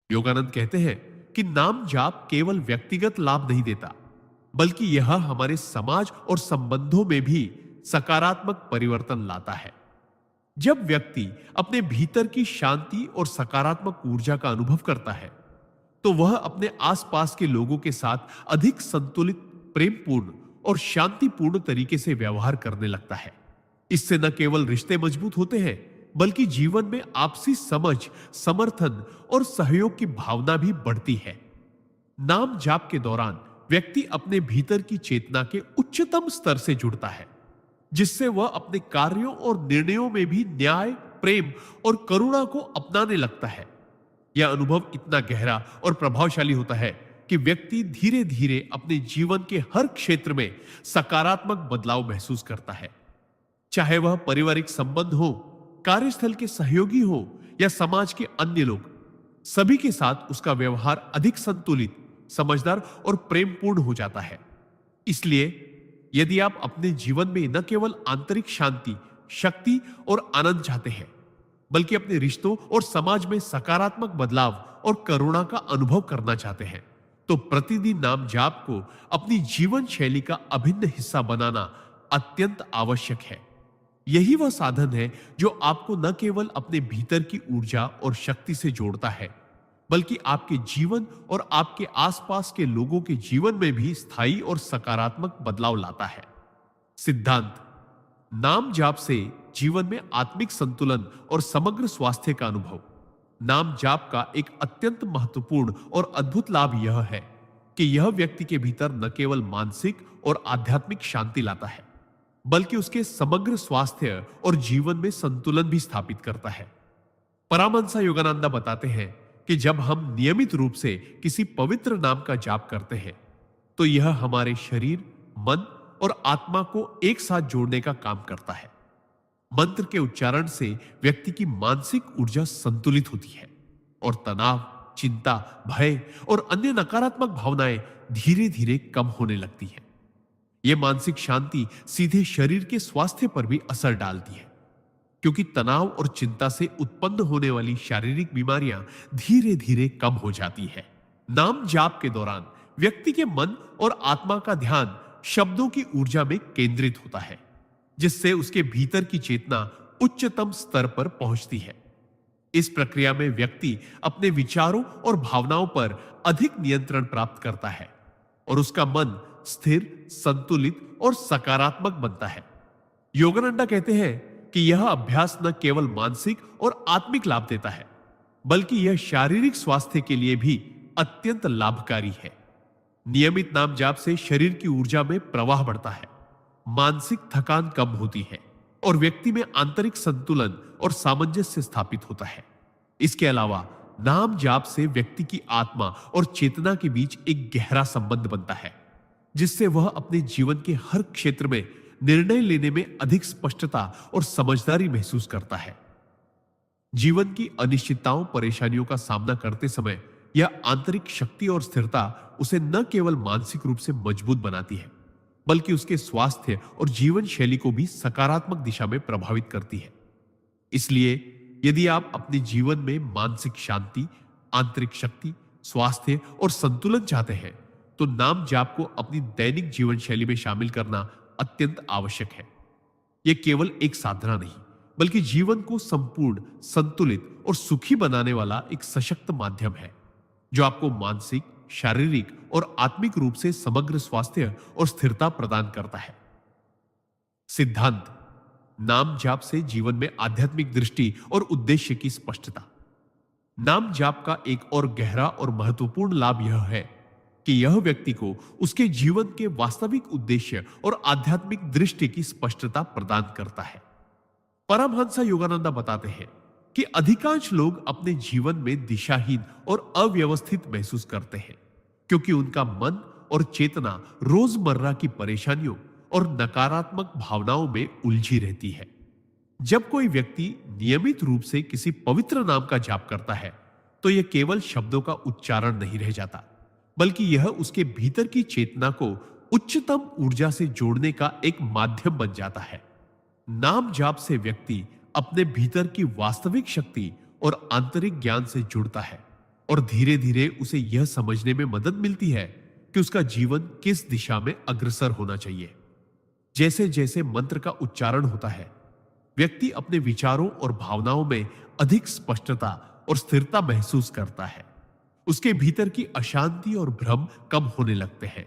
योगानंद कहते हैं कि नाम जाप केवल व्यक्तिगत लाभ नहीं देता, बल्कि यह हमारे समाज और संबंधों में भी सकारात्मक परिवर्तन लाता है। जब व्यक्ति अपने भीतर की शांति और सकारात्मक ऊर्जा का अनुभव करता है, तो वह अपने आसपास के लोगों के साथ अधिक संतुलित, प्रेमपूर्ण और शांतिपूर्ण तरीके से व्यवहार करने लगता है। इससे न केवल रिश्ते मजबूत होते हैं, बल्कि जीवन में आपसी समझ, समर्थन और सहयोग की भावना भी बढ़ती है। नाम जाप के दौरान व्यक्ति अपने भीतर की चेतना के उच्चतम स्तर से जुड़ता है, जिससे वह अपने कार्यों और निर्णयों में भी न्याय, प्रेम और करुणा को अपनाने लगता है। यह अनुभव इतना गहरा और प्रभावशाली होता है कि व्यक्ति धीरे धीरे अपने जीवन के हर क्षेत्र में सकारात्मक बदलाव महसूस करता है। चाहे वह पारिवारिक संबंध हो, कार्यस्थल के सहयोगी हो या समाज के अन्य लोग, सभी के साथ उसका व्यवहार अधिक संतुलित, समझदार और प्रेमपूर्ण हो जाता है। इसलिए यदि आप अपने जीवन में न केवल आंतरिक शांति, शक्ति और आनंद चाहते हैं, बल्कि अपने रिश्तों और समाज में सकारात्मक बदलाव और करुणा का अनुभव करना चाहते हैं, तो प्रतिदिन नाम जाप को अपनी जीवन शैली का अभिन्न हिस्सा बनाना अत्यंत आवश्यक है। यही वह साधन है जो आपको न केवल अपने भीतर की ऊर्जा और शक्ति से जोड़ता है, बल्कि आपके जीवन और आपके आसपास के लोगों के जीवन में भी स्थायी और सकारात्मक बदलाव लाता है। सिद्धांत: नाम जाप से जीवन में आत्मिक संतुलन और समग्र स्वास्थ्य का अनुभव। नाम जाप का एक अत्यंत महत्वपूर्ण और अद्भुत लाभ यह है कि यह व्यक्ति के भीतर न केवल मानसिक और आध्यात्मिक शांति लाता है, बल्कि उसके समग्र स्वास्थ्य और जीवन में संतुलन भी स्थापित करता है। परमहंस योगानंद बताते हैं कि जब हम नियमित रूप से किसी पवित्र नाम का जाप करते हैं, तो यह हमारे शरीर, मन और आत्मा को एक साथ जोड़ने का काम करता है। मंत्र के उच्चारण से व्यक्ति की मानसिक ऊर्जा संतुलित होती है और तनाव, चिंता, भय और अन्य नकारात्मक भावनाएं धीरे धीरे कम होने लगती हैं। यह मानसिक शांति सीधे शरीर के स्वास्थ्य पर भी असर डालती है, क्योंकि तनाव और चिंता से उत्पन्न होने वाली शारीरिक बीमारियां धीरे धीरे कम हो जाती है। नाम जाप के दौरान व्यक्ति के मन और आत्मा का ध्यान शब्दों की ऊर्जा में केंद्रित होता है, जिससे उसके भीतर की चेतना उच्चतम स्तर पर पहुंचती है। इस प्रक्रिया में व्यक्ति अपने विचारों और भावनाओं पर अधिक नियंत्रण प्राप्त करता है और उसका मन स्थिर, संतुलित और सकारात्मक बनता है। योगानंद कहते हैं कि यह अभ्यास न केवल मानसिक और आत्मिक लाभ देता है, बल्कि यह शारीरिक स्वास्थ्य के लिए भी अत्यंत लाभकारी है। नियमित नाम जाप से शरीर की ऊर्जा में प्रवाह बढ़ता है, मानसिक थकान कम होती है और व्यक्ति में आंतरिक संतुलन और सामंजस्य स्थापित होता है। इसके अलावा नाम जाप से व्यक्ति की आत्मा और चेतना के बीच एक गहरा संबंध बनता है, जिससे वह अपने जीवन के हर क्षेत्र में निर्णय लेने में अधिक स्पष्टता और समझदारी महसूस करता है। जीवन की अनिश्चितताओं, परेशानियों का सामना करते समय यह आंतरिक शक्ति और स्थिरता उसे न केवल मानसिक रूप से मजबूत बनाती है, बल्कि उसके स्वास्थ्य और जीवन शैली को भी सकारात्मक दिशा में प्रभावित करती है। इसलिए यदि आप अपने जीवन में मानसिक शांति, आंतरिक शक्ति, स्वास्थ्य और संतुलन चाहते हैं, तो नाम जाप को अपनी दैनिक जीवन शैली में शामिल करना अत्यंत आवश्यक है। यह केवल एक साधना नहीं, बल्कि जीवन को संपूर्ण, संतुलित और सुखी बनाने वाला एक सशक्त माध्यम है, जो आपको मानसिक, शारीरिक और आत्मिक रूप से समग्र स्वास्थ्य और स्थिरता प्रदान करता है। सिद्धांत: नाम जाप से जीवन में आध्यात्मिक दृष्टि और उद्देश्य की स्पष्टता। नाम जाप का एक और गहरा और महत्वपूर्ण लाभ यह है कि यह व्यक्ति को उसके जीवन के वास्तविक उद्देश्य और आध्यात्मिक दृष्टि की स्पष्टता प्रदान करता है। परमहंस योगानंद बताते हैं कि अधिकांश लोग अपने जीवन में दिशाहीन और अव्यवस्थित महसूस करते हैं, क्योंकि उनका मन और चेतना रोजमर्रा की परेशानियों और नकारात्मक भावनाओं में उलझी रहती है। जब कोई व्यक्ति नियमित रूप से किसी पवित्र नाम का जाप करता है, तो यह केवल शब्दों का उच्चारण नहीं रह जाता, बल्कि यह उसके भीतर की चेतना को उच्चतम ऊर्जा से जोड़ने का एक माध्यम बन जाता है। नाम जाप से व्यक्ति अपने भीतर की वास्तविक शक्ति और आंतरिक ज्ञान से जुड़ता है और धीरे धीरे उसे यह समझने में मदद मिलती है कि उसका जीवन किस दिशा में अग्रसर होना चाहिए। जैसे जैसे मंत्र का उच्चारण होता है, व्यक्ति अपने विचारों और भावनाओं में अधिक स्पष्टता और स्थिरता महसूस करता है। उसके भीतर की अशांति और भ्रम कम होने लगते हैं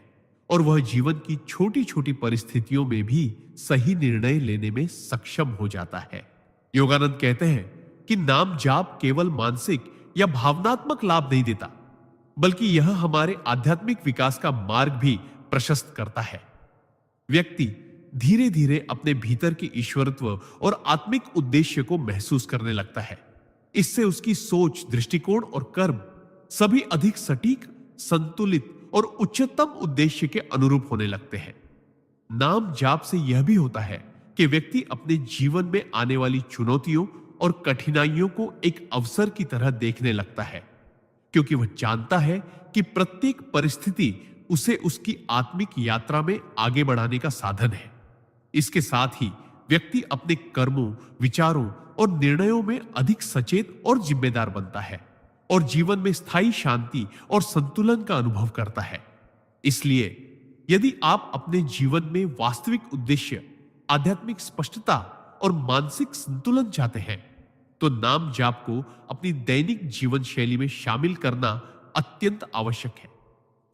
और वह जीवन की छोटी छोटी परिस्थितियों में भी सही निर्णय लेने में सक्षम हो जाता है। योगानंद कहते हैं कि नाम जाप केवल मानसिक या भावनात्मक लाभ नहीं देता, बल्कि यह हमारे आध्यात्मिक विकास का मार्ग भी प्रशस्त करता है। व्यक्ति धीरे धीरे अपने भीतर के ईश्वरत्व और आत्मिक उद्देश्य को महसूस करने लगता है। इससे उसकी सोच, दृष्टिकोण और कर्म सभी अधिक सटीक, संतुलित और उच्चतम उद्देश्य के अनुरूप होने लगते हैं। नाम जाप से यह भी होता है कि व्यक्ति अपने जीवन में आने वाली चुनौतियों और कठिनाइयों को एक अवसर की तरह देखने लगता है, क्योंकि वह जानता है कि प्रत्येक परिस्थिति उसे उसकी आत्मिक यात्रा में आगे बढ़ाने का साधन है। इसके साथ ही व्यक्ति अपने कर्मों, विचारों और निर्णयों में अधिक सचेत और जिम्मेदार बनता है और जीवन में स्थायी शांति और संतुलन का अनुभव करता है। इसलिए यदि आप अपने जीवन में वास्तविक उद्देश्य, आध्यात्मिक स्पष्टता और मानसिक संतुलन चाहते हैं, तो नाम जाप को अपनी दैनिक जीवन शैली में शामिल करना अत्यंत आवश्यक है।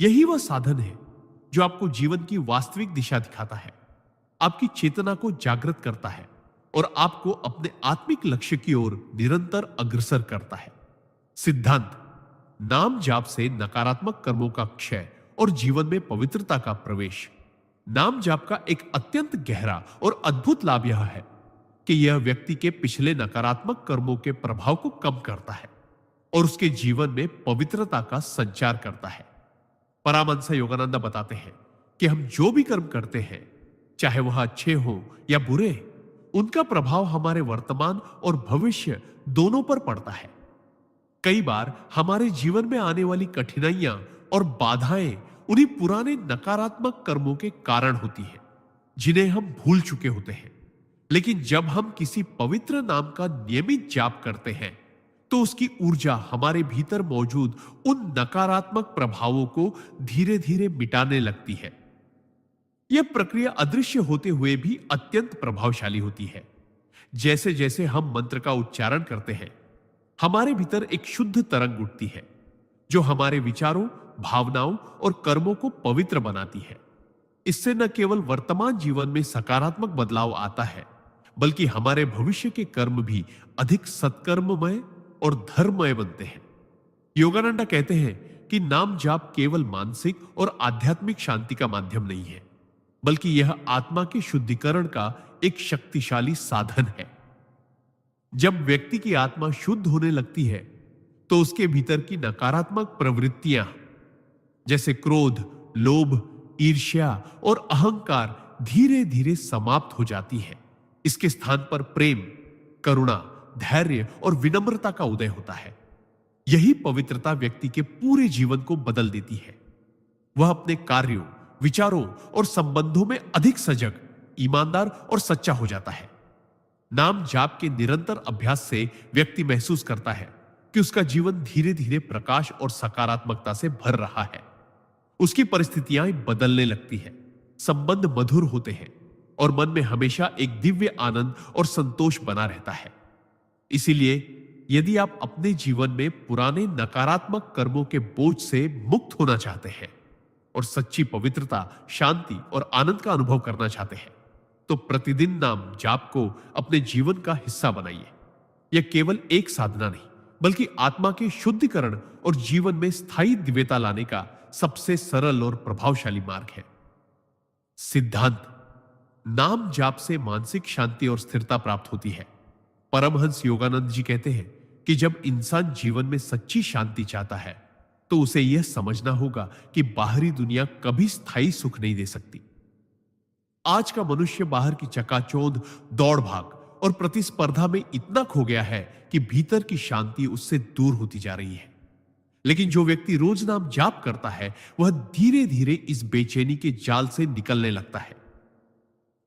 यही वह साधन है जो आपको जीवन की वास्तविक दिशा दिखाता है, आपकी चेतना को जागृत करता है और आपको अपने आत्मिक लक्ष्य की ओर निरंतर अग्रसर करता है। सिद्धांत: नाम जाप से नकारात्मक कर्मों का क्षय और जीवन में पवित्रता का प्रवेश। नाम जाप का एक अत्यंत गहरा और अद्भुत लाभ यह है कि यह व्यक्ति के पिछले नकारात्मक कर्मों के प्रभाव को कम करता है और उसके जीवन में पवित्रता का संचार करता है। परमहंस योगानंद बताते हैं कि हम जो भी कर्म करते हैं, चाहे वह अच्छे हो या बुरे, उनका प्रभाव हमारे वर्तमान और भविष्य दोनों पर पड़ता है। कई बार हमारे जीवन में आने वाली कठिनाइयां और बाधाएं उन्हीं पुराने नकारात्मक कर्मों के कारण होती है, जिन्हें हम भूल चुके होते हैं। लेकिन जब हम किसी पवित्र नाम का नियमित जाप करते हैं, तो उसकी ऊर्जा हमारे भीतर मौजूद उन नकारात्मक प्रभावों को धीरे धीरे मिटाने लगती है। यह प्रक्रिया अदृश्य होते हुए भी अत्यंत प्रभावशाली होती है। जैसे जैसे हम मंत्र का उच्चारण करते हैं, हमारे भीतर एक शुद्ध तरंग उठती है जो हमारे विचारों, भावनाओं और कर्मों को पवित्र बनाती है। इससे न केवल वर्तमान जीवन में सकारात्मक बदलाव आता है, बल्कि हमारे भविष्य के कर्म भी अधिक सत्कर्ममय और धर्ममय बनते हैं। योगानंद कहते हैं कि नाम जाप केवल मानसिक और आध्यात्मिक शांति का माध्यम नहीं है, बल्कि यह आत्मा के शुद्धिकरण का एक शक्तिशाली साधन है। जब व्यक्ति की आत्मा शुद्ध होने लगती है, तो उसके भीतर की नकारात्मक प्रवृत्तियां जैसे क्रोध, लोभ, ईर्ष्या और अहंकार धीरे धीरे समाप्त हो जाती है। इसके स्थान पर प्रेम, करुणा, धैर्य और विनम्रता का उदय होता है। यही पवित्रता व्यक्ति के पूरे जीवन को बदल देती है। वह अपने कार्यों, विचारों और संबंधों में अधिक सजग, ईमानदार और सच्चा हो जाता है। नाम जाप के निरंतर अभ्यास से व्यक्ति महसूस करता है कि उसका जीवन धीरे धीरे प्रकाश और सकारात्मकता से भर रहा है। उसकी परिस्थितियां बदलने लगती हैं, संबंध मधुर होते हैं और मन में हमेशा एक दिव्य आनंद और संतोष बना रहता है। इसीलिए यदि आप अपने जीवन में पुराने नकारात्मक कर्मों के बोझ से मुक्त होना चाहते हैं और सच्ची पवित्रता, शांति और आनंद का अनुभव करना चाहते हैं, तो प्रतिदिन नाम जाप को अपने जीवन का हिस्सा बनाइए। यह केवल एक साधना नहीं, बल्कि आत्मा के शुद्धिकरण और जीवन में स्थायी दिव्यता लाने का सबसे सरल और प्रभावशाली मार्ग है। सिद्धांत: नाम जाप से मानसिक शांति और स्थिरता प्राप्त होती है। परमहंस योगानंद जी कहते हैं कि जब इंसान जीवन में सच्ची शांति चाहता है, तो उसे यह समझना होगा कि बाहरी दुनिया कभी स्थायी सुख नहीं दे सकती। आज का मनुष्य बाहर की चकाचौंध, दौड़ भाग और प्रतिस्पर्धा में इतना खो गया है कि भीतर की शांति उससे दूर होती जा रही है। लेकिन जो व्यक्ति रोज नाम जाप करता है, वह धीरे धीरे इस बेचैनी के जाल से निकलने लगता है।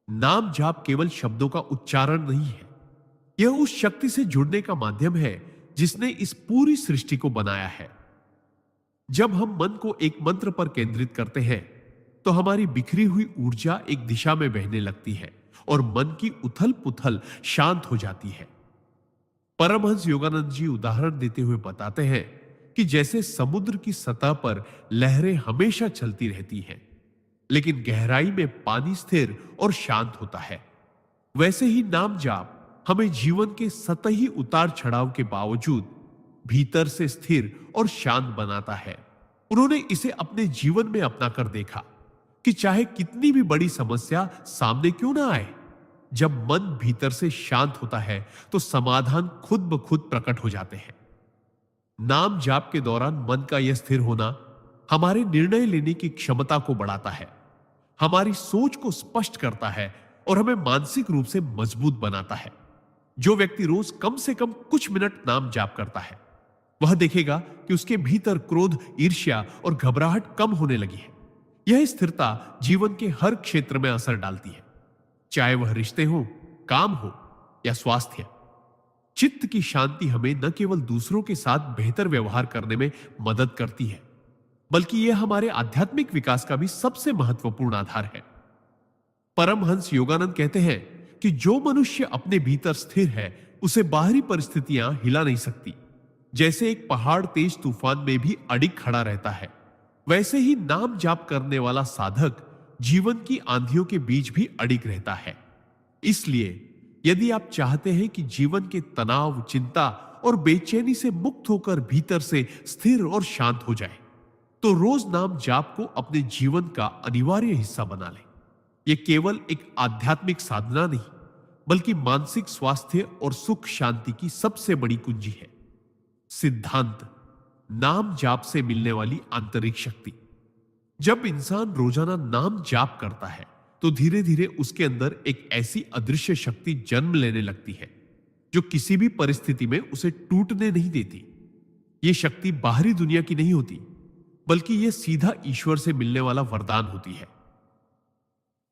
नाम जाप केवल शब्दों का उच्चारण नहीं है, यह उस शक्ति से जुड़ने का माध्यम है जिसने इस पूरी सृष्टि को बनाया है जब हम मन को एक मंत्र पर केंद्रित करते हैं तो हमारी बिखरी हुई ऊर्जा एक दिशा में बहने लगती है और मन की उथल पुथल शांत हो जाती है। परमहंस योगानंद जी उदाहरण देते हुए बताते हैं कि जैसे समुद्र की सतह पर लहरें हमेशा चलती रहती हैं, लेकिन गहराई में पानी स्थिर और शांत होता है, वैसे ही नाम जाप हमें जीवन के सतही उतार चढ़ाव के बावजूद भीतर से स्थिर और शांत बनाता है। उन्होंने इसे अपने जीवन में अपनाकर देखा कि चाहे कितनी भी बड़ी समस्या सामने क्यों ना आए, जब मन भीतर से शांत होता है तो समाधान खुद ब खुद प्रकट हो जाते हैं। नाम जाप के दौरान मन का यह स्थिर होना हमारे निर्णय लेने की क्षमता को बढ़ाता है, हमारी सोच को स्पष्ट करता है और हमें मानसिक रूप से मजबूत बनाता है। जो व्यक्ति रोज कम से कम कुछ मिनट नाम जाप करता है, वह देखेगा कि उसके भीतर क्रोध, ईर्ष्या और घबराहट कम होने लगी है। यह स्थिरता जीवन के हर क्षेत्र में असर डालती है, चाहे वह रिश्ते हो, काम हो या स्वास्थ्य। चित्त की शांति हमें न केवल दूसरों के साथ बेहतर व्यवहार करने में मदद करती है, बल्कि यह हमारे आध्यात्मिक विकास का भी सबसे महत्वपूर्ण आधार है। परमहंस योगानंद कहते हैं कि जो मनुष्य अपने भीतर स्थिर है, उसे बाहरी परिस्थितियां हिला नहीं सकती। जैसे एक पहाड़ तेज तूफान में भी अडिग खड़ा रहता है, वैसे ही नाम जाप करने वाला साधक जीवन की आंधियों के बीच भी अडिग रहता है। इसलिए यदि आप चाहते हैं कि जीवन के तनाव, चिंता और बेचैनी से मुक्त होकर भीतर से स्थिर और शांत हो जाए, तो रोज नाम जाप को अपने जीवन का अनिवार्य हिस्सा बना लें। यह केवल एक आध्यात्मिक साधना नहीं, बल्कि मानसिक स्वास्थ्य और सुख शांति की सबसे बड़ी कुंजी है। सिद्धांत: नाम जाप से मिलने वाली आंतरिक शक्ति। जब इंसान रोजाना नाम जाप करता है तो धीरे धीरे उसके अंदर एक ऐसी अदृश्य शक्ति जन्म लेने लगती है जो किसी भी परिस्थिति में उसे टूटने नहीं देती। यह शक्ति बाहरी दुनिया की नहीं होती, बल्कि यह सीधा ईश्वर से मिलने वाला वरदान होती है।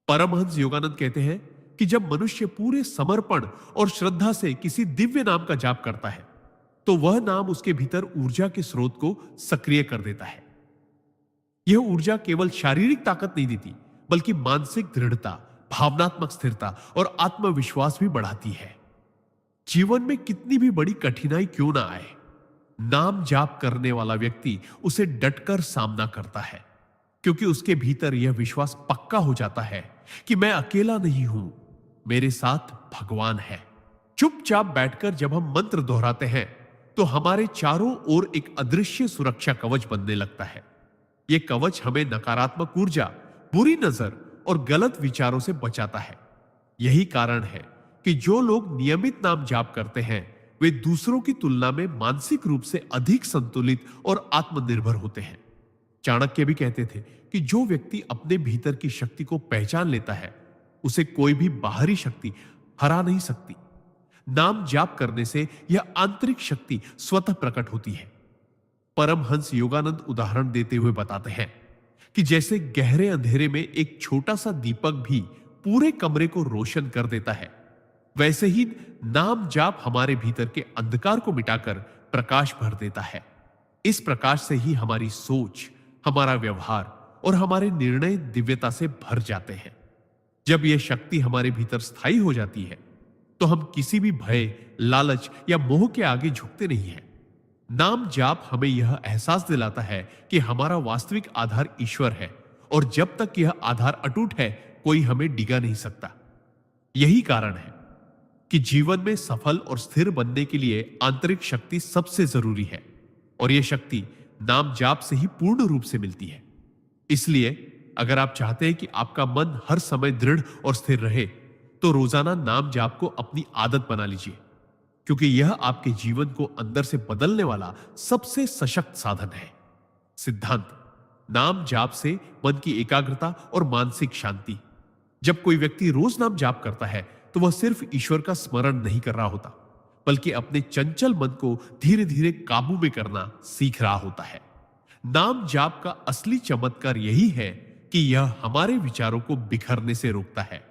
परमहंस योगानंद कहते हैं कि जब मनुष्य पूरे समर्पण और श्रद्धा से किसी दिव्य नाम का जाप करता है, तो वह नाम उसके भीतर ऊर्जा के स्रोत को सक्रिय कर देता है। यह ऊर्जा केवल शारीरिक ताकत नहीं देती, बल्कि मानसिक दृढ़ता, भावनात्मक स्थिरता और आत्मविश्वास भी बढ़ाती है। जीवन में कितनी भी बड़ी कठिनाई क्यों ना आए, नाम जाप करने वाला व्यक्ति उसे डटकर सामना करता है, क्योंकि उसके भीतर यह विश्वास पक्का हो जाता है कि मैं अकेला नहीं हूं, मेरे साथ भगवान है। चुपचाप बैठकर जब हम मंत्र दोहराते हैं तो हमारे चारों ओर एक अदृश्य सुरक्षा कवच बनने लगता है। यह कवच हमें नकारात्मक ऊर्जा, बुरी नजर और गलत विचारों से बचाता है। यही कारण है कि जो लोग नियमित नाम जाप करते हैं, वे दूसरों की तुलना में मानसिक रूप से अधिक संतुलित और आत्मनिर्भर होते हैं। चाणक्य भी कहते थे कि जो व्यक्ति अपने भीतर की शक्ति को पहचान लेता है, उसे कोई भी बाहरी शक्ति हरा नहीं सकती। नाम जाप करने से यह आंतरिक शक्ति स्वतः प्रकट होती है। परमहंस योगानंद उदाहरण देते हुए बताते हैं कि जैसे गहरे अंधेरे में एक छोटा सा दीपक भी पूरे कमरे को रोशन कर देता है, वैसे ही नाम जाप हमारे भीतर के अंधकार को मिटाकर प्रकाश भर देता है। इस प्रकाश से ही हमारी सोच, हमारा व्यवहार और हमारे निर्णय दिव्यता से भर जाते हैं। जब यह शक्ति हमारे भीतर स्थायी हो जाती है, तो हम किसी भी भय, लालच या मोह के आगे झुकते नहीं हैं। नाम जाप हमें यह एहसास दिलाता है कि हमारा वास्तविक आधार ईश्वर है, और जब तक यह आधार अटूट है, कोई हमें डिगा नहीं सकता। यही कारण है कि जीवन में सफल और स्थिर बनने के लिए आंतरिक शक्ति सबसे जरूरी है, और यह शक्ति नाम जाप से ही पूर्ण रूप से मिलती है। इसलिए अगर आप चाहते हैं कि आपका मन हर समय दृढ़ और स्थिर रहे, तो रोजाना नाम जाप को अपनी आदत बना लीजिए, क्योंकि यह आपके जीवन को अंदर से बदलने वाला सबसे सशक्त साधन है। सिद्धांत: नाम जाप से मन की एकाग्रता और मानसिक शांति। जब कोई व्यक्ति रोज नाम जाप करता है, तो वह सिर्फ ईश्वर का स्मरण नहीं कर रहा होता, बल्कि अपने चंचल मन को धीरे धीरे काबू में करना सीख रहा होता है। नाम जाप का असली चमत्कार यही है कि यह हमारे विचारों को बिखरने से रोकता है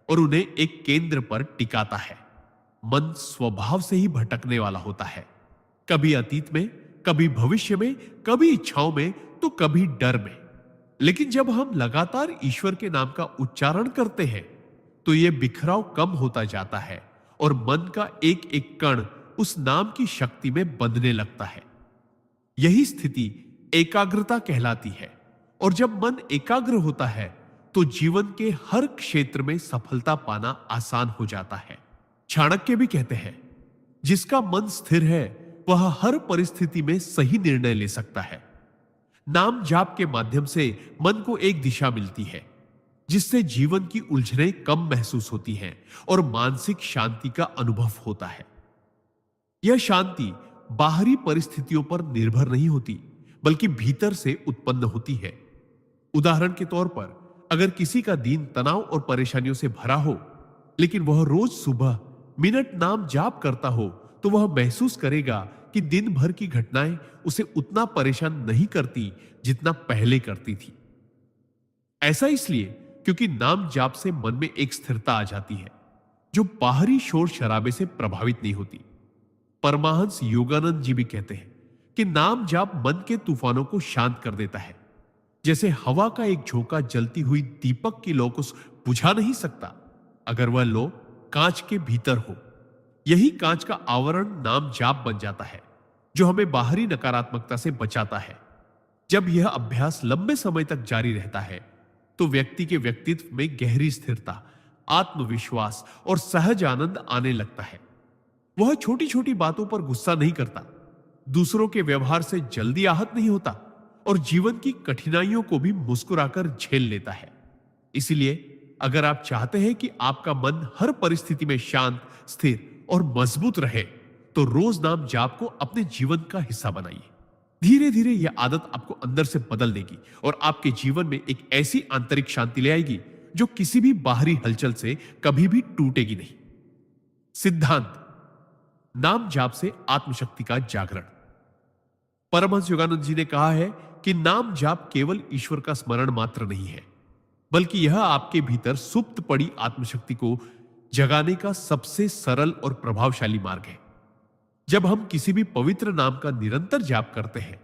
और उन्हें एक केंद्र पर टिकाता है। मन स्वभाव से ही भटकने वाला होता है, कभी अतीत में, कभी भविष्य में, कभी इच्छाओं में, तो कभी डर में। लेकिन जब हम लगातार ईश्वर के नाम का उच्चारण करते हैं तो यह बिखराव कम होता जाता है और मन का एक एक कण उस नाम की शक्ति में बंधने लगता है। यही स्थिति एकाग्रता कहलाती है। और जब मन एकाग्र होता है तो जीवन के हर क्षेत्र में सफलता पाना आसान हो जाता है। चाणक्य भी कहते हैं, जिसका मन स्थिर है वह हर परिस्थिति में सही निर्णय ले सकता है। नाम जाप के माध्यम से मन को एक दिशा मिलती है, जिससे जीवन की उलझनें कम महसूस होती हैं और मानसिक शांति का अनुभव होता है। यह शांति बाहरी परिस्थितियों पर निर्भर नहीं होती, बल्कि भीतर से उत्पन्न होती है। उदाहरण के तौर पर, अगर किसी का दिन तनाव और परेशानियों से भरा हो, लेकिन वह रोज सुबह मिनट नाम जाप करता हो, तो वह महसूस करेगा कि दिन भर की घटनाएं उसे उतना परेशान नहीं करती जितना पहले करती थी। ऐसा इसलिए क्योंकि नाम जाप से मन में एक स्थिरता आ जाती है जो बाहरी शोर शराबे से प्रभावित नहीं होती। परमहंस योगानंद जी भी कहते हैं कि नाम जाप मन के तूफानों को शांत कर देता है। जैसे हवा का एक झोंका जलती हुई दीपक की लौ को बुझा नहीं सकता अगर वह लौ कांच के भीतर हो। यही कांच का आवरण नाम जाप बन जाता है, जो हमें बाहरी नकारात्मकता से बचाता है। जब यह अभ्यास लंबे समय तक जारी रहता है तो व्यक्ति के व्यक्तित्व में गहरी स्थिरता, आत्मविश्वास और सहज आनंद आने लगता है। वह छोटी छोटी बातों पर गुस्सा नहीं करता, दूसरों के व्यवहार से जल्दी आहत नहीं होता और जीवन की कठिनाइयों को भी मुस्कुराकर झेल लेता है। इसलिए अगर आप चाहते हैं कि आपका मन हर परिस्थिति में शांत, स्थिर और मजबूत रहे, तो रोज नाम जाप को अपने जीवन का हिस्सा बनाइए। धीरे धीरे यह आदत आपको अंदर से बदल देगी और आपके जीवन में एक ऐसी आंतरिक शांति ले आएगी जो किसी भी बाहरी हलचल से कभी भी टूटेगी नहीं। सिद्धांत: नाम जाप से आत्मशक्ति का जागरण। परमहंस योगानंद जी ने कहा है कि नाम जाप केवल ईश्वर का स्मरण मात्र नहीं है, बल्कि यह आपके भीतर सुप्त पड़ी आत्मशक्ति को जगाने का सबसे सरल और प्रभावशाली मार्ग है। जब हम किसी भी पवित्र नाम का निरंतर जाप करते हैं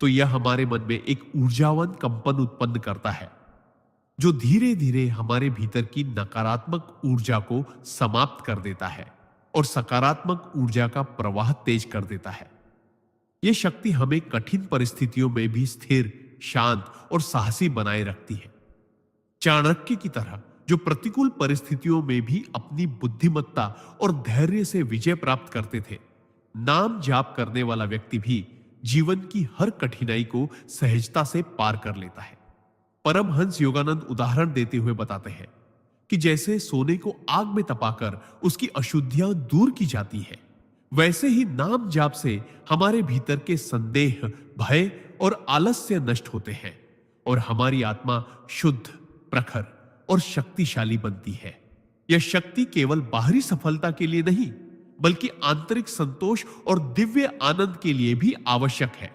तो यह हमारे मन में एक ऊर्जावान कंपन उत्पन्न करता है, जो धीरे धीरे हमारे भीतर की नकारात्मक ऊर्जा को समाप्त कर देता है और सकारात्मक ऊर्जा का प्रवाह तेज कर देता है। यह शक्ति हमें कठिन परिस्थितियों में भी स्थिर, शांत और साहसी बनाए रखती है। चाणक्य की तरह जो प्रतिकूल परिस्थितियों में भी अपनी बुद्धिमत्ता और धैर्य से विजय प्राप्त करते थे, नाम जाप करने वाला व्यक्ति भी जीवन की हर कठिनाई को सहजता से पार कर लेता है। परमहंस योगानंद उदाहरण देते हुए बताते हैं कि जैसे सोने को आग में तपाकर उसकी अशुद्धियां दूर की जाती है, वैसे ही नाम जाप से हमारे भीतर के संदेह, भय और आलस्य नष्ट होते हैं और हमारी आत्मा शुद्ध, प्रखर और शक्तिशाली बनती है। यह शक्ति केवल बाहरी सफलता के लिए नहीं, बल्कि आंतरिक संतोष और दिव्य आनंद के लिए भी आवश्यक है।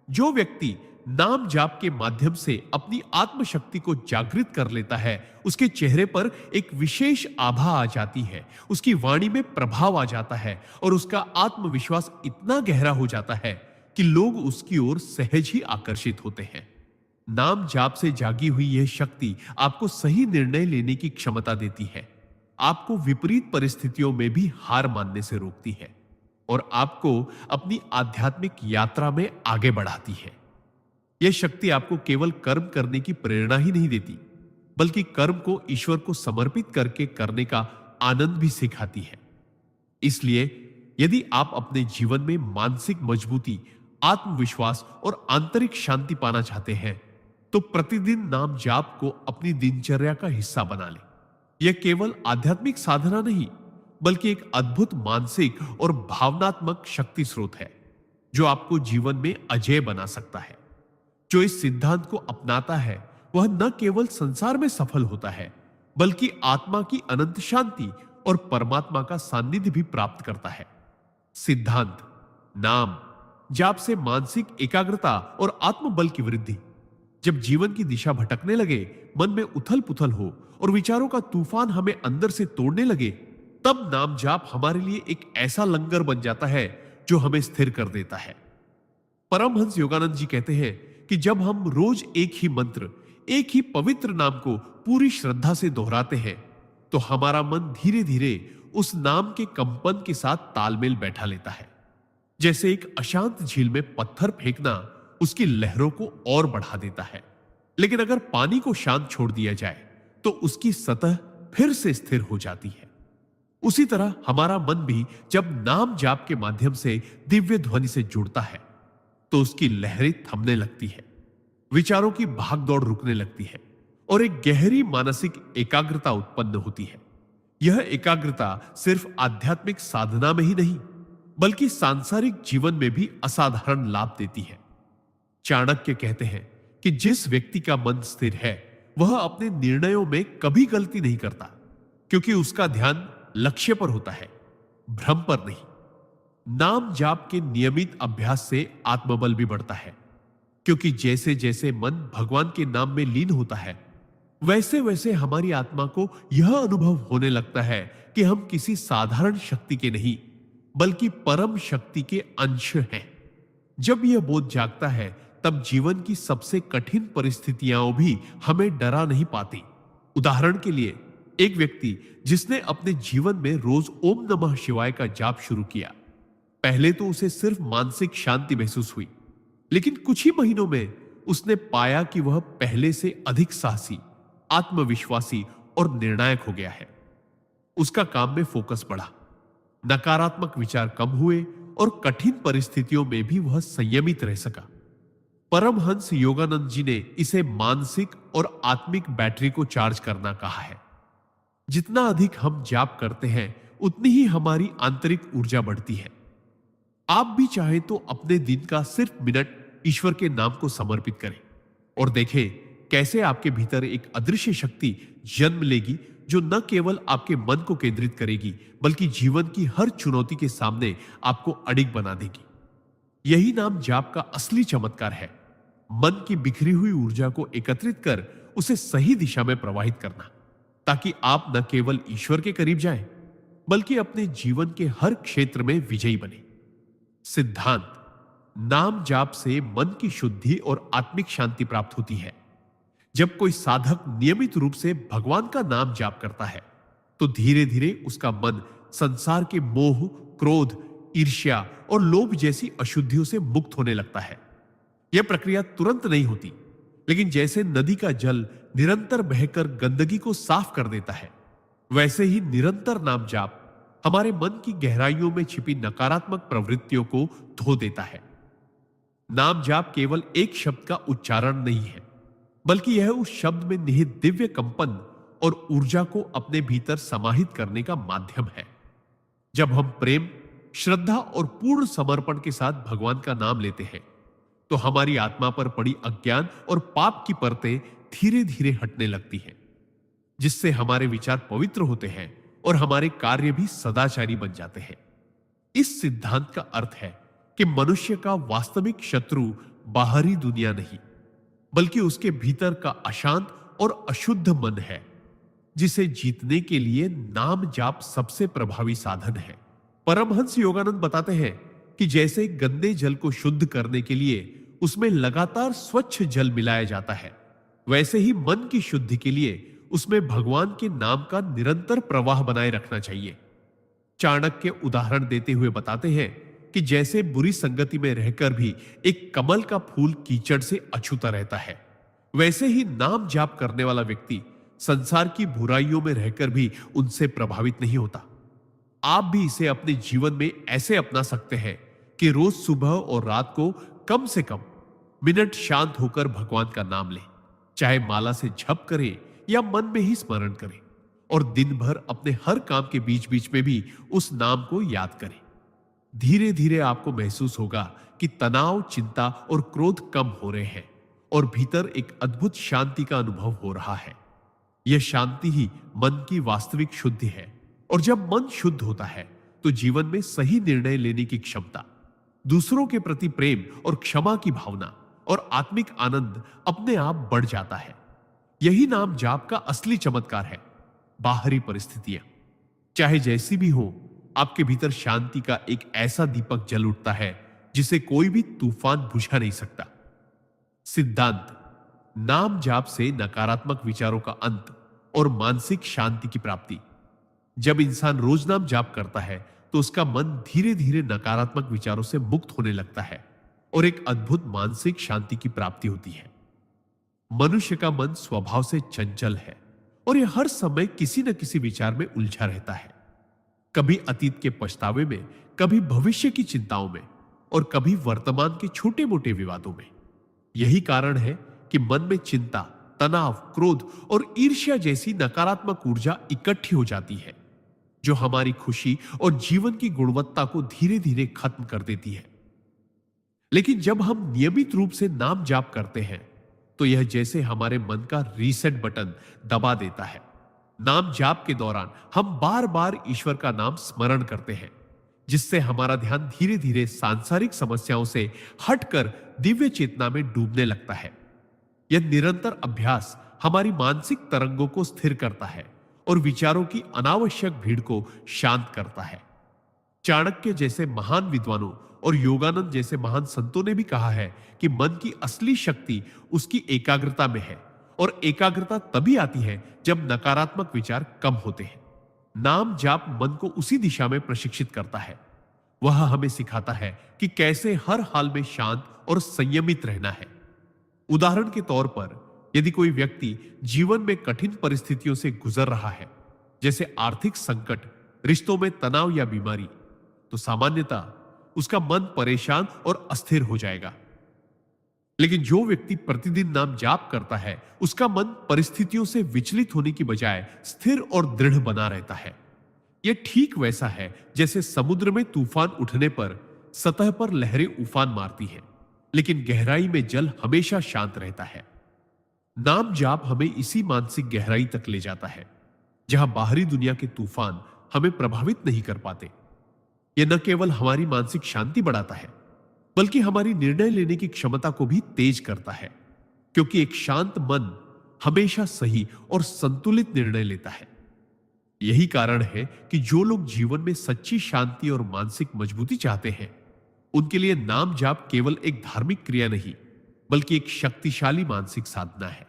जो व्यक्ति नाम जाप के माध्यम से अपनी आत्मशक्ति को जागृत कर लेता है, उसके चेहरे पर एक विशेष आभा आ जाती है, उसकी वाणी में प्रभाव आ जाता है और उसका आत्मविश्वास इतना गहरा हो जाता है कि लोग उसकी ओर सहज ही आकर्षित होते हैं। नाम जाप से जागी हुई यह शक्ति आपको सही निर्णय लेने की क्षमता देती है, आपको विपरीत परिस्थितियों में भी हार मानने से रोकती है और आपको अपनी आध्यात्मिक यात्रा में आगे बढ़ाती है। यह शक्ति आपको केवल कर्म करने की प्रेरणा ही नहीं देती, बल्कि कर्म को ईश्वर को समर्पित करके करने का आनंद भी सिखाती है। इसलिए यदि आप अपने जीवन में मानसिक मजबूती, आत्मविश्वास और आंतरिक शांति पाना चाहते हैं, तो प्रतिदिन नाम जाप को अपनी दिनचर्या का हिस्सा बना लें। यह केवल आध्यात्मिक साधना नहीं, बल्कि एक अद्भुत मानसिक और भावनात्मक शक्ति स्रोत है जो आपको जीवन में अजेय बना सकता है। जो इस सिद्धांत को अपनाता है वह न केवल संसार में सफल होता है, बल्कि आत्मा की अनंत शांति और परमात्मा का सानिध्य भी प्राप्त करता है। सिद्धांत: नाम जाप से मानसिक एकाग्रता और आत्मबल की वृद्धि। जब जीवन की दिशा भटकने लगे, मन में उथल पुथल हो और विचारों का तूफान हमें अंदर से तोड़ने लगे, तब नाम जाप हमारे लिए एक ऐसा लंगर बन जाता है जो हमें स्थिर कर देता है। परमहंस योगानंद जी कहते हैं कि जब हम रोज एक ही मंत्र, एक ही पवित्र नाम को पूरी श्रद्धा से दोहराते हैं तो हमारा मन धीरे धीरे उस नाम के कंपन के साथ तालमेल बैठा लेता है। जैसे एक अशांत झील में पत्थर फेंकना उसकी लहरों को और बढ़ा देता है, लेकिन अगर पानी को शांत छोड़ दिया जाए तो उसकी सतह फिर से स्थिर हो जाती है। उसी तरह हमारा मन भी जब नाम जाप के माध्यम से दिव्य ध्वनि से जुड़ता है तो उसकी लहरें थमने लगती है, विचारों की भागदौड़ रुकने लगती है और एक गहरी मानसिक एकाग्रता उत्पन्न होती है। यह एकाग्रता सिर्फ आध्यात्मिक साधना में ही नहीं बल्कि सांसारिक जीवन में भी असाधारण लाभ देती है। चाणक्य कहते हैं कि जिस व्यक्ति का मन स्थिर है वह अपने निर्णयों में कभी गलती नहीं करता, क्योंकि उसका ध्यान लक्ष्य पर होता है, भ्रम पर नहीं। नाम जाप के नियमित अभ्यास से आत्मबल भी बढ़ता है, क्योंकि जैसे जैसे मन भगवान के नाम में लीन होता है वैसे वैसे हमारी आत्मा को यह अनुभव होने लगता है कि हम किसी साधारण शक्ति के नहीं बल्कि परम शक्ति के अंश हैं। जब यह बोध जागता है तब जीवन की सबसे कठिन परिस्थितियां भी हमें डरा नहीं पाती। उदाहरण के लिए, एक व्यक्ति जिसने अपने जीवन में रोज ओम नमः शिवाय का जाप शुरू किया, पहले तो उसे सिर्फ मानसिक शांति महसूस हुई, लेकिन कुछ ही महीनों में उसने पाया कि वह पहले से अधिक साहसी, आत्मविश्वासी और निर्णायक हो गया है। उसका काम में फोकस बढ़ा, नकारात्मक विचार कम हुए और कठिन परिस्थितियों में भी वह संयमित रह सका। परमहंस योगानंद जी ने इसे मानसिक और आत्मिक बैटरी को चार्ज करना कहा है। जितना अधिक हम जाप करते हैं उतनी ही हमारी आंतरिक ऊर्जा बढ़ती है। आप भी चाहे तो अपने दिन का सिर्फ मिनट ईश्वर के नाम को समर्पित करें और देखें कैसे आपके भीतर एक अदृश्य शक्ति जन्म लेगी जो न केवल आपके मन को केंद्रित करेगी बल्कि जीवन की हर चुनौती के सामने आपको अडिग बना देगी। यही नाम जाप का असली चमत्कार है, मन की बिखरी हुई ऊर्जा को एकत्रित कर उसे सही दिशा में प्रवाहित करना, ताकि आप न केवल ईश्वर के करीब जाएं बल्कि अपने जीवन के हर क्षेत्र में विजयी बने। सिद्धांत: नाम जाप से मन की शुद्धि और आत्मिक शांति प्राप्त होती है। जब कोई साधक नियमित रूप से भगवान का नाम जाप करता है तो धीरे धीरे उसका मन संसार के मोह, क्रोध, ईर्ष्या और लोभ जैसी अशुद्धियों से मुक्त होने लगता है। यह प्रक्रिया तुरंत नहीं होती, लेकिन जैसे नदी का जल निरंतर बहकर गंदगी को साफ कर देता है, वैसे ही निरंतर नाम जाप हमारे मन की गहराइयों में छिपी नकारात्मक प्रवृत्तियों को धो देता है। नाम जाप केवल एक शब्द का उच्चारण नहीं है, बल्कि यह उस शब्द में निहित दिव्य कंपन और ऊर्जा को अपने भीतर समाहित करने का माध्यम है। जब हम प्रेम, श्रद्धा और पूर्ण समर्पण के साथ भगवान का नाम लेते हैं तो हमारी आत्मा पर पड़ी अज्ञान और पाप की परतें धीरे धीरे हटने लगती हैं, जिससे हमारे विचार पवित्र होते हैं और हमारे कार्य भी सदाचारी बन जाते हैं। इस सिद्धांत का अर्थ है कि मनुष्य का वास्तविक शत्रु बाहरी दुनिया नहीं बल्कि उसके भीतर का अशांत और अशुद्ध मन है, जिसे जीतने के लिए नाम जाप सबसे प्रभावी साधन है। परमहंस योगानंद बताते हैं कि जैसे गंदे जल को शुद्ध करने के लिए उसमें लगातार स्वच्छ जल मिलाया जाता है, वैसे ही मन की शुद्धि के लिए उसमें भगवान के नाम का निरंतर प्रवाह बनाए रखना चाहिए। चाणक्य उदाहरण देते हुए बताते हैं कि जैसे बुरी संगति में रहकर भी एक कमल का फूल कीचड़ से अछूता रहता है, वैसे ही नाम जाप करने वाला व्यक्ति संसार की बुराइयों में रहकर भी उनसे प्रभावित नहीं होता। आप भी इसे अपने जीवन में ऐसे अपना सकते हैं कि रोज सुबह और रात को कम से कम मिनट शांत होकर भगवान का नाम लें, चाहे माला से जप करें या मन में ही स्मरण करें, और दिन भर अपने हर काम के बीच बीच में भी उस नाम को याद करें। धीरे धीरे आपको महसूस होगा कि तनाव, चिंता और क्रोध कम हो रहे हैं और भीतर एक अद्भुत शांति का अनुभव हो रहा है। यह शांति ही मन की वास्तविक शुद्धि है, और जब मन शुद्ध होता है तो जीवन में सही निर्णय लेने की क्षमता, दूसरों के प्रति प्रेम और क्षमा की भावना और आत्मिक आनंद अपने आप बढ़ जाता है। यही नाम जाप का असली चमत्कार है। बाहरी परिस्थितियां चाहे जैसी भी हो, आपके भीतर शांति का एक ऐसा दीपक जल उठता है जिसे कोई भी तूफान बुझा नहीं सकता। सिद्धांत: नाम जाप से नकारात्मक विचारों का अंत और मानसिक शांति की प्राप्ति। जब इंसान रोज नाम जाप करता है तो उसका मन धीरे धीरे नकारात्मक विचारों से मुक्त होने लगता है और एक अद्भुत मानसिक शांति की प्राप्ति होती है। मनुष्य का मन स्वभाव से चंचल है और यह हर समय किसी न किसी विचार में उलझा रहता है, कभी अतीत के पछतावे में, कभी भविष्य की चिंताओं में और कभी वर्तमान के छोटे मोटे विवादों में। यही कारण है कि मन में चिंता, तनाव, क्रोध और ईर्ष्या जैसी नकारात्मक ऊर्जा इकट्ठी हो जाती है, जो हमारी खुशी और जीवन की गुणवत्ता को धीरे धीरे खत्म कर देती है। लेकिन जब हम नियमित रूप से नाम जाप करते हैं तो यह जैसे हमारे मन का रीसेट बटन दबा देता है। नाम जाप के दौरान हम बार बार ईश्वर का नाम स्मरण करते हैं, जिससे हमारा ध्यान धीरे धीरे सांसारिक समस्याओं से हटकर दिव्य चेतना में डूबने लगता है। यह निरंतर अभ्यास हमारी मानसिक तरंगों को स्थिर करता है और विचारों की अनावश्यक भीड़ को शांत करता है। चाणक्य जैसे महान विद्वानों और योगानंद जैसे महान संतों ने भी कहा है कि मन की असली शक्ति उसकी एकाग्रता में है और एकाग्रता तभी आती है जब नकारात्मक विचार कम होते हैं। नाम जाप मन को उसी दिशा में प्रशिक्षित करता है। वह हमें सिखाता है कि कैसे हर हाल में शांत और संयमित रहना है। उदाहरण के तौर पर, यदि कोई व्यक्ति जीवन में कठिन परिस्थितियों से गुजर रहा है, जैसे आर्थिक संकट, रिश्तों में तनाव या बीमारी, तो सामान्यतः उसका मन परेशान और अस्थिर हो जाएगा। लेकिन जो व्यक्ति प्रतिदिन नाम जाप करता है, उसका मन परिस्थितियों से विचलित होने की बजाय स्थिर और दृढ़ बना रहता है। यह ठीक वैसा है जैसे समुद्र में तूफान उठने पर सतह पर लहरें उफान मारती हैं, लेकिन गहराई में जल हमेशा शांत रहता है। नाम जाप हमें इसी मानसिक गहराई तक ले जाता है, जहां बाहरी दुनिया के तूफान हमें प्रभावित नहीं कर पाते। यह न केवल हमारी मानसिक शांति बढ़ाता है, बल्कि हमारी निर्णय लेने की क्षमता को भी तेज करता है, क्योंकि एक शांत मन हमेशा सही और संतुलित निर्णय लेता है। यही कारण है कि जो लोग जीवन में सच्ची शांति और मानसिक मजबूती चाहते हैं, उनके लिए नाम जाप केवल एक धार्मिक क्रिया नहीं, बल्कि एक शक्तिशाली मानसिक साधना है।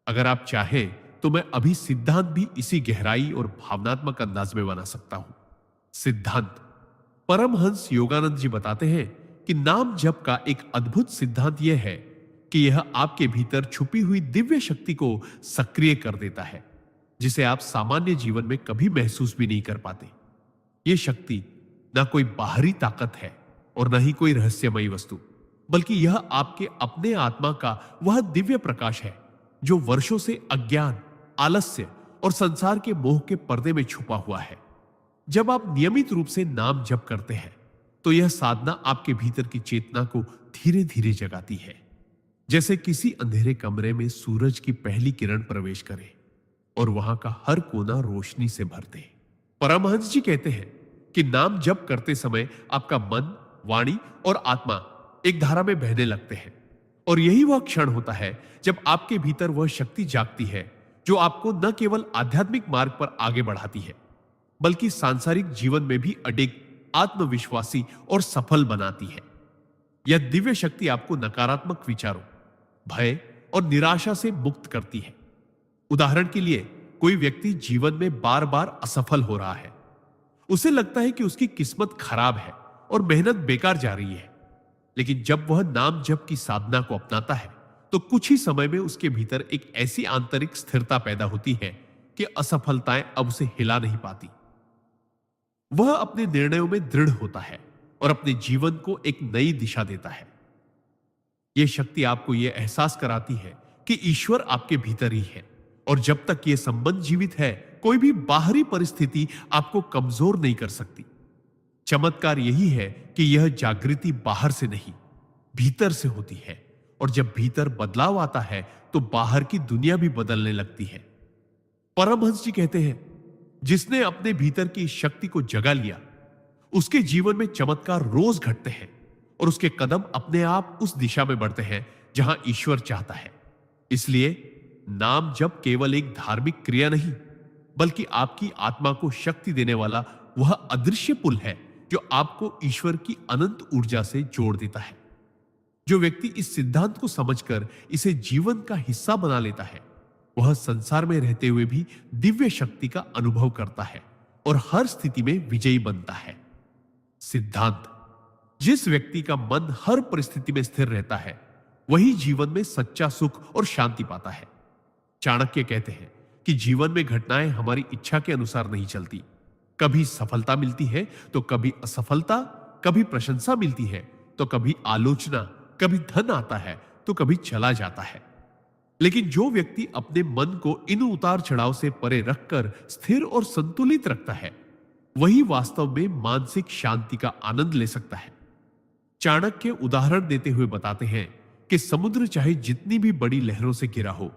अगर आप चाहें तो मैं अभी सिद्धांत भी इसी गहराई और भावनात्मक अंदाज में बना सकता हूं। सिद्धांत: परमहंस योगानंद जी बताते हैं कि नाम जप का एक अद्भुत सिद्धांत यह है कि यह आपके भीतर छुपी हुई दिव्य शक्ति को सक्रिय कर देता है, जिसे आप सामान्य जीवन में कभी महसूस भी नहीं कर पाते। यह शक्ति ना कोई बाहरी ताकत है और न ही कोई रहस्यमयी वस्तु, बल्कि यह आपके अपने आत्मा का वह दिव्य प्रकाश है जो वर्षों से अज्ञान, आलस्य और संसार के मोह के पर्दे में छुपा हुआ है। जब आप नियमित रूप से नाम जप करते हैं तो यह साधना आपके भीतर की चेतना को धीरे धीरे जगाती है, जैसे किसी अंधेरे कमरे में सूरज की पहली किरण प्रवेश करे और वहां का हर कोना रोशनी से भर दे। परमहंस जी कहते हैं कि नाम जप करते समय आपका मन, वाणी और आत्मा एक धारा में बहने लगते हैं, और यही वह क्षण होता है जब आपके भीतर वह शक्ति जागती है जो आपको न केवल आध्यात्मिक मार्ग पर आगे बढ़ाती है, बल्कि सांसारिक जीवन में भी अडिग, आत्मविश्वासी और सफल बनाती है। यह दिव्य शक्ति आपको नकारात्मक विचारों, भय और निराशा से मुक्त करती है। उदाहरण के लिए, कोई व्यक्ति जीवन में बार बार असफल हो रहा है। उसे लगता है कि उसकी किस्मत खराब है और मेहनत बेकार जा रही है। लेकिन जब वह नाम जप की साधना को अपनाता है तो कुछ ही समय में उसके भीतर एक ऐसी आंतरिक स्थिरता पैदा होती है कि असफलताएं अब उसे हिला नहीं पाती। वह अपने निर्णयों में दृढ़ होता है और अपने जीवन को एक नई दिशा देता है। यह शक्ति आपको यह एहसास कराती है कि ईश्वर आपके भीतर ही है, और जब तक यह संबंध जीवित है, कोई भी बाहरी परिस्थिति आपको कमजोर नहीं कर सकती। चमत्कार यही है कि यह जागृति बाहर से नहीं, भीतर से होती है, और जब भीतर बदलाव आता है तो बाहर की दुनिया भी बदलने लगती है। परमहंस जी कहते हैं, जिसने अपने भीतर की शक्ति को जगा लिया, उसके जीवन में चमत्कार रोज घटते हैं और उसके कदम अपने आप उस दिशा में बढ़ते हैं जहां ईश्वर चाहता है। इसलिए नाम जप केवल एक धार्मिक क्रिया नहीं, बल्कि आपकी आत्मा को शक्ति देने वाला वह अदृश्य पुल है जो आपको ईश्वर की अनंत ऊर्जा से जोड़ देता है। जो व्यक्ति इस सिद्धांत को समझकर इसे जीवन का हिस्सा बना लेता है, वह संसार में रहते हुए भी दिव्य शक्ति का अनुभव करता है और हर स्थिति में विजयी बनता है। सिद्धांत: जिस व्यक्ति का मन हर परिस्थिति में स्थिर रहता है, वही जीवन में सच्चा सुख और शांति पाता है। चाणक्य कहते हैं कि जीवन में घटनाएं हमारी इच्छा के अनुसार नहीं चलती। कभी सफलता मिलती है तो कभी असफलता, कभी प्रशंसा मिलती है तो कभी आलोचना, कभी धन आता है तो कभी चला जाता है। लेकिन जो व्यक्ति अपने मन को इन उतार चढ़ाव से परे रखकर स्थिर और संतुलित रखता है, वही वास्तव में मानसिक शांति का आनंद ले सकता है। चाणक्य उदाहरण देते हुए बताते हैं कि समुद्र चाहे जितनी भी बड़ी लहरों से घिरा हो,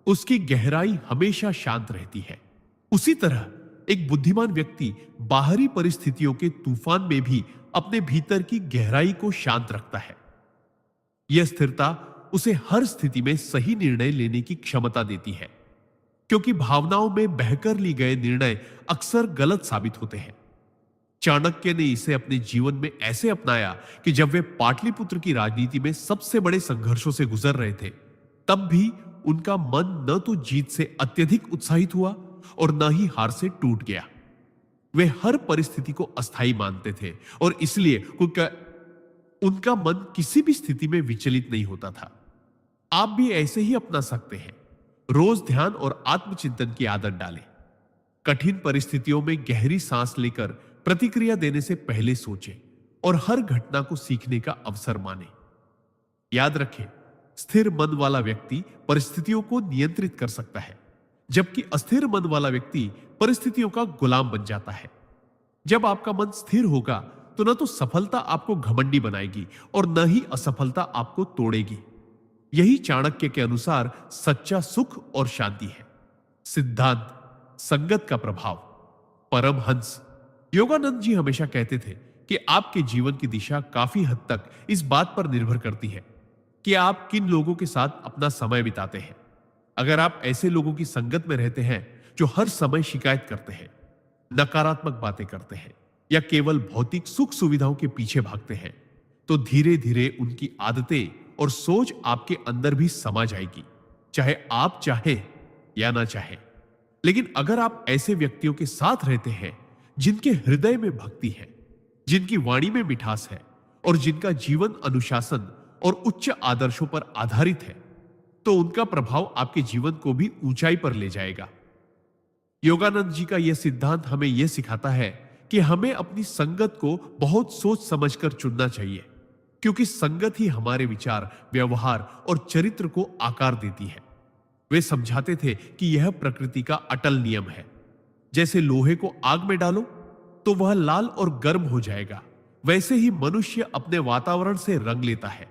उसकी गहराई हमेशा शांत रहती है। उसी तरह एक बुद्धिमान व्यक्ति बाहरी परिस्थितियों के तूफान में भी अपने भीतर की गहराई को शांत रखता है। यह स्थिरता उसे हर स्थिति में सही निर्णय लेने की क्षमता देती है, क्योंकि भावनाओं में बहकर लिए गए निर्णय अक्सर गलत साबित होते हैं। चाणक्य ने इसे अपने जीवन में ऐसे अपनाया कि जब वे पाटलिपुत्र की राजनीति में सबसे बड़े संघर्षों से गुजर रहे थे, तब भी उनका मन न तो जीत से अत्यधिक उत्साहित हुआ और न ही हार से टूट गया। वे हर परिस्थिति को अस्थायी मानते थे और इसलिए उनका मन किसी भी स्थिति में विचलित नहीं होता था। आप भी ऐसे ही अपना सकते हैं। रोज ध्यान और आत्मचिंतन की आदत डालें। कठिन परिस्थितियों में गहरी सांस लेकर प्रतिक्रिया देने से पहले सोचें और हर घटना को सीखने का अवसर मानें। याद रखें, स्थिर मन वाला व्यक्ति परिस्थितियों को नियंत्रित कर सकता है, जबकि अस्थिर मन वाला व्यक्ति परिस्थितियों का गुलाम बन जाता है। जब आपका मन स्थिर होगा तो न तो सफलता आपको घमंडी बनाएगी और न ही असफलता आपको तोड़ेगी। यही चाणक्य के अनुसार सच्चा सुख और शांति है। सिद्धांत: संगत का प्रभाव। परमहंस योगानंद जी हमेशा कहते थे कि आपके जीवन की दिशा काफी हद तक इस बात पर निर्भर करती है कि आप किन लोगों के साथ अपना समय बिताते हैं। अगर आप ऐसे लोगों की संगत में रहते हैं जो हर समय शिकायत करते हैं, नकारात्मक बातें करते हैं या केवल भौतिक सुख सुविधाओं के पीछे भागते हैं, तो धीरे धीरे उनकी आदतें और सोच आपके अंदर भी समा जाएगी, चाहे आप चाहे या ना चाहे। लेकिन अगर आप ऐसे व्यक्तियों के साथ रहते हैं जिनके हृदय में भक्ति है, जिनकी वाणी में मिठास है और जिनका जीवन अनुशासन और उच्च आदर्शों पर आधारित है, तो उनका प्रभाव आपके जीवन को भी ऊंचाई पर ले जाएगा। योगानंद जी का यह सिद्धांत हमें यह सिखाता है कि हमें अपनी संगत को बहुत सोच समझकर चुनना चाहिए, क्योंकि संगत ही हमारे विचार, व्यवहार और चरित्र को आकार देती है। वे समझाते थे कि यह प्रकृति का अटल नियम है। जैसे लोहे को आग में डालो तो वह लाल और गर्म हो जाएगा, वैसे ही मनुष्य अपने वातावरण से रंग लेता है।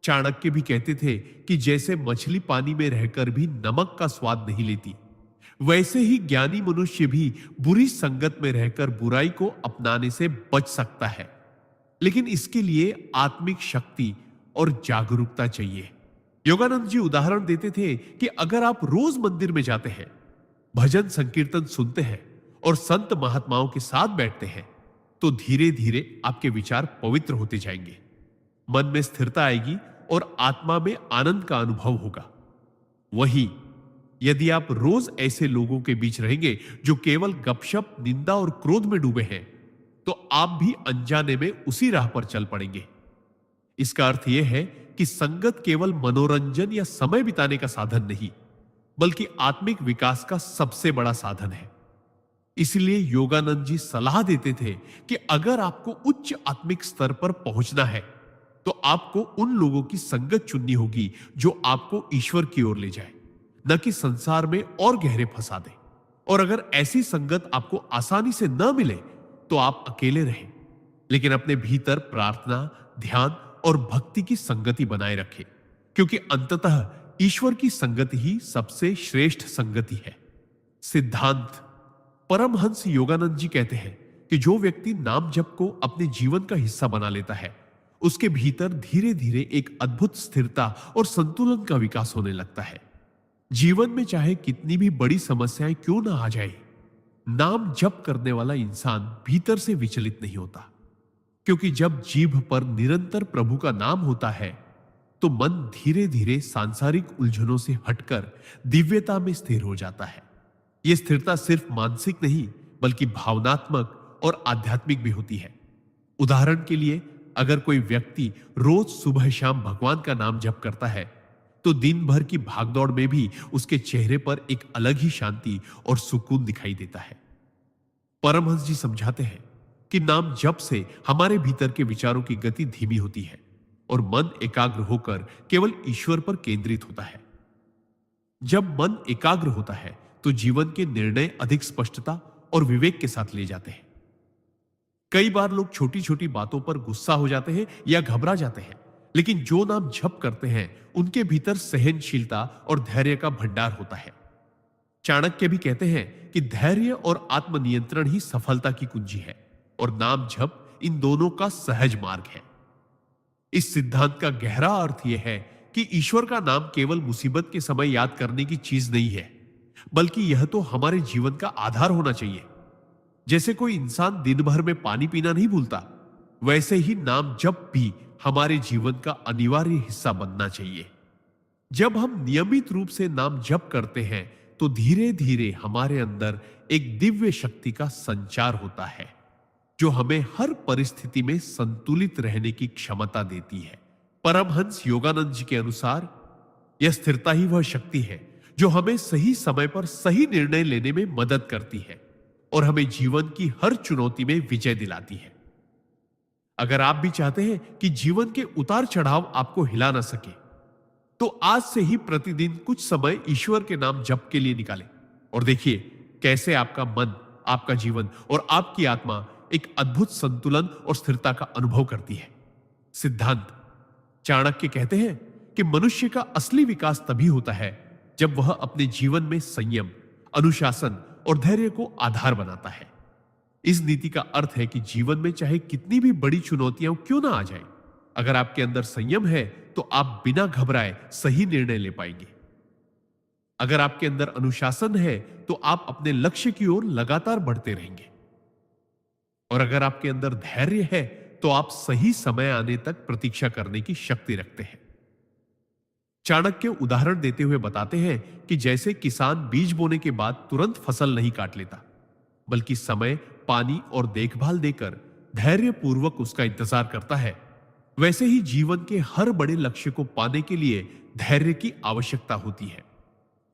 चाणक्य भी कहते थे कि जैसे मछली पानी में रहकर भी नमक का स्वाद नहीं लेती, वैसे ही ज्ञानी मनुष्य भी बुरी संगत में रहकर बुराई को अपनाने से बच सकता है। लेकिन इसके लिए आत्मिक शक्ति और जागरूकता चाहिए। योगानंद जी उदाहरण देते थे कि अगर आप रोज मंदिर में जाते हैं, भजन संकीर्तन सुनते हैं और संत महात्माओं के साथ बैठते हैं, तो धीरे धीरे आपके विचार पवित्र होते जाएंगे, मन में स्थिरता आएगी और आत्मा में आनंद का अनुभव होगा। वहीं यदि आप रोज ऐसे लोगों के बीच रहेंगे जो केवल गपशप, निंदा और क्रोध में डूबे हैं, तो आप भी अनजाने में उसी राह पर चल पड़ेंगे। इसका अर्थ यह है कि संगत केवल मनोरंजन या समय बिताने का साधन नहीं, बल्कि आत्मिक विकास का सबसे बड़ा साधन है। इसलिए योगानंद जी सलाह देते थे कि अगर आपको उच्च आत्मिक स्तर पर पहुंचना है, तो आपको उन लोगों की संगत चुननी होगी जो आपको ईश्वर की ओर ले जाए, न कि संसार में और गहरे फंसा दे। और अगर ऐसी संगत आपको आसानी से न मिले, तो आप अकेले रहें, लेकिन अपने भीतर प्रार्थना, ध्यान और भक्ति की संगति बनाए रखें, क्योंकि अंततः ईश्वर की संगति ही सबसे श्रेष्ठ संगति है। सिद्धांत: परमहंस योगानंद जी कहते हैं कि जो व्यक्ति नाम जप को अपने जीवन का हिस्सा बना लेता है, उसके भीतर धीरे धीरे एक अद्भुत स्थिरता और संतुलन का विकास होने लगता है। जीवन में चाहे कितनी भी बड़ी समस्याएं क्यों ना आ जाए, नाम जप करने वाला इंसान भीतर से विचलित नहीं होता। क्योंकि जब जीभ पर निरंतर प्रभु का नाम होता है तो मन धीरे धीरे सांसारिक उलझनों से हटकर दिव्यता में स्थिर हो जाता है। यह स्थिरता सिर्फ मानसिक नहीं बल्कि भावनात्मक और आध्यात्मिक भी होती है। उदाहरण के लिए, अगर कोई व्यक्ति रोज सुबह शाम भगवान का नाम जप करता है तो दिन भर की भागदौड़ में भी उसके चेहरे पर एक अलग ही शांति और सुकून दिखाई देता है। परमहंस जी समझाते हैं कि नाम जप से हमारे भीतर के विचारों की गति धीमी होती है और मन एकाग्र होकर केवल ईश्वर पर केंद्रित होता है। जब मन एकाग्र होता है तो जीवन के निर्णय अधिक स्पष्टता और विवेक के साथ ले जाते हैं। कई बार लोग छोटी छोटी बातों पर गुस्सा हो जाते हैं या घबरा जाते हैं, लेकिन जो नाम जप करते हैं उनके भीतर सहनशीलता और धैर्य का भंडार होता है। चाणक्य भी कहते हैं कि धैर्य और आत्मनियंत्रण ही सफलता की कुंजी है और नाम जप इन दोनों का सहज मार्ग है। इस सिद्धांत का गहरा अर्थ यह है कि ईश्वर का नाम केवल मुसीबत के समय याद करने की चीज नहीं है, बल्कि यह तो हमारे जीवन का आधार होना चाहिए। जैसे कोई इंसान दिन भर में पानी पीना नहीं भूलता, वैसे ही नाम जप भी हमारे जीवन का अनिवार्य हिस्सा बनना चाहिए। जब हम नियमित रूप से नाम जप करते हैं तो धीरे धीरे हमारे अंदर एक दिव्य शक्ति का संचार होता है जो हमें हर परिस्थिति में संतुलित रहने की क्षमता देती है। परमहंस योगानंद जी के अनुसार यह स्थिरता ही वह शक्ति है जो हमें सही समय पर सही निर्णय लेने में मदद करती है और हमें जीवन की हर चुनौती में विजय दिलाती है। अगर आप भी चाहते हैं कि जीवन के उतार चढ़ाव आपको हिला ना सके, तो आज से ही प्रतिदिन कुछ समय ईश्वर के नाम जप के लिए निकालें और देखिए कैसे आपका मन, आपका जीवन और आपकी आत्मा एक अद्भुत संतुलन और स्थिरता का अनुभव करती है। सिद्धांत चाणक्य कहते हैं कि मनुष्य का असली विकास तभी होता है जब वह अपने जीवन में संयम, अनुशासन और धैर्य को आधार बनाता है। इस नीति का अर्थ है कि जीवन में चाहे कितनी भी बड़ी चुनौतियां क्यों ना आ जाए, अगर आपके अंदर संयम है तो आप बिना घबराए सही निर्णय ले पाएंगे। अगर आपके अंदर अनुशासन है तो आप अपने लक्ष्य की ओर लगातार बढ़ते रहेंगे और अगर आपके अंदर धैर्य है तो आप सही समय आने तक प्रतीक्षा करने की शक्ति रखते हैं। चाणक्य उदाहरण देते हुए बताते हैं कि जैसे किसान बीज बोने के बाद तुरंत फसल नहीं काट लेता, बल्कि समय, पानी और देखभाल देकर धैर्य पूर्वक उसका इंतजार करता है, वैसे ही जीवन के हर बड़े लक्ष्य को पाने के लिए धैर्य की आवश्यकता होती है।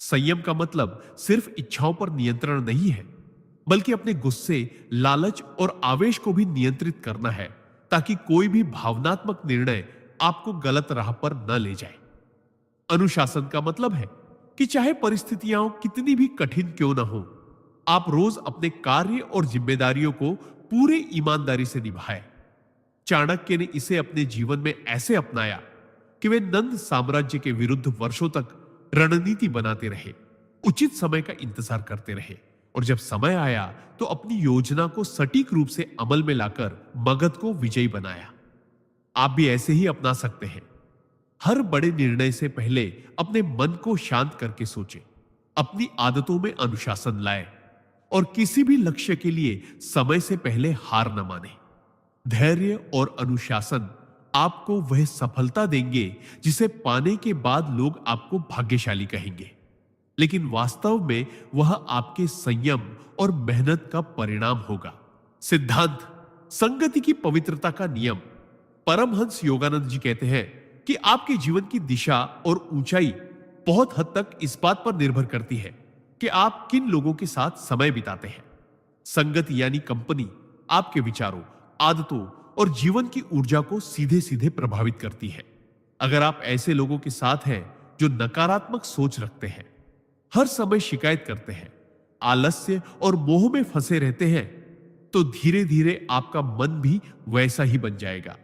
संयम का मतलब सिर्फ इच्छाओं पर नियंत्रण नहीं है, बल्कि अपने गुस्से, लालच और आवेश को भी नियंत्रित करना है ताकि कोई भी भावनात्मक निर्णय आपको गलत राह पर न ले जाए। अनुशासन का मतलब है कि चाहे परिस्थितियां कितनी भी कठिन क्यों ना हो, आप रोज अपने कार्य और जिम्मेदारियों को पूरे ईमानदारी से निभाएं। चाणक्य ने इसे अपने जीवन में ऐसे अपनाया कि वे नंद साम्राज्य के विरुद्ध वर्षों तक रणनीति बनाते रहे, उचित समय का इंतजार करते रहे और जब समय आया तो अपनी योजना को सटीक रूप से अमल में लाकर मगध को विजयी बनाया। आप भी ऐसे ही अपना सकते हैं। हर बड़े निर्णय से पहले अपने मन को शांत करके सोचें, अपनी आदतों में अनुशासन लाएं और किसी भी लक्ष्य के लिए समय से पहले हार न माने। धैर्य और अनुशासन आपको वह सफलता देंगे जिसे पाने के बाद लोग आपको भाग्यशाली कहेंगे, लेकिन वास्तव में वह आपके संयम और मेहनत का परिणाम होगा। सिद्धांत संगति की पवित्रता का नियम। परमहंस योगानंद जी कहते हैं कि आपके जीवन की दिशा और ऊंचाई बहुत हद तक इस बात पर निर्भर करती है कि आप किन लोगों के साथ समय बिताते हैं। संगति यानी कंपनी आपके विचारों, आदतों और जीवन की ऊर्जा को सीधे सीधे प्रभावित करती है। अगर आप ऐसे लोगों के साथ हैं जो नकारात्मक सोच रखते हैं, हर समय शिकायत करते हैं, आलस्य और मोह में फंसे रहते हैं, तो धीरे धीरे आपका मन भी वैसा ही बन जाएगा।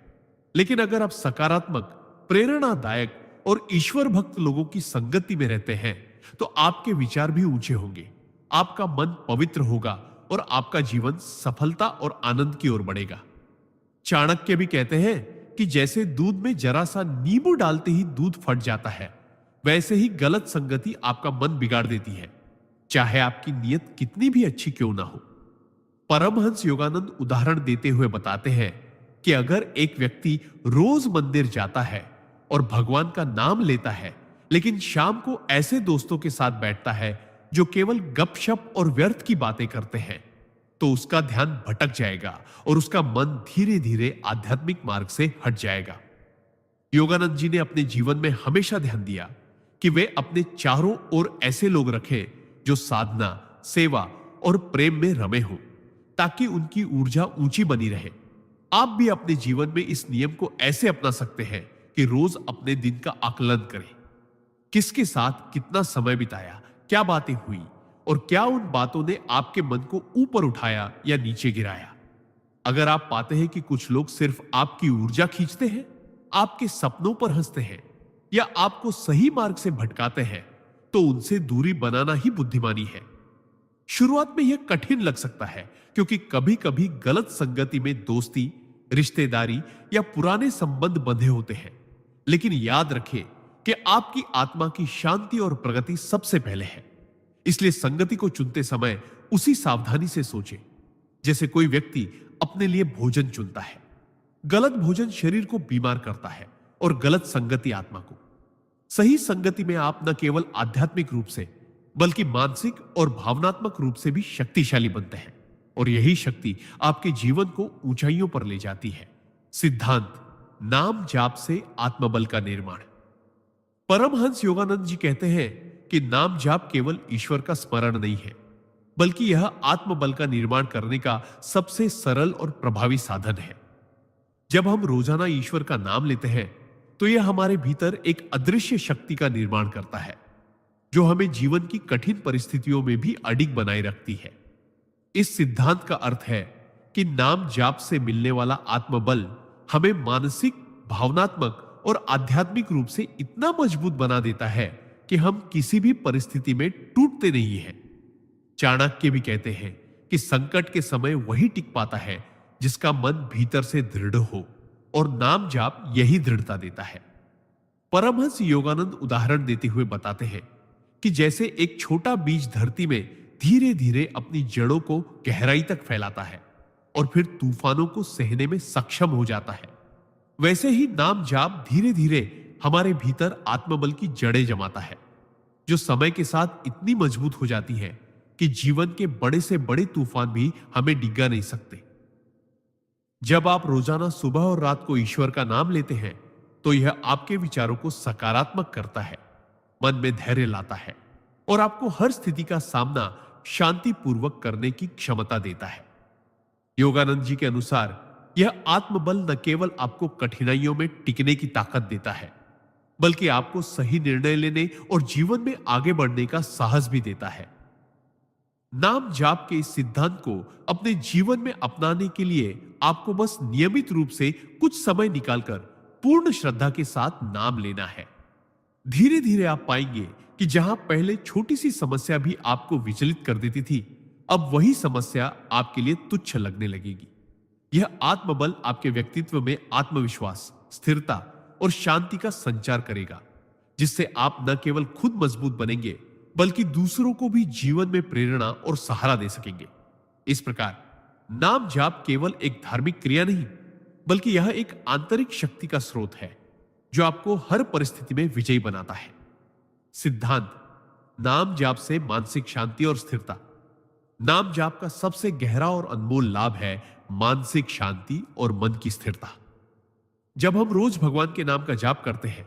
लेकिन अगर आप सकारात्मक, प्रेरणादायक और ईश्वर भक्त लोगों की संगति में रहते हैं तो आपके विचार भी ऊंचे होंगे, आपका मन पवित्र होगा और आपका जीवन सफलता और आनंद की ओर बढ़ेगा। चाणक्य भी कहते हैं कि जैसे दूध में जरा सा नींबू डालते ही दूध फट जाता है, वैसे ही गलत संगति आपका मन बिगाड़ देती है, चाहे आपकी नीयत कितनी भी अच्छी क्यों ना हो। परमहंस योगानंद उदाहरण देते हुए बताते हैं कि अगर एक व्यक्ति रोज मंदिर जाता है और भगवान का नाम लेता है, लेकिन शाम को ऐसे दोस्तों के साथ बैठता है जो केवल गपशप और व्यर्थ की बातें करते हैं, तो उसका ध्यान भटक जाएगा और उसका मन धीरे धीरे आध्यात्मिक मार्ग से हट जाएगा। योगानंद जी ने अपने जीवन में हमेशा ध्यान दिया कि वे अपने चारों ओर ऐसे लोग रखें जो साधना, सेवा और प्रेम में रमे हों, ताकि उनकी ऊर्जा ऊंची बनी रहे। आप भी अपने जीवन में इस नियम को ऐसे अपना सकते हैं कि रोज अपने दिन का आकलन करें। किसके साथ कितना समय बिताया, क्या बातें हुई और क्या उन बातों ने आपके मन को ऊपर उठाया या नीचे गिराया। अगर आप पाते हैं कि कुछ लोग सिर्फ आपकी ऊर्जा खींचते हैं, आपके सपनों पर हंसते हैं या आपको सही मार्ग से भटकाते हैं, तो उनसे दूरी बनाना ही बुद्धिमानी है। शुरुआत में यह कठिन लग सकता है, क्योंकि कभी कभी गलत संगति में दोस्ती, रिश्तेदारी या पुराने संबंध बंधे होते हैं। लेकिन याद रखें कि आपकी आत्मा की शांति और प्रगति सबसे पहले है। इसलिए संगति को चुनते समय उसी सावधानी से सोचें जैसे कोई व्यक्ति अपने लिए भोजन चुनता है। गलत भोजन शरीर को बीमार करता है और गलत संगति आत्मा को। सही संगति में आप न केवल आध्यात्मिक रूप से बल्कि मानसिक और भावनात्मक रूप से भी शक्तिशाली बनते हैं, और यही शक्ति आपके जीवन को ऊंचाइयों पर ले जाती है। सिद्धांत: नाम जाप से आत्मबल का निर्माण। परमहंस योगानंद जी कहते हैं कि नाम जाप केवल ईश्वर का स्मरण नहीं है, बल्कि यह आत्मबल का निर्माण करने का सबसे सरल और प्रभावी साधन है। जब हम रोजाना ईश्वर का नाम लेते हैं, तो यह हमारे भीतर एक अदृश्य शक्ति का निर्माण करता है, जो हमें जीवन की कठिन परिस्थितियों में भी अडिग बनाए रखती है। इस सिद्धांत का अर्थ है कि नाम जाप से मिलने वाला आत्मबल हमें मानसिक, भावनात्मक और आध्यात्मिक रूप से इतना मजबूत बना देता है कि हम किसी भी परिस्थिति में टूटते नहीं हैं। चाणक्य भी कहते हैं कि संकट के समय वही टिक पाता है जिसका मन भीतर से दृढ़ हो, और नाम जाप यही दृढ़ता देता है। परमहंस योगानंद उदाहरण देते हुए बताते हैं कि जैसे एक छोटा बीज धरती में धीरे धीरे अपनी जड़ों को गहराई तक फैलाता है और फिर तूफानों को सहने में सक्षम हो जाता है, वैसे ही नाम जाप धीरे धीरे हमारे भीतर आत्मबल की जड़ें जमाता है, जो समय के साथ इतनी मजबूत हो जाती है कि जीवन के बड़े से बड़े तूफान भी हमें डिगा नहीं सकते। जब आप रोजाना सुबह और रात को ईश्वर का नाम लेते हैं, तो यह आपके विचारों को सकारात्मक करता है, मन में धैर्य लाता है और आपको हर स्थिति का सामना शांतिपूर्वक करने की क्षमता देता है। योगानंद जी के अनुसार यह आत्मबल न केवल आपको कठिनाइयों में टिकने की ताकत देता है, बल्कि आपको सही निर्णय लेने और जीवन में आगे बढ़ने का साहस भी देता है। नाम जाप के इस सिद्धांत को अपने जीवन में अपनाने के लिए आपको बस नियमित रूप से कुछ समय निकालकर पूर्ण श्रद्धा के साथ नाम लेना है। धीरे धीरे आप पाएंगे कि जहां पहले छोटी सी समस्या भी आपको विचलित कर देती थी, अब वही समस्या आपके लिए तुच्छ लगने लगेगी। यह आत्मबल आपके व्यक्तित्व में आत्मविश्वास, स्थिरता और शांति का संचार करेगा, जिससे आप न केवल खुद मजबूत बनेंगे बल्कि दूसरों को भी जीवन में प्रेरणा और सहारा दे सकेंगे। इस प्रकार नाम जाप केवल एक धार्मिक क्रिया नहीं, बल्कि यह एक आंतरिक शक्ति का स्रोत है जो आपको हर परिस्थिति में विजयी बनाता है। सिद्धांत: नाम जाप से मानसिक शांति और स्थिरता। नाम जाप का सबसे गहरा और अनमोल लाभ है मानसिक शांति और मन की स्थिरता। जब हम रोज भगवान के नाम का जाप करते हैं,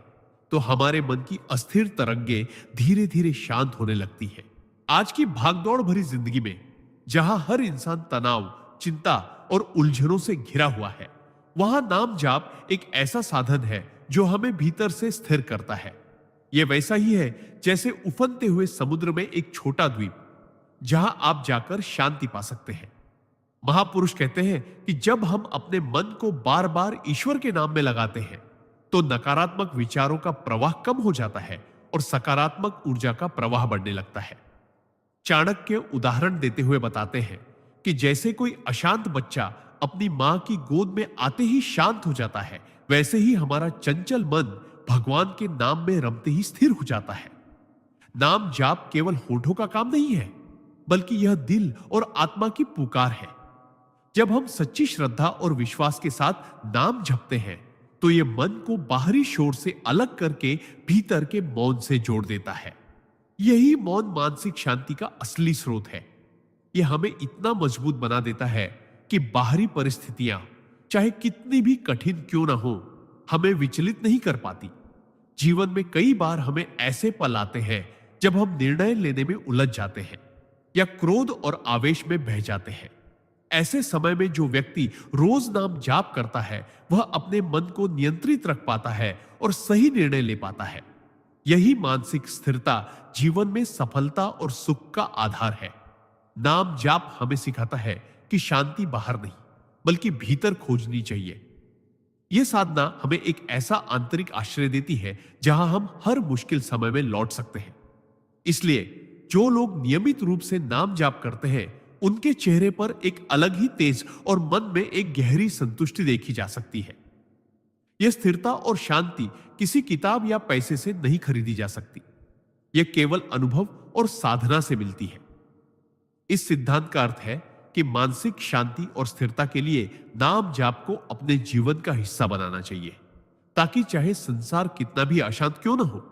तो हमारे मन की अस्थिर तरंगे धीरे धीरे शांत होने लगती है। आज की भागदौड़ भरी जिंदगी में जहां हर इंसान तनाव, चिंता और उलझनों से घिरा हुआ है, वहां नाम जाप एक ऐसा साधन है जो हमें भीतर से स्थिर करता है। यह वैसा ही है जैसे उफनते हुए समुद्र में एक छोटा द्वीप, जहां आप जाकर शांति पा सकते हैं। महापुरुष कहते हैं कि जब हम अपने मन को बार बार ईश्वर के नाम में लगाते हैं, तो नकारात्मक विचारों का प्रवाह कम हो जाता है और सकारात्मक ऊर्जा का प्रवाह बढ़ने लगता है। चाणक्य उदाहरण देते हुए बताते हैं कि जैसे कोई अशांत बच्चा अपनी मां की गोद में आते ही शांत हो जाता है, वैसे ही हमारा चंचल मन भगवान के नाम में रमते ही स्थिर हो जाता है। नाम जाप केवल होठों का काम नहीं है, बल्कि यह दिल और आत्मा की पुकार है। जब हम सच्ची श्रद्धा और विश्वास के साथ नाम जपते हैं तो यह मन को बाहरी शोर से अलग करके भीतर के मौन से जोड़ देता है। यही मौन मानसिक शांति का असली स्रोत है। यह हमें इतना मजबूत बना देता है कि बाहरी परिस्थितियां चाहे कितनी भी कठिन क्यों ना हो, हमें विचलित नहीं कर पाती। जीवन में कई बार हमें ऐसे पल आते हैं जब हम निर्णय लेने में उलझ जाते हैं या क्रोध और आवेश में बह जाते हैं। ऐसे समय में जो व्यक्ति रोज नाम जाप करता है वह अपने मन को नियंत्रित रख पाता है और सही निर्णय ले पाता है। यही मानसिक स्थिरता जीवन में सफलता और सुख का आधार है। नाम जाप हमें सिखाता है कि शांति बाहर नहीं बल्कि भीतर खोजनी चाहिए। यह साधना हमें एक ऐसा आंतरिक आश्रय देती है जहां हम हर मुश्किल समय में लौट सकते हैं। इसलिए जो लोग नियमित रूप से नाम जाप करते हैं उनके चेहरे पर एक अलग ही तेज और मन में एक गहरी संतुष्टि देखी जा सकती है। यह स्थिरता और शांति किसी किताब या पैसे से नहीं खरीदी जा सकती। यह केवल अनुभव और साधना से मिलती है। इस सिद्धांत का अर्थ है कि मानसिक शांति और स्थिरता के लिए नाम जाप को अपने जीवन का हिस्सा बनाना चाहिए, ताकि चाहे संसार कितना भी अशांत क्यों न हो,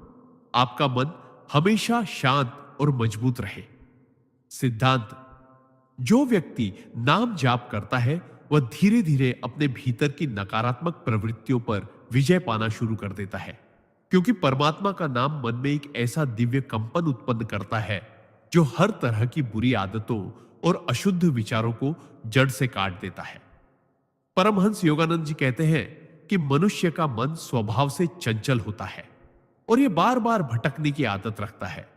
आपका मन हमेशा शांत और मजबूत रहे। सिद्धांत: जो व्यक्ति नाम जाप करता है वह धीरे धीरे अपने भीतर की नकारात्मक प्रवृत्तियों पर विजय पाना शुरू कर देता है, क्योंकि परमात्मा का नाम मन में एक ऐसा दिव्य कंपन उत्पन्न करता है जो हर तरह की बुरी आदतों और अशुद्ध विचारों को जड़ से काट देता है। परमहंस योगानंद जी कहते हैं कि मनुष्य का मन स्वभाव से चंचल होता है और यह बार बार भटकने की आदत रखता है,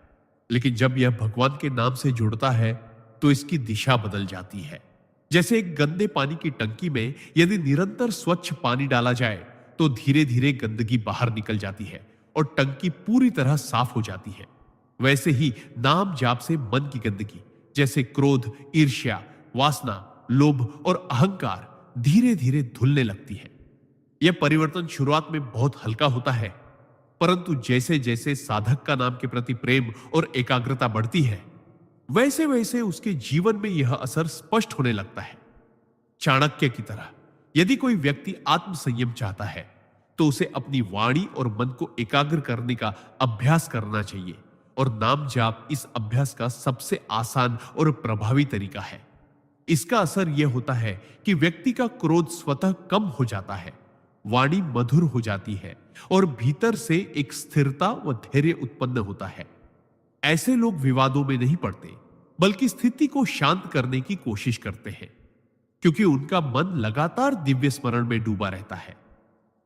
लेकिन जब यह भगवान के नाम से जुड़ता है तो इसकी दिशा बदल जाती है। जैसे एक गंदे पानी की टंकी में यदि निरंतर स्वच्छ पानी डाला जाए तो धीरे धीरे गंदगी बाहर निकल जाती है और टंकी पूरी तरह साफ हो जाती है। वैसे ही नाम जाप से मन की गंदगी जैसे क्रोध, ईर्ष्या, वासना, लोभ और अहंकार धीरे धीरे धुलने लगती है। यह परिवर्तन शुरुआत में बहुत हल्का होता है, परंतु जैसे जैसे साधक का नाम के प्रति प्रेम और एकाग्रता बढ़ती है वैसे वैसे उसके जीवन में यह असर स्पष्ट होने लगता है। चाणक्य की तरह यदि कोई व्यक्ति आत्म संयम चाहता है तो उसे अपनी वाणी और मन को एकाग्र करने का अभ्यास करना चाहिए, और नाम जाप इस अभ्यास का सबसे आसान और प्रभावी तरीका है। इसका असर यह होता है कि व्यक्ति का क्रोध स्वतः कम हो जाता है, वाणी मधुर हो जाती है और भीतर से एक स्थिरता व धैर्य उत्पन्न होता है। ऐसे लोग विवादों में नहीं पड़ते बल्कि स्थिति को शांत करने की कोशिश करते हैं, क्योंकि उनका मन लगातार दिव्य स्मरण में डूबा रहता है।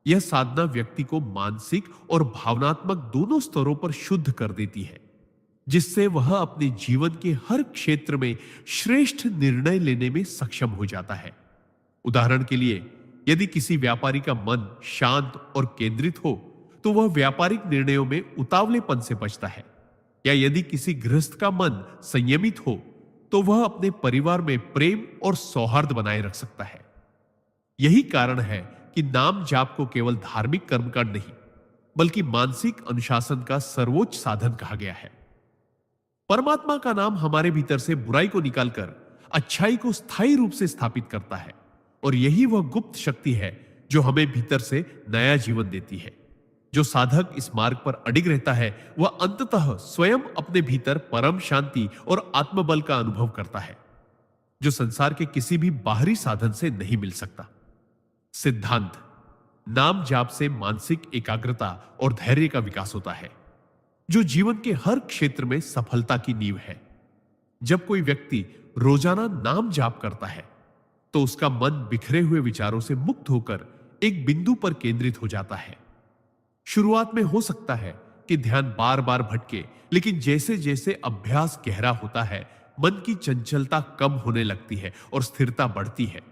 यह साधना व्यक्ति को मानसिक और भावनात्मक दोनों स्तरों पर शुद्ध कर देती है, जिससे वह अपने जीवन के हर क्षेत्र में श्रेष्ठ निर्णय लेने में सक्षम हो जाता है। उदाहरण के लिए, यदि किसी व्यापारी का मन शांत और केंद्रित हो तो वह व्यापारिक निर्णयों में उतावलेपन से बचता है, या यदि किसी गृहस्थ का मन संयमित हो तो वह अपने परिवार में प्रेम और सौहार्द बनाए रख सकता है। यही कारण है कि नाम जाप को केवल धार्मिक कर्मकांड नहीं बल्कि मानसिक अनुशासन का सर्वोच्च साधन कहा गया है। परमात्मा का नाम हमारे भीतर से बुराई को निकालकर अच्छाई को स्थायी रूप से स्थापित करता है, और यही वह गुप्त शक्ति है जो हमें भीतर से नया जीवन देती है। जो साधक इस मार्ग पर अडिग रहता है वह अंततः स्वयं अपने भीतर परम शांति और आत्मबल का अनुभव करता है, जो संसार के किसी भी बाहरी साधन से नहीं मिल सकता। सिद्धांत: नाम जाप से मानसिक एकाग्रता और धैर्य का विकास होता है, जो जीवन के हर क्षेत्र में सफलता की नींव है। जब कोई व्यक्ति रोजाना नाम जाप करता है तो उसका मन बिखरे हुए विचारों से मुक्त होकर एक बिंदु पर केंद्रित हो जाता है। शुरुआत में हो सकता है कि ध्यान बार बार भटके, लेकिन जैसे जैसे अभ्यास गहरा होता है मन की चंचलता कम होने लगती है और स्थिरता बढ़ती है।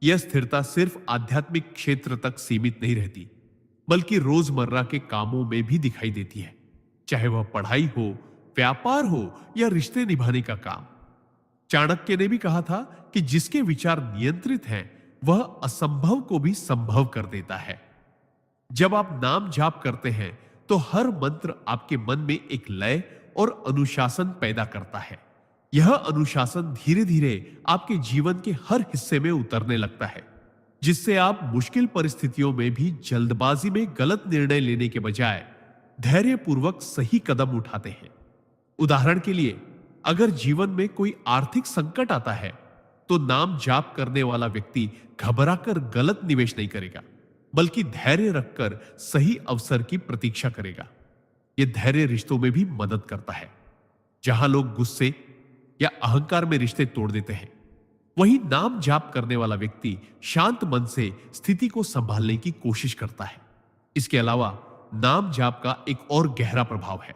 यह स्थिरता सिर्फ आध्यात्मिक क्षेत्र तक सीमित नहीं रहती बल्कि रोजमर्रा के कामों में भी दिखाई देती है, चाहे वह पढ़ाई हो, व्यापार हो या रिश्ते निभाने का काम। चाणक्य ने भी कहा था कि जिसके विचार नियंत्रित हैं वह असंभव को भी संभव कर देता है। जब आप नाम जाप करते हैं तो हर मंत्र आपके मन में एक लय और अनुशासन पैदा करता है, यह अनुशासन धीरे धीरे आपके जीवन के हर हिस्से में उतरने लगता है, जिससे आप मुश्किल परिस्थितियों में भी जल्दबाजी में गलत निर्णय लेने के बजाय धैर्यपूर्वक सही कदम उठाते हैं। उदाहरण के लिए, अगर जीवन में कोई आर्थिक संकट आता है, तो नाम जाप करने वाला व्यक्ति घबराकर गलत निवेश नहीं करेगा, बल्कि धैर्य रखकर सही अवसर की प्रतीक्षा करेगा। यह धैर्य रिश्तों में भी मदद करता है। जहां लोग गुस्से या अहंकार में रिश्ते तोड़ देते हैं, वहीं नाम जाप करने वाला व्यक्ति शांत मन से स्थिति को संभालने की कोशिश करता है। इसके अलावा नाम जाप का एक और गहरा प्रभाव है।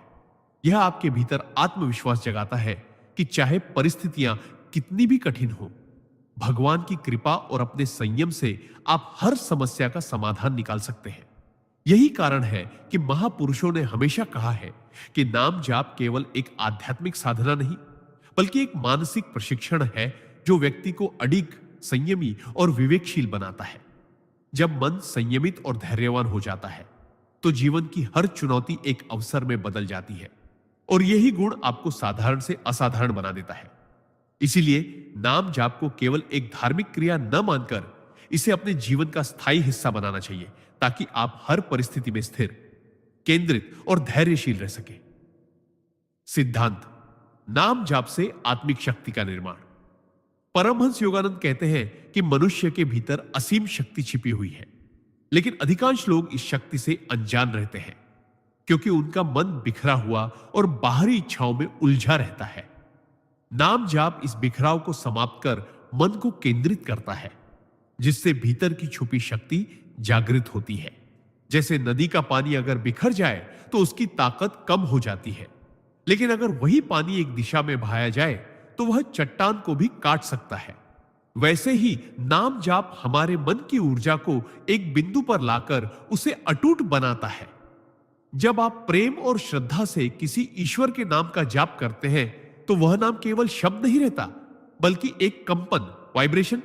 यह आपके भीतर आत्मविश्वास जगाता है कि चाहे परिस्थितियां कितनी भी कठिन हो, भगवान की कृपा और अपने संयम से आप हर समस्या का समाधान निकाल सकते हैं। यही कारण है कि महापुरुषों ने हमेशा कहा है कि नाम जाप केवल एक आध्यात्मिक साधना नहीं, बल्कि एक मानसिक प्रशिक्षण है जो व्यक्ति को अडिग, संयमी और विवेकशील बनाता है। जब मन संयमित और धैर्यवान हो जाता है, तो जीवन की हर चुनौती एक अवसर में बदल जाती है, और यही गुण आपको साधारण से असाधारण बना देता है। इसीलिए नाम जाप को केवल एक धार्मिक क्रिया न मानकर इसे अपने जीवन का स्थायी हिस्सा बनाना चाहिए, ताकि आप हर परिस्थिति में स्थिर, केंद्रित और धैर्यशील रह सके। सिद्धांत: नाम जाप से आत्मिक शक्ति का निर्माण। परमहंस योगानंद कहते हैं कि मनुष्य के भीतर असीम शक्ति छिपी हुई है, लेकिन अधिकांश लोग इस शक्ति से अनजान रहते हैं, क्योंकि उनका मन बिखरा हुआ और बाहरी इच्छाओं में उलझा रहता है। नाम जाप इस बिखराव को समाप्त कर मन को केंद्रित करता है, जिससे भीतर की छुपी शक्ति जागृत होती है। जैसे नदी का पानी अगर बिखर जाए तो उसकी ताकत कम हो जाती है, लेकिन अगर वही पानी एक दिशा में बहाया जाए तो वह चट्टान को भी काट सकता है। वैसे ही नाम जाप हमारे मन की ऊर्जा को एक बिंदु पर लाकर उसे अटूट बनाता है। जब आप प्रेम और श्रद्धा से किसी ईश्वर के नाम का जाप करते हैं, तो वह नाम केवल शब्द नहीं रहता, बल्कि एक कंपन, वाइब्रेशन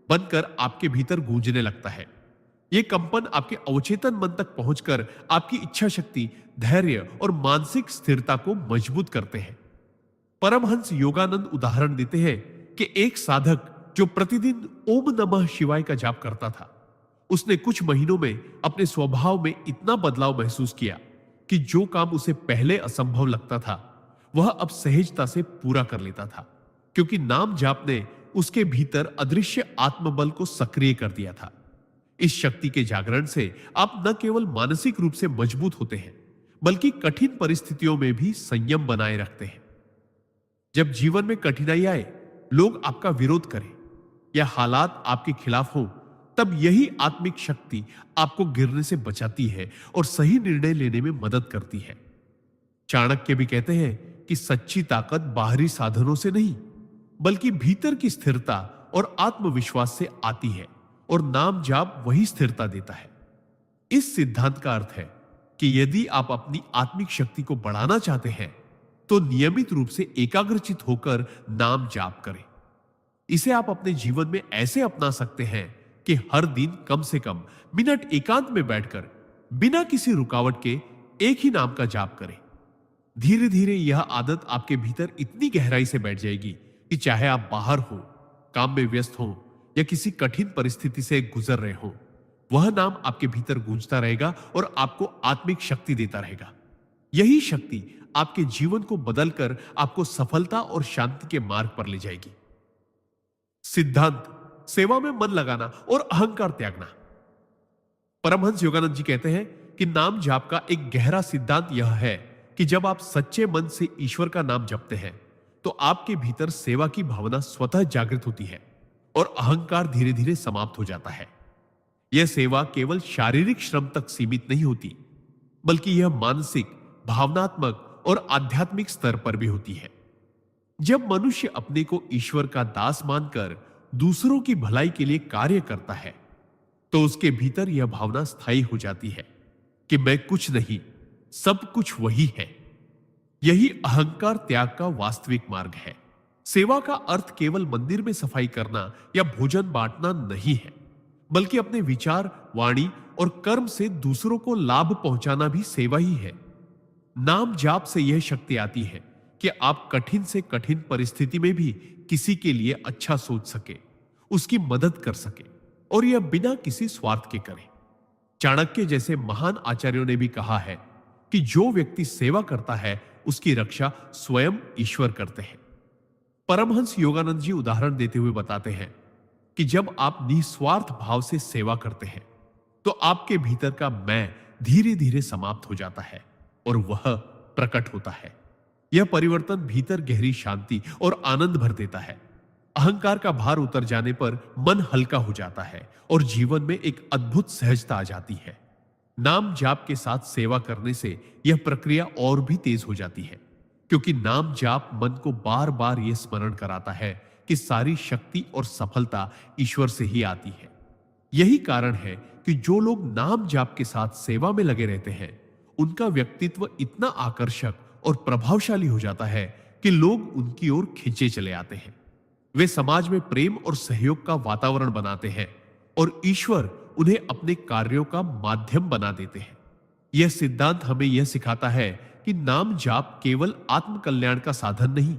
बनकर आपके भीतर गूंजने लगता है। यह कंपन आपके अवचेतन मन तक पहुंचकर आपकी इच्छा शक्ति, धैर्य और मानसिक स्थिरता को मजबूत करते हैं। परमहंस योगानंद उदाहरण देते हैं कि एक साधक जो प्रतिदिन ओम नमः शिवाय का जाप करता था, उसने कुछ महीनों में अपने स्वभाव में इतना बदलाव महसूस किया कि जो काम उसे पहले असंभव लगता था, वह अब सहजता से पूरा कर लेता था, क्योंकि नाम जाप ने उसके भीतर अदृश्य आत्मबल को सक्रिय कर दिया था। इस शक्ति के जागरण से आप न केवल मानसिक रूप से मजबूत होते हैं, बल्कि कठिन परिस्थितियों में भी संयम बनाए रखते हैं। जब जीवन में कठिनाई आए, लोग आपका विरोध करें या हालात आपके खिलाफ हो, तब यही आत्मिक शक्ति आपको गिरने से बचाती है और सही निर्णय लेने में मदद करती है। चाणक्य भी कहते हैं कि सच्ची ताकत बाहरी साधनों से नहीं, बल्कि भीतर की स्थिरता और आत्मविश्वास से आती है, और नाम जाप वही स्थिरता देता है। इस सिद्धांत का अर्थ है कि यदि आप अपनी आत्मिक शक्ति को बढ़ाना चाहते हैं, तो नियमित रूप से एकाग्रचित होकर नाम जाप करें। इसे आप अपने जीवन में ऐसे अपना सकते हैं कि हर दिन कम से कम मिनट एकांत में बैठकर बिना किसी रुकावट के एक ही नाम का जाप करें। धीरे धीरे यह आदत आपके भीतर इतनी गहराई से बैठ जाएगी कि चाहे आप बाहर हो, काम में व्यस्त हो या किसी कठिन परिस्थिति से गुजर रहे हो, वह नाम आपके भीतर गूंजता रहेगा और आपको आत्मिक शक्ति देता रहेगा। यही शक्ति आपके जीवन को बदलकर आपको सफलता और शांति के मार्ग पर ले जाएगी। सिद्धांत: सेवा में मन लगाना और अहंकार त्यागना। परमहंस योगानंद जी कहते हैं कि नाम जाप का एक गहरा सिद्धांत यह है कि जब आप सच्चे मन से ईश्वर का नाम जपते हैं, तो आपके भीतर सेवा की भावना स्वतः जागृत होती है और अहंकार धीरे धीरे समाप्त हो जाता है। यह सेवा केवल शारीरिक श्रम तक सीमित नहीं होती, बल्कि यह मानसिक, भावनात्मक और आध्यात्मिक स्तर पर भी होती है। जब मनुष्य अपने को ईश्वर का दास मानकर दूसरों की भलाई के लिए कार्य करता है, तो उसके भीतर यह भावना स्थायी हो जाती है कि मैं कुछ नहीं, सब कुछ वही है। यही अहंकार त्याग का वास्तविक मार्ग है। सेवा का अर्थ केवल मंदिर में सफाई करना या भोजन बांटना नहीं है, बल्कि अपने विचार, वाणी और कर्म से दूसरों को लाभ पहुंचाना भी सेवा ही है। नाम जाप से यह शक्ति आती है कि आप कठिन से कठिन परिस्थिति में भी किसी के लिए अच्छा सोच सके, उसकी मदद कर सके, और यह बिना किसी स्वार्थ के करें। चाणक्य जैसे महान आचार्यों ने भी कहा है कि जो व्यक्ति सेवा करता है उसकी रक्षा स्वयं ईश्वर करते हैं। परमहंस योगानंद जी उदाहरण देते हुए बताते हैं कि जब आप निस्वार्थ भाव से सेवा करते हैं तो आपके भीतर का मैं धीरे धीरे समाप्त हो जाता है और वह प्रकट होता है। यह परिवर्तन भीतर गहरी शांति और आनंद भर देता है। अहंकार का भार उतर जाने पर मन हल्का हो जाता है और जीवन में एक अद्भुत सहजता आ जाती है। नाम जाप के साथ सेवा करने से यह प्रक्रिया और भी तेज हो जाती है, क्योंकि नाम जाप मन को बार बार यह स्मरण कराता है कि सारी शक्ति और सफलता ईश्वर से ही आती है। यही कारण है कि जो लोग नाम जाप के साथ सेवा में लगे रहते हैं उनका व्यक्तित्व इतना आकर्षक और प्रभावशाली हो जाता है कि लोग उनकी ओर खींचे चले आते हैं। वे समाज में प्रेम और सहयोग का वातावरण बनाते हैं और ईश्वर उन्हें अपने कार्यों का माध्यम बना देते हैं। यह सिद्धांत हमें यह सिखाता है कि नाम जाप केवल आत्म कल्याण का साधन नहीं,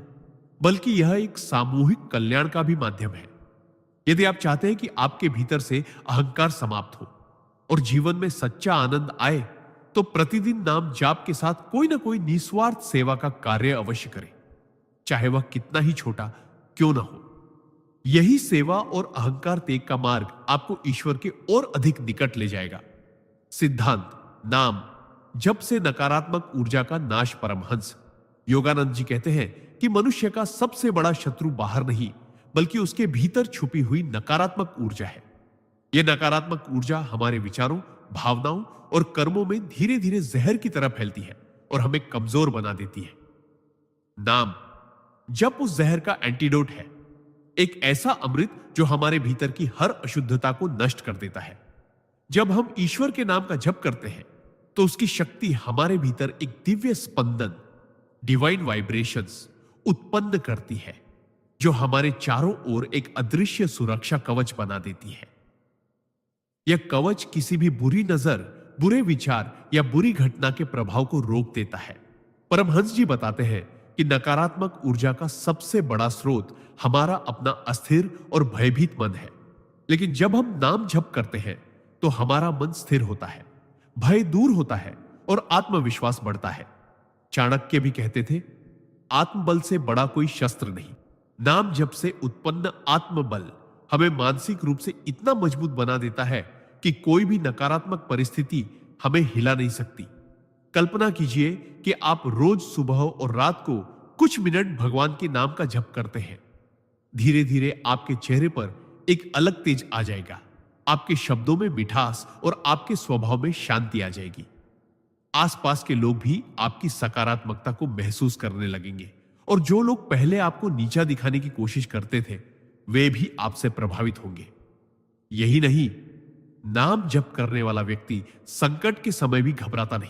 बल्कि यह एक सामूहिक कल्याण का भी माध्यम है। यदि आप चाहते हैं कि आपके भीतर से अहंकार समाप्त हो और जीवन में सच्चा आनंद आए, तो प्रतिदिन नाम जाप के साथ कोई ना कोई निस्वार्थ सेवा का कार्य अवश्य करें, चाहे वह कितना ही छोटा क्यों ना हो। यही सेवा और अहंकार त्याग का मार्ग आपको ईश्वर के और अधिक निकट ले जाएगा। सिद्धांत नाम जप से नकारात्मक ऊर्जा का नाश। परमहंस योगानंद जी कहते हैं कि मनुष्य का सबसे बड़ा शत्रु बाहर नहीं, बल्कि उसके भीतर छुपी हुई नकारात्मक ऊर्जा है। यह नकारात्मक ऊर्जा हमारे विचारों, भावनाओं और कर्मों में धीरे धीरे जहर की तरह फैलती है और हमें कमजोर बना देती है। नाम जप उस जहर का एंटीडोट है, एक ऐसा अमृत जो हमारे भीतर की हर अशुद्धता को नष्ट कर देता है। जब हम ईश्वर के नाम का जप करते हैं तो उसकी शक्ति हमारे भीतर एक दिव्य स्पंदन, डिवाइन वाइब्रेशंस उत्पन्न करती है, जो हमारे चारों ओर एक अदृश्य सुरक्षा कवच बना देती है। यह कवच किसी भी बुरी नजर, बुरे विचार या बुरी घटना के प्रभाव को रोक देता है। परमहंस जी बताते हैं कि नकारात्मक ऊर्जा का सबसे बड़ा स्रोत हमारा अपना अस्थिर और भयभीत मन है, लेकिन जब हम नाम जप करते हैं तो हमारा मन स्थिर होता है, भय दूर होता है और आत्मविश्वास बढ़ता है। चाणक्य भी कहते थे, आत्मबल से बड़ा कोई शस्त्र नहीं। नाम जप से उत्पन्न आत्मबल हमें मानसिक रूप से इतना मजबूत बना देता है कि कोई भी नकारात्मक परिस्थिति हमें हिला नहीं सकती। कल्पना कीजिए कि आप रोज सुबह और रात को कुछ मिनट भगवान के नाम का जप करते हैं। धीरे धीरे आपके चेहरे पर एक अलग तेज आ जाएगा, आपके शब्दों में मिठास और आपके स्वभाव में शांति आ जाएगी। आसपास के लोग भी आपकी सकारात्मकता को महसूस करने लगेंगे और जो लोग पहले आपको नीचा दिखाने की कोशिश करते थे वे भी आपसे प्रभावित होंगे। यही नहीं, नाम जप करने वाला व्यक्ति संकट के समय भी घबराता नहीं,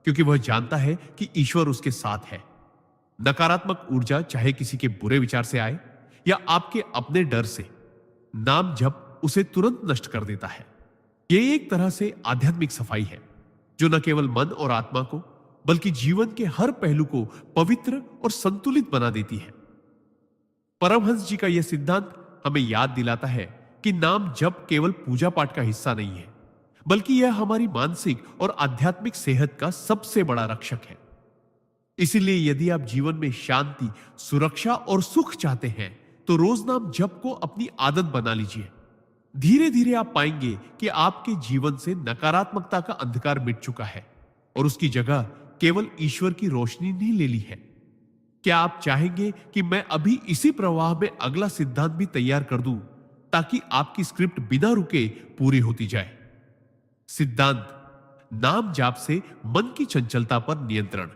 क्योंकि वह जानता है कि ईश्वर उसके साथ है। नकारात्मक ऊर्जा चाहे किसी के बुरे विचार से आए या आपके अपने डर से, नाम जप उसे तुरंत नष्ट कर देता है। यह एक तरह से आध्यात्मिक सफाई है जो न केवल मन और आत्मा को बल्कि जीवन के हर पहलू को पवित्र और संतुलित बना देती है। परमहंस जी का यह सिद्धांत हमें याद दिलाता है कि नाम जप केवल पूजा पाठ का हिस्सा नहीं है, बल्कि यह हमारी मानसिक और आध्यात्मिक सेहत का सबसे बड़ा रक्षक है। इसीलिए यदि आप जीवन में शांति, सुरक्षा और सुख चाहते हैं तो रोज नाम जप को अपनी आदत बना लीजिए। धीरे धीरे आप पाएंगे कि आपके जीवन से नकारात्मकता का अंधकार मिट चुका है और उसकी जगह केवल ईश्वर की रोशनी ने ले ली है। क्या आप चाहेंगे कि मैं अभी इसी प्रवाह में अगला सिद्धांत भी तैयार कर दूं ताकि आपकी स्क्रिप्ट बिना रुके पूरी होती जाए? सिद्धांत नाम जाप से मन की चंचलता पर नियंत्रण।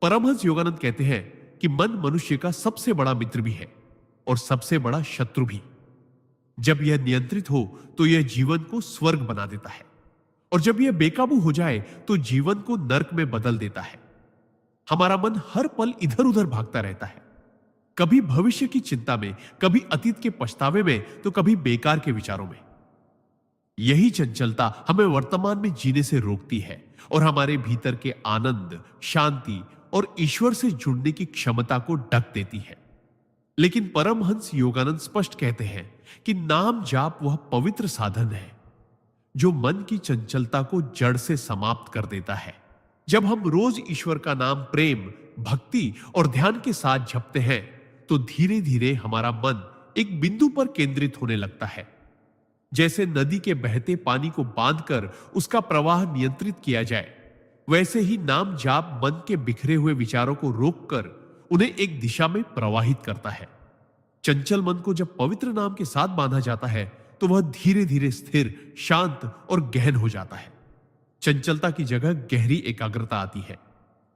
परमहंस योगानंद कहते हैं कि मन मनुष्य का सबसे बड़ा मित्र भी है और सबसे बड़ा शत्रु भी। जब यह नियंत्रित हो तो यह जीवन को स्वर्ग बना देता है, और जब यह बेकाबू हो जाए तो जीवन को नर्क में बदल देता है। हमारा मन हर पल इधर उधर भागता रहता है, कभी भविष्य की चिंता में, कभी अतीत के पछतावे में, तो कभी बेकार के विचारों में। यही चंचलता हमें वर्तमान में जीने से रोकती है और हमारे भीतर के आनंद, शांति और ईश्वर से जुड़ने की क्षमता को ढक देती है। लेकिन परमहंस योगानंद स्पष्ट कहते हैं कि नाम जाप वह पवित्र साधन है जो मन की चंचलता को जड़ से समाप्त कर देता है। जब हम रोज ईश्वर का नाम प्रेम, भक्ति और ध्यान के साथ जपते हैं तो धीरे धीरे हमारा मन एक बिंदु पर केंद्रित होने लगता है। जैसे नदी के बहते पानी को बांधकर उसका प्रवाह नियंत्रित किया जाए, वैसे ही नाम जाप मन के बिखरे हुए विचारों को रोककर उन्हें एक दिशा में प्रवाहित करता है। चंचल मन को जब पवित्र नाम के साथ बांधा जाता है तो वह धीरे धीरे स्थिर, शांत और गहन हो जाता है। चंचलता की जगह गहरी एकाग्रता आती है,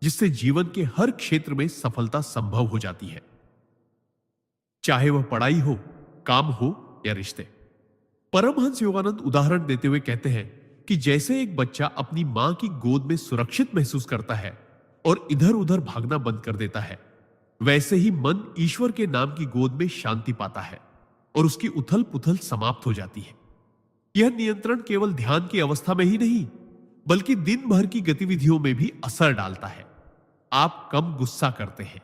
जिससे जीवन के हर क्षेत्र में सफलता संभव हो जाती है, चाहे वह पढ़ाई हो, काम हो या रिश्ते। परमहंस योगानंद उदाहरण देते हुए कहते हैं कि जैसे एक बच्चा अपनी मां की गोद में सुरक्षित महसूस करता है और इधर उधर भागना बंद कर देता है, वैसे ही मन ईश्वर के नाम की गोद में शांति पाता है और उसकी उथल पुथल समाप्त हो जाती है। यह नियंत्रण केवल ध्यान की अवस्था में ही नहीं, बल्कि दिन भर की गतिविधियों में भी असर डालता है। आप कम गुस्सा करते हैं,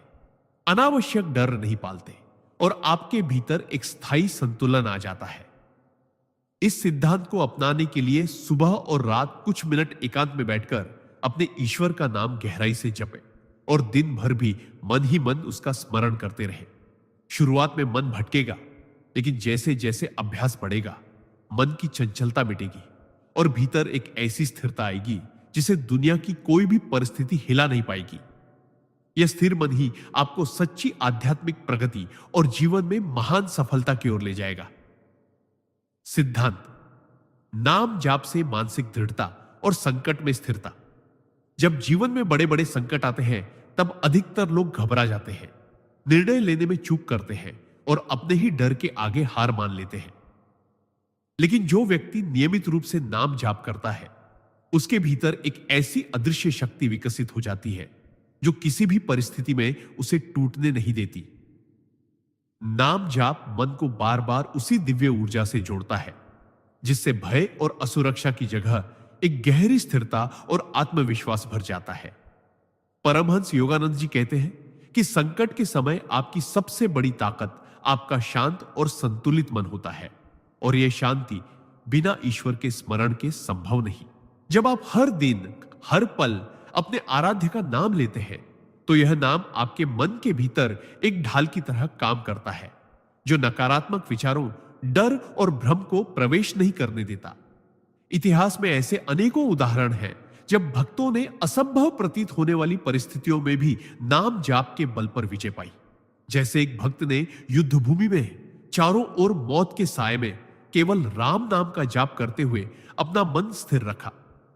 अनावश्यक डर नहीं पालते और आपके भीतर एक स्थायी संतुलन आ जाता है। इस सिद्धांत को अपनाने के लिए सुबह और रात कुछ मिनट एकांत में बैठकर अपने ईश्वर का नाम गहराई से जपें और दिन भर भी मन ही मन उसका स्मरण करते रहें। शुरुआत में मन भटकेगा, लेकिन जैसे जैसे अभ्यास बढ़ेगा, मन की चंचलता मिटेगी और भीतर एक ऐसी स्थिरता आएगी जिसे दुनिया की कोई भी परिस्थिति हिला नहीं पाएगी। यह स्थिर मन ही आपको सच्ची आध्यात्मिक प्रगति और जीवन में महान सफलता की ओर ले जाएगा। सिद्धांत: नाम जाप से मानसिक दृढ़ता और संकट में स्थिरता। जब जीवन में बड़े बड़े संकट आते हैं तब अधिकतर लोग घबरा जाते हैं, निर्णय लेने में चूक करते हैं और अपने ही डर के आगे हार मान लेते हैं। लेकिन जो व्यक्ति नियमित रूप से नाम जाप करता है, उसके भीतर एक ऐसी अदृश्य शक्ति विकसित हो जाती है जो किसी भी परिस्थिति में उसे टूटने नहीं देती। नाम जाप मन को बार बार उसी दिव्य ऊर्जा से जोड़ता है जिससे भय और असुरक्षा की जगह एक गहरी स्थिरता और आत्मविश्वास भर जाता है। परमहंस योगानंद जी कहते हैं कि संकट के समय आपकी सबसे बड़ी ताकत आपका शांत और संतुलित मन होता है और यह शांति बिना ईश्वर के स्मरण के संभव नहीं। जब आप हर दिन, हर पल अपने आराध्य का नाम लेते हैं तो यह नाम आपके मन के भीतर एक ढाल की तरह काम करता है जो नकारात्मक विचारों, डर और भ्रम को प्रवेश नहीं करने देता। इतिहास में ऐसे अनेकों उदाहरण हैं जब भक्तों ने असंभव प्रतीत होने वाली परिस्थितियों में भी नाम जाप के बल पर विजय पाई। जैसे एक भक्त ने युद्ध भूमि में चारों ओर मौत के साए में केवल राम नाम का जाप करते हुए अपना मन स्थिर रखा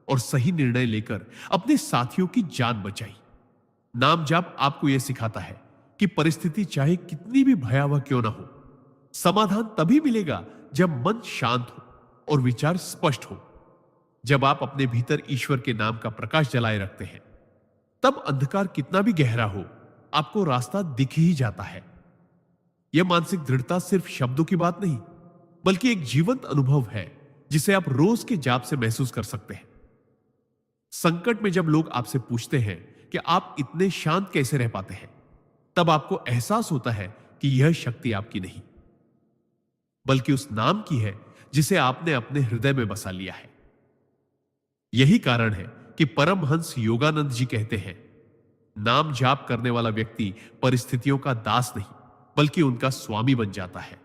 और सही निर्णय लेकर अपने साथियों की जान बचाई। नाम जाप आपको यह सिखाता है कि परिस्थिति चाहे कितनी भी भयावह क्यों ना हो, समाधान तभी मिलेगा जब मन शांत हो और विचार स्पष्ट हो। जब आप अपने भीतर ईश्वर के नाम का प्रकाश जलाए रखते हैं, तब अंधकार कितना भी गहरा हो, आपको रास्ता दिख ही जाता है। यह मानसिक दृढ़ता सिर्फ शब्दों की बात नहीं, बल्कि एक जीवंत अनुभव है जिसे आप रोज के जाप से महसूस कर सकते हैं। संकट में जब लोग आपसे पूछते हैं कि आप इतने शांत कैसे रह पाते हैं, तब आपको एहसास होता है कि यह शक्ति आपकी नहीं, बल्कि उस नाम की है जिसे आपने अपने हृदय में बसा लिया है। यही कारण है कि परमहंस योगानंद जी कहते हैं, नाम जाप करने वाला व्यक्ति परिस्थितियों का दास नहीं, बल्कि उनका स्वामी बन जाता है।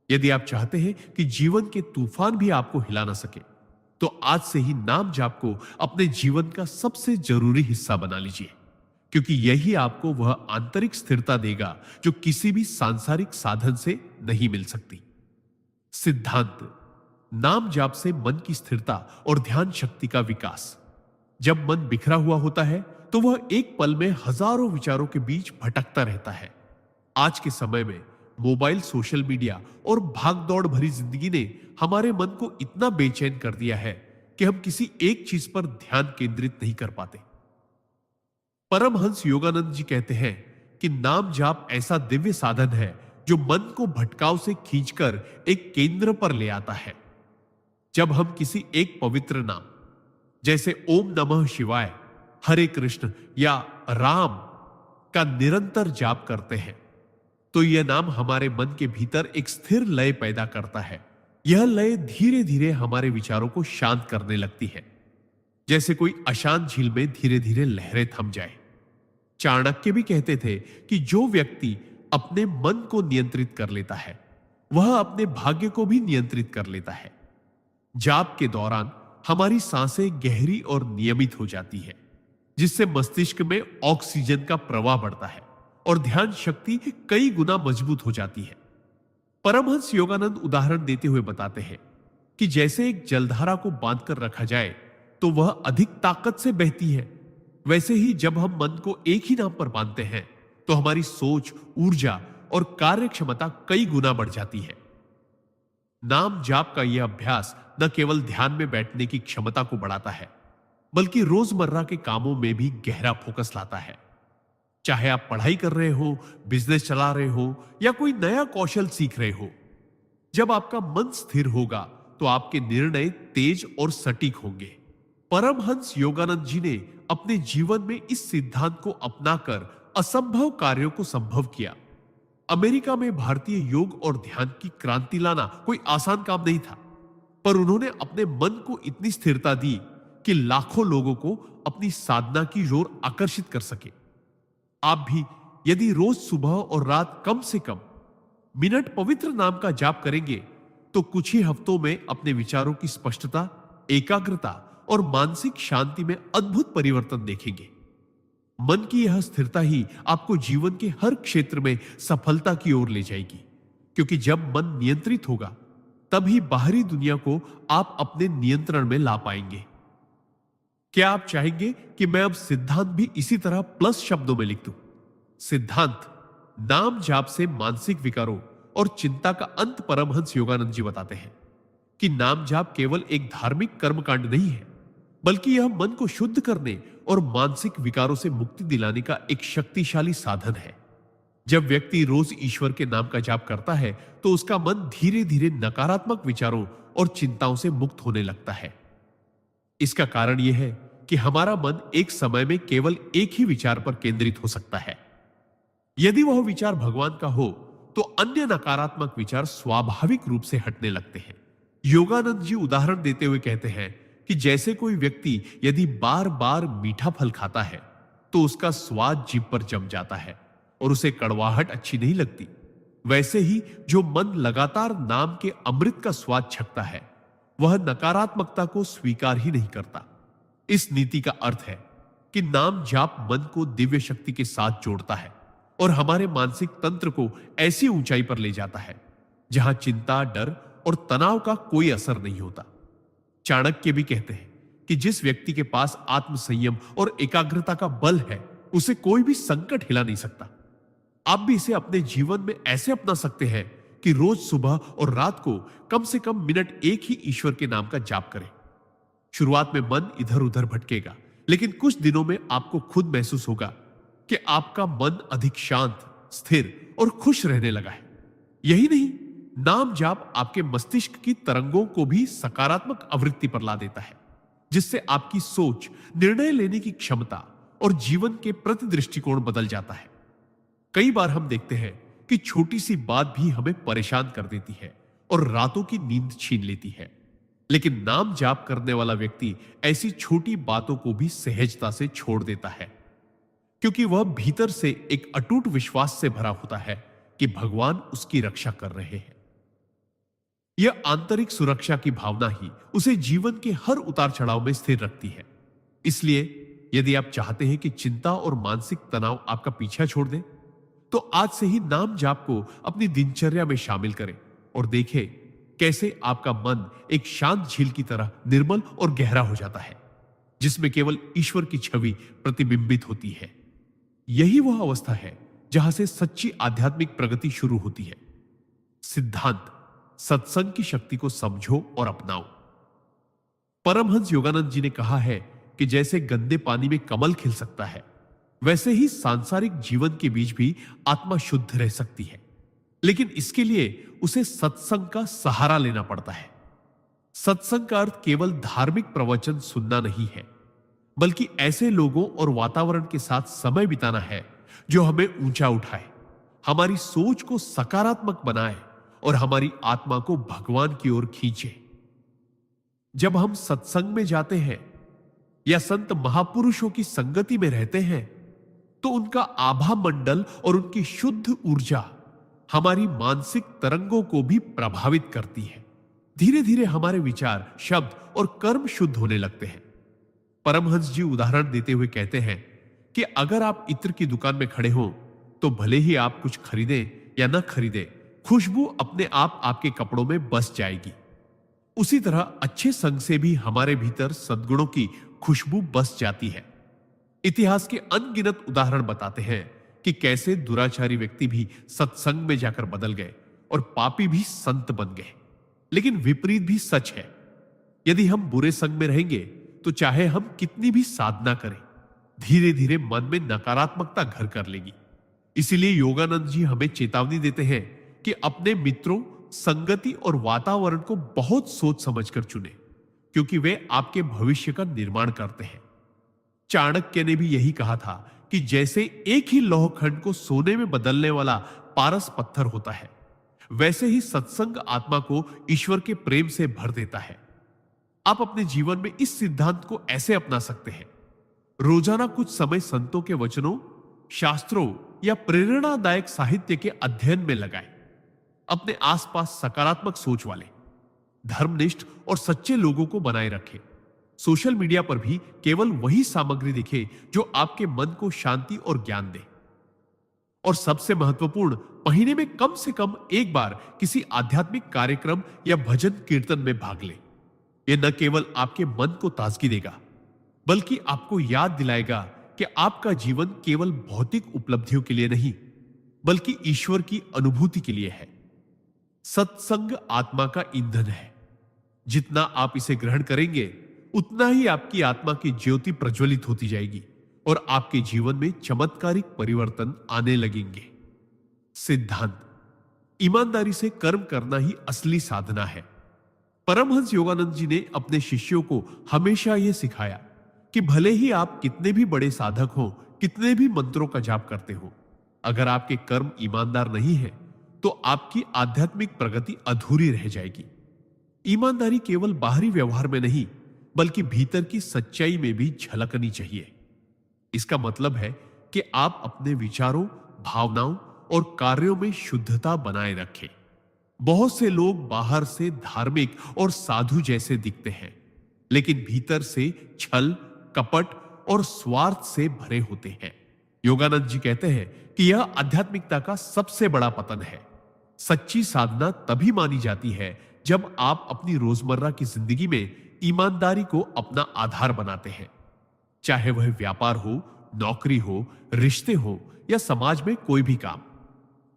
यदि आप चाहते हैं कि जीवन के तूफान भी आपको हिला ना सके, तो आज से ही नाम जाप को अपने जीवन का सबसे जरूरी हिस्सा बना लीजिए, क्योंकि यही आपको वह आंतरिक स्थिरता देगा जो किसी भी सांसारिक साधन से नहीं मिल सकती। सिद्धांत: नाम जाप से मन की स्थिरता और ध्यान शक्ति का विकास। जब मन बिखरा हुआ होता है तो वह एक पल में हजारों विचारों के बीच भटकता रहता है। आज के समय में मोबाइल, सोशल मीडिया और भागदौड़ भरी जिंदगी ने हमारे मन को इतना बेचैन कर दिया है कि हम किसी एक चीज पर ध्यान केंद्रित नहीं कर पाते। परमहंस योगानंद जी कहते हैं कि नाम जाप ऐसा दिव्य साधन है जो मन को भटकाव से खींचकर एक केंद्र पर ले आता है। जब हम किसी एक पवित्र नाम जैसे ओम नमः शिवाय, हरे कृष्ण या राम का निरंतर जाप करते हैं तो यह नाम हमारे मन के भीतर एक स्थिर लय पैदा करता है। यह लय धीरे धीरे हमारे विचारों को शांत करने लगती है, जैसे कोई अशांत झील में धीरे धीरे लहरें थम जाए। चाणक्य भी कहते थे कि जो व्यक्ति अपने मन को नियंत्रित कर लेता है वह अपने भाग्य को भी नियंत्रित कर लेता है। जाप के दौरान हमारी सांसें गहरी और नियमित हो जाती है, जिससे मस्तिष्क में ऑक्सीजन का प्रवाह बढ़ता है और ध्यान शक्ति कई गुना मजबूत हो जाती है। परमहंस योगानंद उदाहरण देते हुए बताते हैं कि जैसे एक जलधारा को बांधकर रखा जाए तो वह अधिक ताकत से बहती है, वैसे ही जब हम मन को एक ही नाम पर बांधते हैं तो हमारी सोच, ऊर्जा और कार्य क्षमता कई गुना बढ़ जाती है। नाम जाप का यह अभ्यास न केवल ध्यान में बैठने की क्षमता को बढ़ाता है, बल्कि रोजमर्रा के कामों में भी गहरा फोकस लाता है। चाहे आप पढ़ाई कर रहे हो, बिजनेस चला रहे हो या कोई नया कौशल सीख रहे हो, जब आपका मन स्थिर होगा तो आपके निर्णय तेज और सटीक होंगे। परमहंस योगानंद जी ने अपने जीवन में इस सिद्धांत को अपनाकर असंभव कार्यों को संभव किया। अमेरिका में भारतीय योग और ध्यान की क्रांति लाना कोई आसान काम नहीं था, पर उन्होंने अपने मन को इतनी स्थिरता दी कि लाखों लोगों को अपनी साधना की ओर आकर्षित कर सके। आप भी यदि रोज सुबह और रात कम से कम मिनट पवित्र नाम का जाप करेंगे तो कुछ ही हफ्तों में अपने विचारों की स्पष्टता, एकाग्रता और मानसिक शांति में अद्भुत परिवर्तन देखेंगे। मन की यह स्थिरता ही आपको जीवन के हर क्षेत्र में सफलता की ओर ले जाएगी, क्योंकि जब मन नियंत्रित होगा तभी बाहरी दुनिया को आप अपने नियंत्रण में ला पाएंगे। क्या आप चाहेंगे कि मैं अब सिद्धांत भी इसी तरह प्लस शब्दों में लिख दूं? सिद्धांत नाम जाप से मानसिक विकारों और चिंता का अंत परमहंस योगानंद जी बताते हैं कि नाम जाप केवल एक धार्मिक कर्मकांड नहीं है, बल्कि यह मन को शुद्ध करने और मानसिक विकारों से मुक्ति दिलाने का एक शक्तिशाली साधन है। जब व्यक्ति रोज ईश्वर के नाम का जाप करता है तो उसका मन धीरे धीरे नकारात्मक विचारों और चिंताओं से मुक्त होने लगता है। इसका कारण यह है कि हमारा मन एक समय में केवल एक ही विचार पर केंद्रित हो सकता है। यदि वह विचार भगवान का हो तो अन्य नकारात्मक विचार स्वाभाविक रूप से हटने लगते हैं। योगानंद जी उदाहरण देते हुए कहते हैं कि जैसे कोई व्यक्ति यदि बार बार मीठा फल खाता है तो उसका स्वाद जीभ पर जम जाता है और उसे कड़वाहट अच्छी नहीं लगती, वैसे ही जो मन लगातार नाम के अमृत का स्वाद छकता है वह नकारात्मकता को स्वीकार ही नहीं करता। इस नीति का अर्थ है कि नाम जाप मन को दिव्य शक्ति के साथ जोड़ता है और हमारे मानसिक तंत्र को ऐसी ऊंचाई पर ले जाता है जहां चिंता, डर और तनाव का कोई असर नहीं होता। चाणक्य भी कहते हैं कि जिस व्यक्ति के पास आत्म संयम और एकाग्रता का बल है उसे कोई भी संकट हिला नहीं सकता। आप भी इसे अपने जीवन में ऐसे अपना सकते हैं कि रोज सुबह और रात को कम से कम मिनट एक ही ईश्वर के नाम का जाप करें। शुरुआत में मन इधर उधर भटकेगा, लेकिन कुछ दिनों में आपको खुद महसूस होगा कि आपका मन अधिक शांत, स्थिर और खुश रहने लगा है। यही नहीं, नाम जाप आपके मस्तिष्क की तरंगों को भी सकारात्मक आवृत्ति पर ला देता है, जिससे आपकी सोच, निर्णय लेने की क्षमता और जीवन के प्रति दृष्टिकोण बदल जाता है। कई बार हम देखते हैं कि छोटी सी बात भी हमें परेशान कर देती है और रातों की नींद छीन लेती है, लेकिन नाम जाप करने वाला व्यक्ति ऐसी छोटी बातों को भी सहजता से छोड़ देता है, क्योंकि वह भीतर से एक अटूट विश्वास से भरा होता है कि भगवान उसकी रक्षा कर रहे हैं। यह आंतरिक सुरक्षा की भावना ही उसे जीवन के हर उतार चढ़ाव में स्थिर रखती है। इसलिए यदि आप चाहते हैं कि चिंता और मानसिक तनाव आपका पीछा छोड़ दे, तो आज से ही नाम जाप को अपनी दिनचर्या में शामिल करें और देखें कैसे आपका मन एक शांत झील की तरह निर्मल और गहरा हो जाता है, जिसमें केवल ईश्वर की छवि प्रतिबिंबित होती है। यही वह अवस्था है जहां से सच्ची आध्यात्मिक प्रगति शुरू होती है। सिद्धांत सत्संग की शक्ति को समझो और अपनाओ। परमहंस योगानंद जी ने कहा है कि जैसे गंदे पानी में कमल खिल सकता है, वैसे ही सांसारिक जीवन के बीच भी आत्मा शुद्ध रह सकती है, लेकिन इसके लिए उसे सत्संग का सहारा लेना पड़ता है। सत्संग का अर्थ केवल धार्मिक प्रवचन सुनना नहीं है, बल्कि ऐसे लोगों और वातावरण के साथ समय बिताना है जो हमें ऊंचा उठाए, हमारी सोच को सकारात्मक बनाए और हमारी आत्मा को भगवान की ओर खींचे। जब हम सत्संग में जाते हैं या संत महापुरुषों की संगति में रहते हैं तो उनका आभा मंडल और उनकी शुद्ध ऊर्जा हमारी मानसिक तरंगों को भी प्रभावित करती है। धीरे धीरे हमारे विचार, शब्द और कर्म शुद्ध होने लगते हैं। परमहंस जी उदाहरण देते हुए कहते हैं कि अगर आप इत्र की दुकान में खड़े हो तो भले ही आप कुछ खरीदें या न खरीदें, खुशबू अपने आप आपके कपड़ों में बस जाएगी। उसी तरह अच्छे संग से भी हमारे भीतर सद्गुणों की खुशबू बस जाती है। इतिहास के अनगिनत उदाहरण बताते हैं कि कैसे दुराचारी व्यक्ति भी सत्संग में जाकर बदल गए और पापी भी संत बन गए। लेकिन विपरीत भी सच है। यदि हम बुरे संग में रहेंगे तो चाहे हम कितनी भी साधना करें, धीरे धीरे मन में नकारात्मकता घर कर लेगी। इसीलिए योगानंद जी हमें चेतावनी देते हैं कि अपने मित्रों, संगति और वातावरण को बहुत सोच समझकर चुने, क्योंकि वे आपके भविष्य का निर्माण करते हैं। चाणक्य ने भी यही कहा था कि जैसे एक ही लौहखंड को सोने में बदलने वाला पारस पत्थर होता है, वैसे ही सत्संग आत्मा को ईश्वर के प्रेम से भर देता है। आप अपने जीवन में इस सिद्धांत को ऐसे अपना सकते हैं। रोजाना कुछ समय संतों के वचनों, शास्त्रों या प्रेरणादायक साहित्य के अध्ययन में लगाएं। अपने आसपास सकारात्मक सोच वाले, धर्मनिष्ठ और सच्चे लोगों को बनाए रखें। सोशल मीडिया पर भी केवल वही सामग्री दिखे जो आपके मन को शांति और ज्ञान दे। और सबसे महत्वपूर्ण, महीने में कम से कम एक बार किसी आध्यात्मिक कार्यक्रम या भजन कीर्तन में भाग लें। यह न केवल आपके मन को ताजगी देगा, बल्कि आपको याद दिलाएगा कि आपका जीवन केवल भौतिक उपलब्धियों के लिए नहीं, बल्कि ईश्वर की अनुभूति के लिए है। सत्संग आत्मा का ईंधन है। जितना आप इसे ग्रहण करेंगे, उतना ही आपकी आत्मा की ज्योति प्रज्वलित होती जाएगी और आपके जीवन में चमत्कारिक परिवर्तन आने लगेंगे। सिद्धांत: ईमानदारी से कर्म करना ही असली साधना है। परमहंस योगानंद जी ने अपने शिष्यों को हमेशा यह सिखाया कि भले ही आप कितने भी बड़े साधक हो, कितने भी मंत्रों का जाप करते हो, अगर आपके कर्म ईमानदार नहीं है तो आपकी आध्यात्मिक प्रगति अधूरी रह जाएगी। ईमानदारी केवल बाहरी व्यवहार में नहीं, बल्कि भीतर की सच्चाई में भी झलकनी चाहिए। इसका मतलब है कि आप अपने विचारों, भावनाओं और कार्यों में शुद्धता बनाए रखें। बहुत से लोग बाहर से धार्मिक और साधु जैसे दिखते हैं, लेकिन भीतर से छल, कपट और स्वार्थ से भरे होते हैं। योगानंद जी कहते हैं कि यह आध्यात्मिकता का सबसे बड़ा पतन है। सच्ची साधना तभी मानी जाती है जब आप अपनी रोजमर्रा की जिंदगी में ईमानदारी को अपना आधार बनाते हैं। चाहे वह व्यापार हो, नौकरी हो, रिश्ते हो या समाज में कोई भी काम।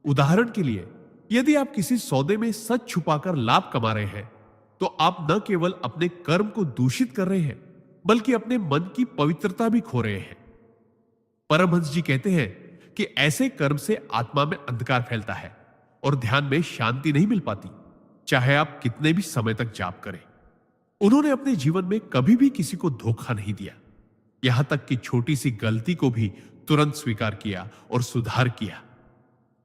उदाहरण के लिए, यदि आप किसी सौदे में सच छुपाकर लाभ कमा रहे हैं तो आप न केवल अपने कर्म को दूषित कर रहे हैं, बल्कि अपने मन की पवित्रता भी खो रहे हैं। परमहंस जी कहते हैं कि ऐसे कर्म से आत्मा में अंधकार फैलता है और ध्यान में शांति नहीं मिल पाती, चाहे आप कितने भी समय तक जाप करें। उन्होंने अपने जीवन में कभी भी किसी को धोखा नहीं दिया, यहां तक कि छोटी सी गलती को भी तुरंत स्वीकार किया और सुधार किया।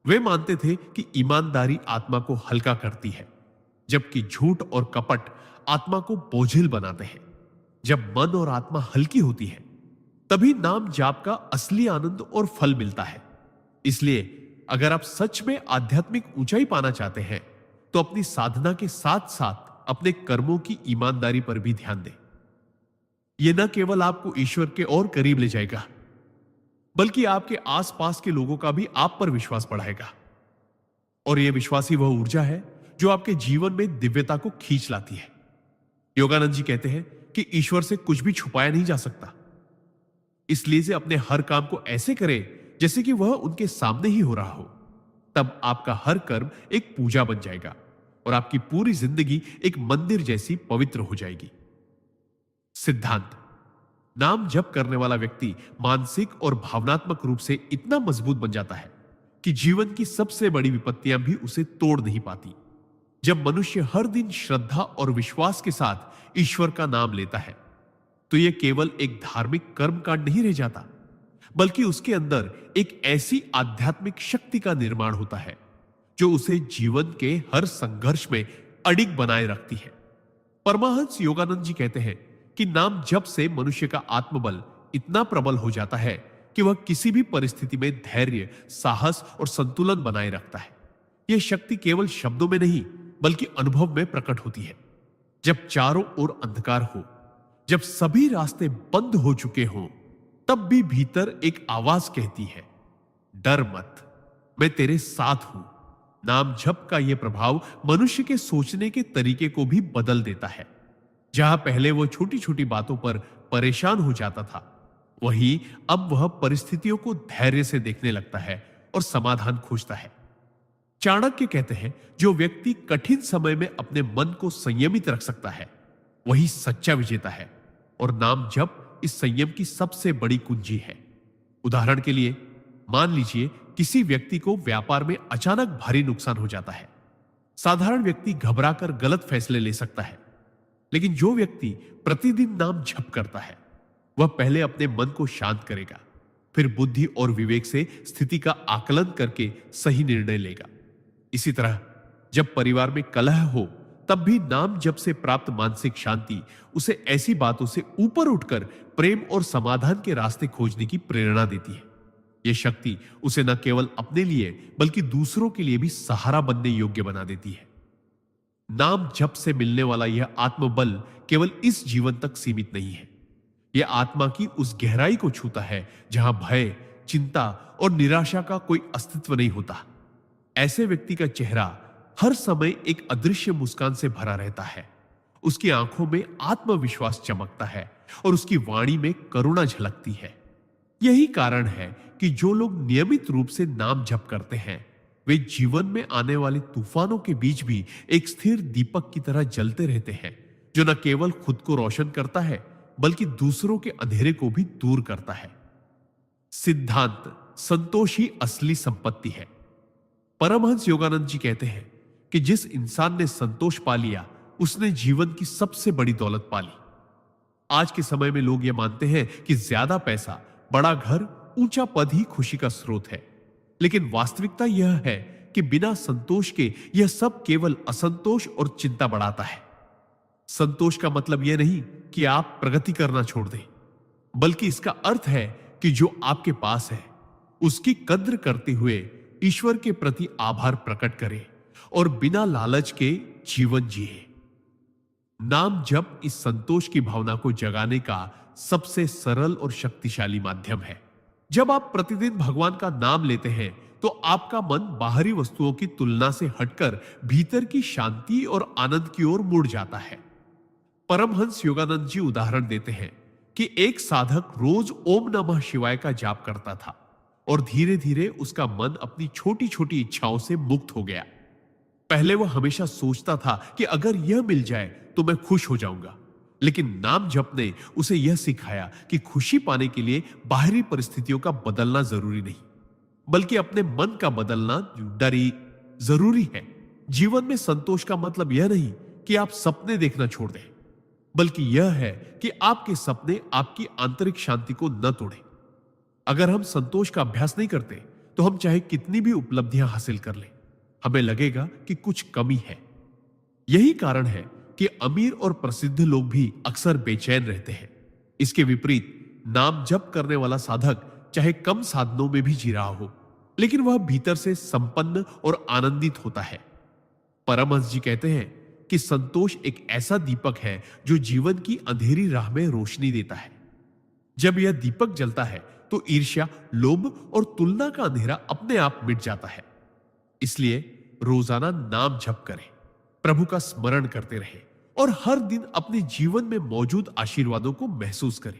वे मानते थे कि ईमानदारी आत्मा को हल्का करती है, जबकि झूठ और कपट आत्मा को बोझिल बनाते हैं। जब मन और आत्मा हल्की होती है, तभी नाम जाप का असली आनंद और फल मिलता है। इसलिए अगर आप सच में आध्यात्मिक ऊंचाई पाना चाहते हैं तो अपनी साधना के साथ साथ अपने कर्मों की ईमानदारी पर भी ध्यान दें। यह न केवल आपको ईश्वर के और करीब ले जाएगा, बल्कि आपके आसपास के लोगों का भी आप पर विश्वास बढ़ाएगा। और यह विश्वास ही वह ऊर्जा है जो आपके जीवन में दिव्यता को खींच लाती है। योगानंद जी कहते हैं कि ईश्वर से कुछ भी छुपाया नहीं जा सकता, इसलिए से अपने हर काम को ऐसे करें जैसे कि वह उनके सामने ही हो रहा हो। तब आपका हर कर्म एक पूजा बन जाएगा और आपकी पूरी जिंदगी एक मंदिर जैसी पवित्र हो जाएगी। सिद्धांत: नाम जप करने वाला व्यक्ति मानसिक और भावनात्मक रूप से इतना मजबूत बन जाता है कि जीवन की सबसे बड़ी विपत्तियां भी उसे तोड़ नहीं पाती। जब मनुष्य हर दिन श्रद्धा और विश्वास के साथ ईश्वर का नाम लेता है, तो यह केवल एक धार्मिक कर्म कांड नहीं रह जाता, बल्कि उसके अंदर एक ऐसी आध्यात्मिक शक्ति का निर्माण होता है जो उसे जीवन के हर संघर्ष में अडिग बनाए रखती है। परमहंस योगानंद जी कहते हैं कि नाम जप से मनुष्य का आत्मबल इतना प्रबल हो जाता है कि वह किसी भी परिस्थिति में धैर्य, साहस और संतुलन बनाए रखता है। यह शक्ति केवल शब्दों में नहीं बल्कि अनुभव में प्रकट होती है। जब चारों ओर अंधकार हो, जब सभी रास्ते बंद हो चुके हों, तब भी भीतर एक आवाज कहती है, डर मत, मैं तेरे साथ हूं। नाम जप का यह प्रभाव मनुष्य के सोचने के तरीके को भी बदल देता है। जहां पहले वो छोटी छोटी बातों पर परेशान हो जाता था, वहीं अब वह परिस्थितियों को धैर्य से देखने लगता है और समाधान खोजता है। चाणक्य कहते हैं, जो व्यक्ति कठिन समय में अपने मन को संयमित रख सकता है, वही सच्चा विजेता है। और नाम जप इस संयम की सबसे बड़ी कुंजी है। उदाहरण के लिए, मान लीजिए किसी व्यक्ति को व्यापार में अचानक भारी नुकसान हो जाता है। साधारण व्यक्ति घबराकर गलत फैसले ले सकता है, लेकिन जो व्यक्ति प्रतिदिन नाम जप करता है, वह पहले अपने मन को शांत करेगा, फिर बुद्धि और विवेक से स्थिति का आकलन करके सही निर्णय लेगा। इसी तरह जब परिवार में कलह हो, तब भी नाम जप से प्राप्त मानसिक शांति उसे ऐसी बातों से ऊपर उठकर प्रेम और समाधान के रास्ते खोजने की प्रेरणा देती है। यह शक्ति उसे न केवल अपने लिए बल्कि दूसरों के लिए भी सहारा बनने योग्य बना देती है। नाम जप से मिलने वाला यह आत्मबल केवल इस जीवन तक सीमित नहीं है। यह आत्मा की उस गहराई को छूता है जहां भय, चिंता और निराशा का कोई अस्तित्व नहीं होता। ऐसे व्यक्ति का चेहरा हर समय एक अदृश्य मुस्कान से भरा रहता है। उसकी आंखों में आत्मविश्वास चमकता है और उसकी वाणी में करुणा झलकती है। यही कारण है कि जो लोग नियमित रूप से नाम जप करते हैं, वे जीवन में आने वाले तूफानों के बीच भी एक स्थिर दीपक की तरह जलते रहते हैं, जो न केवल खुद को रोशन करता है बल्कि दूसरों के अंधेरे को भी दूर करता है। सिद्धांत, संतोष ही असली संपत्ति है। परमहंस योगानंद जी कहते हैं कि जिस इंसान ने संतोष पा लिया, उसने जीवन की सबसे बड़ी दौलत पा ली। आज के समय में लोग यह मानते हैं कि ज्यादा पैसा, बड़ा घर, ऊंचा पद ही खुशी का स्रोत है, लेकिन वास्तविकता यह है कि बिना संतोष के यह सब केवल असंतोष और चिंता बढ़ाता है। संतोष का मतलब यह नहीं कि आप प्रगति करना छोड़ दें, बल्कि इसका अर्थ है कि जो आपके पास है उसकी कद्र करते हुए ईश्वर के प्रति आभार प्रकट करें और बिना लालच के जीवन जिए। नाम जप इस संतोष की भावना को जगाने का सबसे सरल और शक्तिशाली माध्यम है। जब आप प्रतिदिन भगवान का नाम लेते हैं, तो आपका मन बाहरी वस्तुओं की तुलना से हटकर भीतर की शांति और आनंद की ओर मुड़ जाता है। परमहंस योगानंद जी उदाहरण देते हैं कि एक साधक रोज ओम नमः शिवाय का जाप करता था और धीरे धीरे उसका मन अपनी छोटी छोटी इच्छाओं से मुक्त हो गया। पहले वह हमेशा सोचता था कि अगर यह मिल जाए तो मैं खुश हो जाऊंगा, लेकिन नाम जप ने उसे यह सिखाया कि खुशी पाने के लिए बाहरी परिस्थितियों का बदलना जरूरी नहीं, बल्कि अपने मन का बदलना जरूरी है। जीवन में संतोष का मतलब यह नहीं कि आप सपने देखना छोड़ दें, बल्कि यह है कि आपके सपने आपकी आंतरिक शांति को न तोड़ें। अगर हम संतोष का अभ्यास नहीं करते, तो हम चाहे कितनी भी उपलब्धियां हासिल कर लें, हमें लगेगा कि कुछ कमी है। यही कारण है कि अमीर और प्रसिद्ध लोग भी अक्सर बेचैन रहते हैं। इसके विपरीत नाम जप करने वाला साधक चाहे कम साधनों में भी जी रहा हो, लेकिन वह भीतर से संपन्न और आनंदित होता है। परमहंस जी कहते हैं कि संतोष एक ऐसा दीपक है जो जीवन की अंधेरी राह में रोशनी देता है। जब यह दीपक जलता है तो ईर्ष्या, लोभ और तुलना का अंधेरा अपने आप मिट जाता है। इसलिए रोजाना नाम जप करें, प्रभु का स्मरण करते रहें और हर दिन अपने जीवन में मौजूद आशीर्वादों को महसूस करें।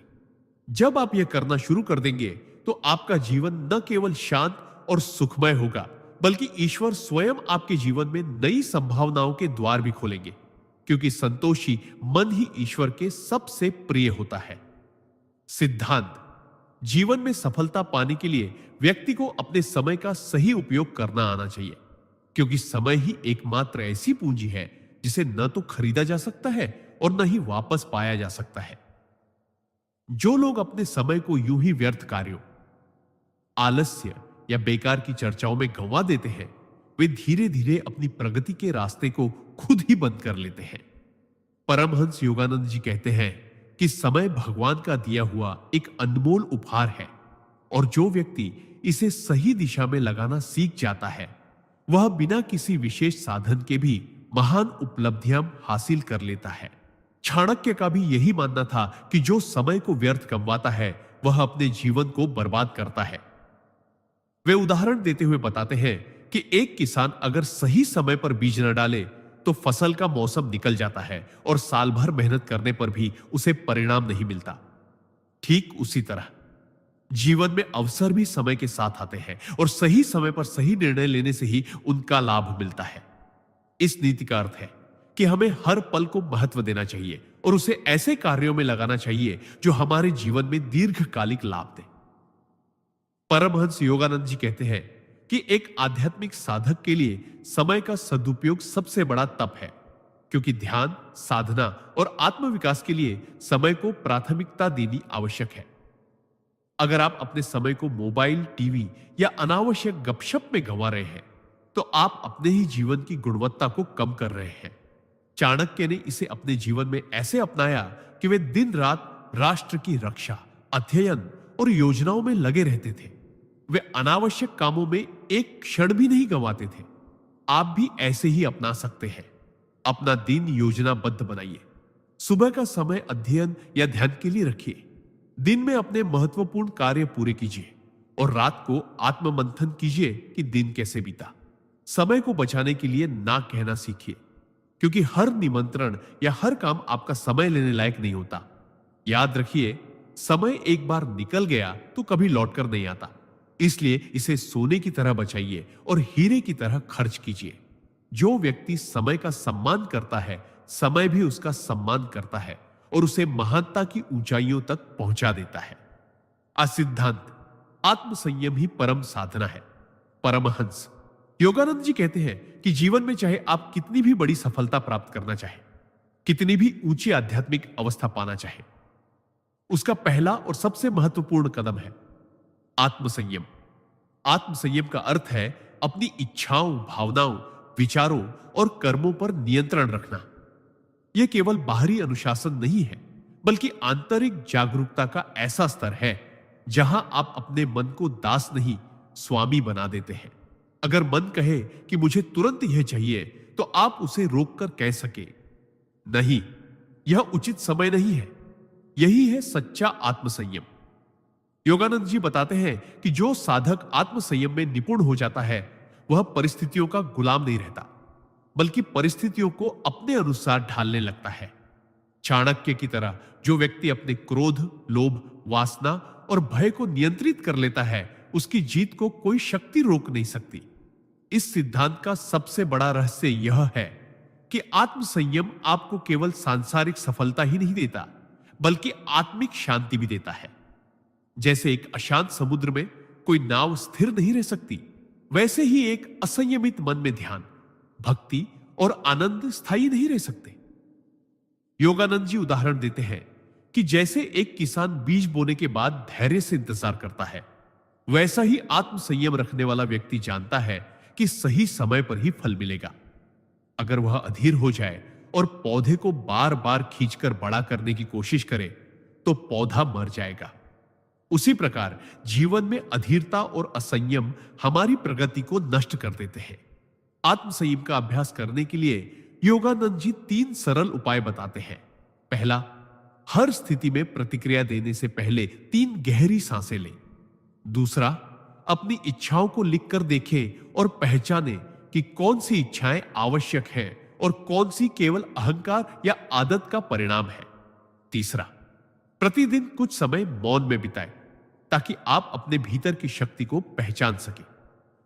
जब आप यह करना शुरू कर देंगे, तो आपका जीवन न केवल शांत और सुखमय होगा, बल्कि ईश्वर स्वयं आपके जीवन में नई संभावनाओं के द्वार भी खोलेंगे, क्योंकि संतोषी मन ही ईश्वर के सबसे प्रिय होता है। सिद्धांत, जीवन में सफलता पाने के लिए व्यक्ति को अपने समय का सही उपयोग करना आना चाहिए, क्योंकि समय ही एकमात्र ऐसी पूंजी है जिसे न तो खरीदा जा सकता है और न ही वापस पाया जा सकता है। जो लोग अपने समय को यूं ही व्यर्थ कार्यों, आलस्य या बेकार की चर्चाओं में गंवा देते हैं, वे धीरे धीरे अपनी प्रगति के रास्ते को खुद ही बंद कर लेते हैं। परमहंस योगानंद जी कहते हैं कि समय भगवान का दिया हुआ एक अनमोल उपहार है और जो व्यक्ति इसे सही दिशा में लगाना सीख जाता है, वह बिना किसी विशेष साधन के भी महान उपलब्धियां हासिल कर लेता है। चाणक्य का भी यही मानना था कि जो समय को व्यर्थ गंवाता है, वह अपने जीवन को बर्बाद करता है। वे उदाहरण देते हुए बताते हैं कि एक किसान अगर सही समय पर बीज न डाले तो फसल का मौसम निकल जाता है और साल भर मेहनत करने पर भी उसे परिणाम नहीं मिलता। ठीक उसी तरह जीवन में अवसर भी समय के साथ आते हैं और सही समय पर सही निर्णय लेने से ही उनका लाभ मिलता है। इस नीति का अर्थ है कि हमें हर पल को महत्व देना चाहिए और उसे ऐसे कार्यों में लगाना चाहिए जो हमारे जीवन में दीर्घकालिक लाभ दे। परमहंस योगानंद जी कहते हैं कि एक आध्यात्मिक साधक के लिए समय का सदुपयोग सबसे बड़ा तप है, क्योंकि ध्यान, साधना और आत्मविकास के लिए समय को प्राथमिकता देनी आवश्यक है। अगर आप अपने समय को मोबाइल, टीवी या अनावश्यक गपशप में गंवा रहे हैं, तो आप अपने ही जीवन की गुणवत्ता को कम कर रहे हैं। चाणक्य ने इसे अपने जीवन में ऐसे अपनाया कि वे दिन रात राष्ट्र की रक्षा, अध्ययन और योजनाओं में लगे रहते थे। वे अनावश्यक कामों में एक क्षण भी नहीं गंवाते थे। आप भी ऐसे ही अपना सकते हैं। अपना दिन योजनाबद्ध बनाइए। सुबह का समय अध्ययन या ध्यान के लिए रखिए। दिन में अपने महत्वपूर्ण कार्य पूरे कीजिए और रात को आत्ममंथन कीजिए कि दिन कैसे बीता। समय को बचाने के लिए ना कहना सीखिए, क्योंकि हर निमंत्रण या हर काम आपका समय लेने लायक नहीं होता। याद रखिए, समय एक बार निकल गया तो कभी लौटकर नहीं आता, इसलिए इसे सोने की तरह बचाइए और हीरे की तरह खर्च कीजिए। जो व्यक्ति समय का सम्मान करता है, समय भी उसका सम्मान करता है और उसे महानता की ऊंचाइयों तक पहुंचा देता है। सिद्धांत आत्मसंयम ही परम साधना है। परमहंस योगानंद जी कहते हैं कि जीवन में चाहे आप कितनी भी बड़ी सफलता प्राप्त करना चाहे, कितनी भी ऊंची आध्यात्मिक अवस्था पाना चाहे, उसका पहला और सबसे महत्वपूर्ण कदम है आत्मसंयम। आत्मसंयम का अर्थ है अपनी इच्छाओं, भावनाओं, विचारों और कर्मों पर नियंत्रण रखना। यह केवल बाहरी अनुशासन नहीं है, बल्कि आंतरिक जागरूकता का ऐसा स्तर है जहां आप अपने मन को दास नहीं, स्वामी बना देते हैं। अगर मन कहे कि मुझे तुरंत यह चाहिए, तो आप उसे रोककर कह सके, नहीं, यह उचित समय नहीं है। यही है सच्चा आत्मसंयम। योगानंद जी बताते हैं कि जो साधक आत्मसंयम में निपुण हो जाता है, वह परिस्थितियों का गुलाम नहीं रहता, बल्कि परिस्थितियों को अपने अनुसार ढालने लगता है। चाणक्य की तरह जो व्यक्ति अपने क्रोध, लोभ, वासना और भय को नियंत्रित कर लेता है, उसकी जीत को कोई शक्ति रोक नहीं सकती। इस सिद्धांत का सबसे बड़ा रहस्य यह है कि आत्मसंयम आपको केवल सांसारिक सफलता ही नहीं देता, बल्कि आत्मिक शांति भी देता है। जैसे एक अशांत समुद्र में कोई नाव स्थिर नहीं रह सकती, वैसे ही एक असंयमित मन में ध्यान, भक्ति और आनंद स्थायी नहीं रह सकते। योगानंद जी उदाहरण देते हैं कि जैसे एक किसान बीज बोने के बाद धैर्य से इंतजार करता है, वैसा ही आत्मसंयम रखने वाला व्यक्ति जानता है कि सही समय पर ही फल मिलेगा। अगर वह अधीर हो जाए और पौधे को बार बार खींचकर बड़ा करने की कोशिश करे, तो पौधा मर जाएगा। उसी प्रकार जीवन में अधीरता और असंयम हमारी प्रगति को नष्ट कर देते हैं। आत्मसंयम का अभ्यास करने के लिए योगानंद जी 3 सरल उपाय बताते हैं। पहला, हर स्थिति में प्रतिक्रिया देने से पहले 3 गहरी सांसें लें। दूसरा, अपनी इच्छाओं को लिखकर देखें और पहचानें कि कौन सी इच्छाएं आवश्यक हैं और कौन सी केवल अहंकार या आदत का परिणाम है। तीसरा, प्रतिदिन कुछ समय मौन में बिताएं ताकि आप अपने भीतर की शक्ति को पहचान सकें।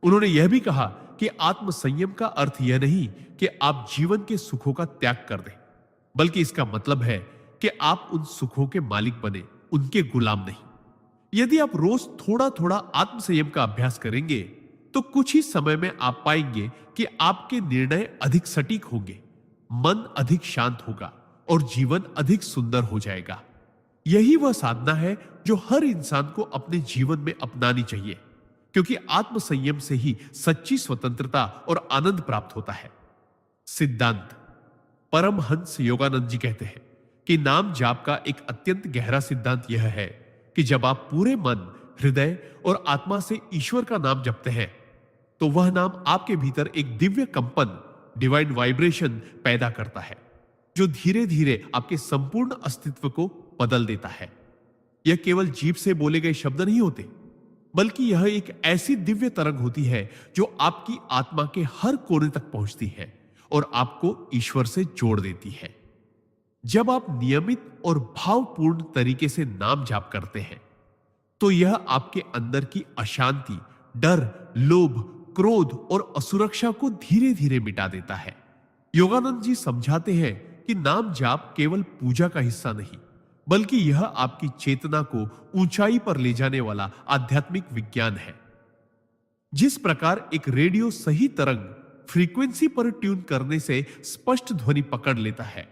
उन्होंने यह भी कहा कि आत्मसंयम का अर्थ यह नहीं कि आप जीवन के सुखों का त्याग कर दें, बल्कि इसका मतलब है कि आप उन सुखों के मालिक बने, उनके गुलाम नहीं। यदि आप रोज थोड़ा थोड़ा आत्मसंयम का अभ्यास करेंगे, तो कुछ ही समय में आप पाएंगे कि आपके निर्णय अधिक सटीक होंगे, मन अधिक शांत होगा और जीवन अधिक सुंदर हो जाएगा। यही वह साधना है जो हर इंसान को अपने जीवन में अपनानी चाहिए, क्योंकि आत्म संयम से ही सच्ची स्वतंत्रता और आनंद प्राप्त होता है। सिद्धांत। परमहंस योगानंद जी कहते हैं कि नाम जाप का एक अत्यंत गहरा सिद्धांत यह है कि जब आप पूरे मन, हृदय और आत्मा से ईश्वर का नाम जपते हैं तो वह नाम आपके भीतर एक दिव्य कंपन, डिवाइन वाइब्रेशन पैदा करता है, जो धीरे धीरे आपके संपूर्ण अस्तित्व को बदल देता है। यह केवल जीभ से बोले गए शब्द नहीं होते, बल्कि यह एक ऐसी दिव्य तरंग होती है जो आपकी आत्मा के हर कोने तक पहुंचती है और आपको ईश्वर से जोड़ देती है। जब आप नियमित और भावपूर्ण तरीके से नाम जाप करते हैं तो यह आपके अंदर की अशांति, डर, लोभ, क्रोध और असुरक्षा को धीरे धीरे मिटा देता है। योगानंद जी समझाते हैं कि नाम जाप केवल पूजा का हिस्सा नहीं, बल्कि यह आपकी चेतना को ऊंचाई पर ले जाने वाला आध्यात्मिक विज्ञान है। जिस प्रकार एक रेडियो सही तरंग, फ्रीक्वेंसी पर ट्यून करने से स्पष्ट ध्वनि पकड़ लेता है,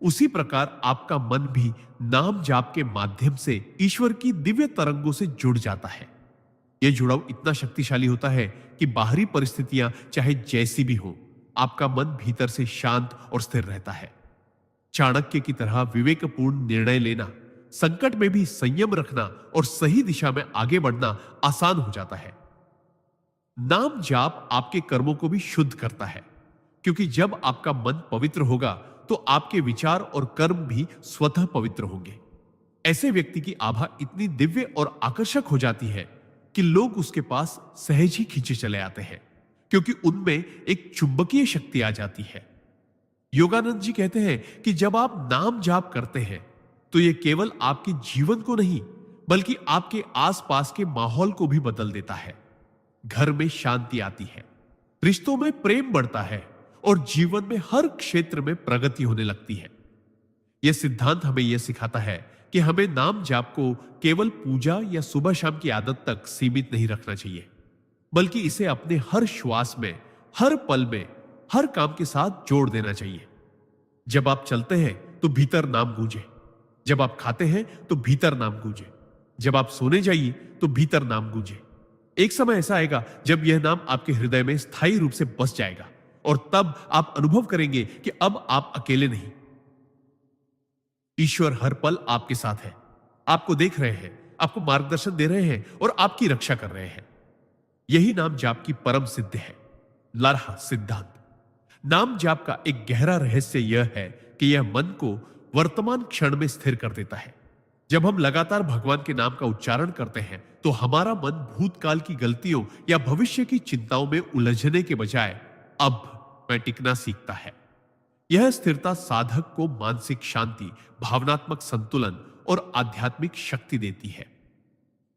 उसी प्रकार आपका मन भी नाम जाप के माध्यम से ईश्वर की दिव्य तरंगों से जुड़ जाता है। यह जुड़ाव इतना शक्तिशाली होता है कि बाहरी परिस्थितियां चाहे जैसी भी हो, आपका मन भीतर से शांत और स्थिर रहता है। चाणक्य की तरह विवेकपूर्ण निर्णय लेना, संकट में भी संयम रखना और सही दिशा में आगे बढ़ना आसान हो जाता है। नाम जाप आपके कर्मों को भी शुद्ध करता है, क्योंकि जब आपका मन पवित्र होगा तो आपके विचार और कर्म भी स्वतः पवित्र होंगे। ऐसे व्यक्ति की आभा इतनी दिव्य और आकर्षक हो जाती है कि लोग उसके पास सहज ही खींचे चले आते हैं, क्योंकि उनमें एक चुंबकीय शक्ति आ जाती है। योगानंद जी कहते हैं कि जब आप नाम जाप करते हैं तो यह केवल आपके जीवन को नहीं, बल्कि आपके आसपास के माहौल को भी बदल देता है। घर में शांति आती है, रिश्तों में प्रेम बढ़ता है और जीवन में हर क्षेत्र में प्रगति होने लगती है। यह सिद्धांत हमें यह सिखाता है कि हमें नाम जाप को केवल पूजा या सुबह शाम की आदत तक सीमित नहीं रखना चाहिए, बल्कि इसे अपने हर श्वास में, हर पल में, हर काम के साथ जोड़ देना चाहिए। जब आप चलते हैं तो भीतर नाम गूंजे, जब आप खाते हैं तो भीतर नाम गूंजे, जब आप सोने जाइए तो भीतर नाम गूंजे। एक समय ऐसा आएगा जब यह नाम आपके हृदय में स्थायी रूप से बस जाएगा और तब आप अनुभव करेंगे कि अब आप अकेले नहीं। ईश्वर हर पल आपके साथ है, आपको देख रहे हैं, आपको मार्गदर्शन दे रहे हैं और आपकी रक्षा कर रहे हैं। यही नाम जाप की परम सिद्ध है। लारहा सिद्धांत। नाम जाप का एक गहरा रहस्य यह है कि यह मन को वर्तमान क्षण में स्थिर कर देता है। जब हम लगातार भगवान के नाम का उच्चारण करते हैं तो हमारा मन भूतकाल की गलतियों या भविष्य की चिंताओं में उलझने के बजाय अब में टिकना सीखता है। यह स्थिरता साधक को मानसिक शांति, भावनात्मक संतुलन और आध्यात्मिक शक्ति देती है।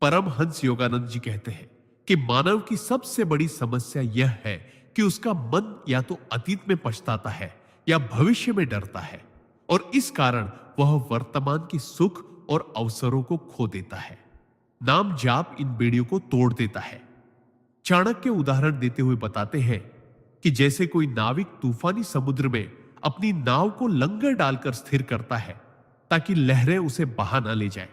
परमहंस योगानंद जी कहते हैं कि मानव की सबसे बड़ी समस्या यह है कि उसका मन या तो अतीत में पछताता है या भविष्य में डरता है, और इस कारण वह वर्तमान की सुख और अवसरों को खो देता है। नाम जाप इन बेड़ियों को तोड़ देता है। चाणक्य उदाहरण देते हुए बताते हैं कि जैसे कोई नाविक तूफानी समुद्र में अपनी नाव को लंगर डालकर स्थिर करता है ताकि लहरें उसे बहा ना ले जाए,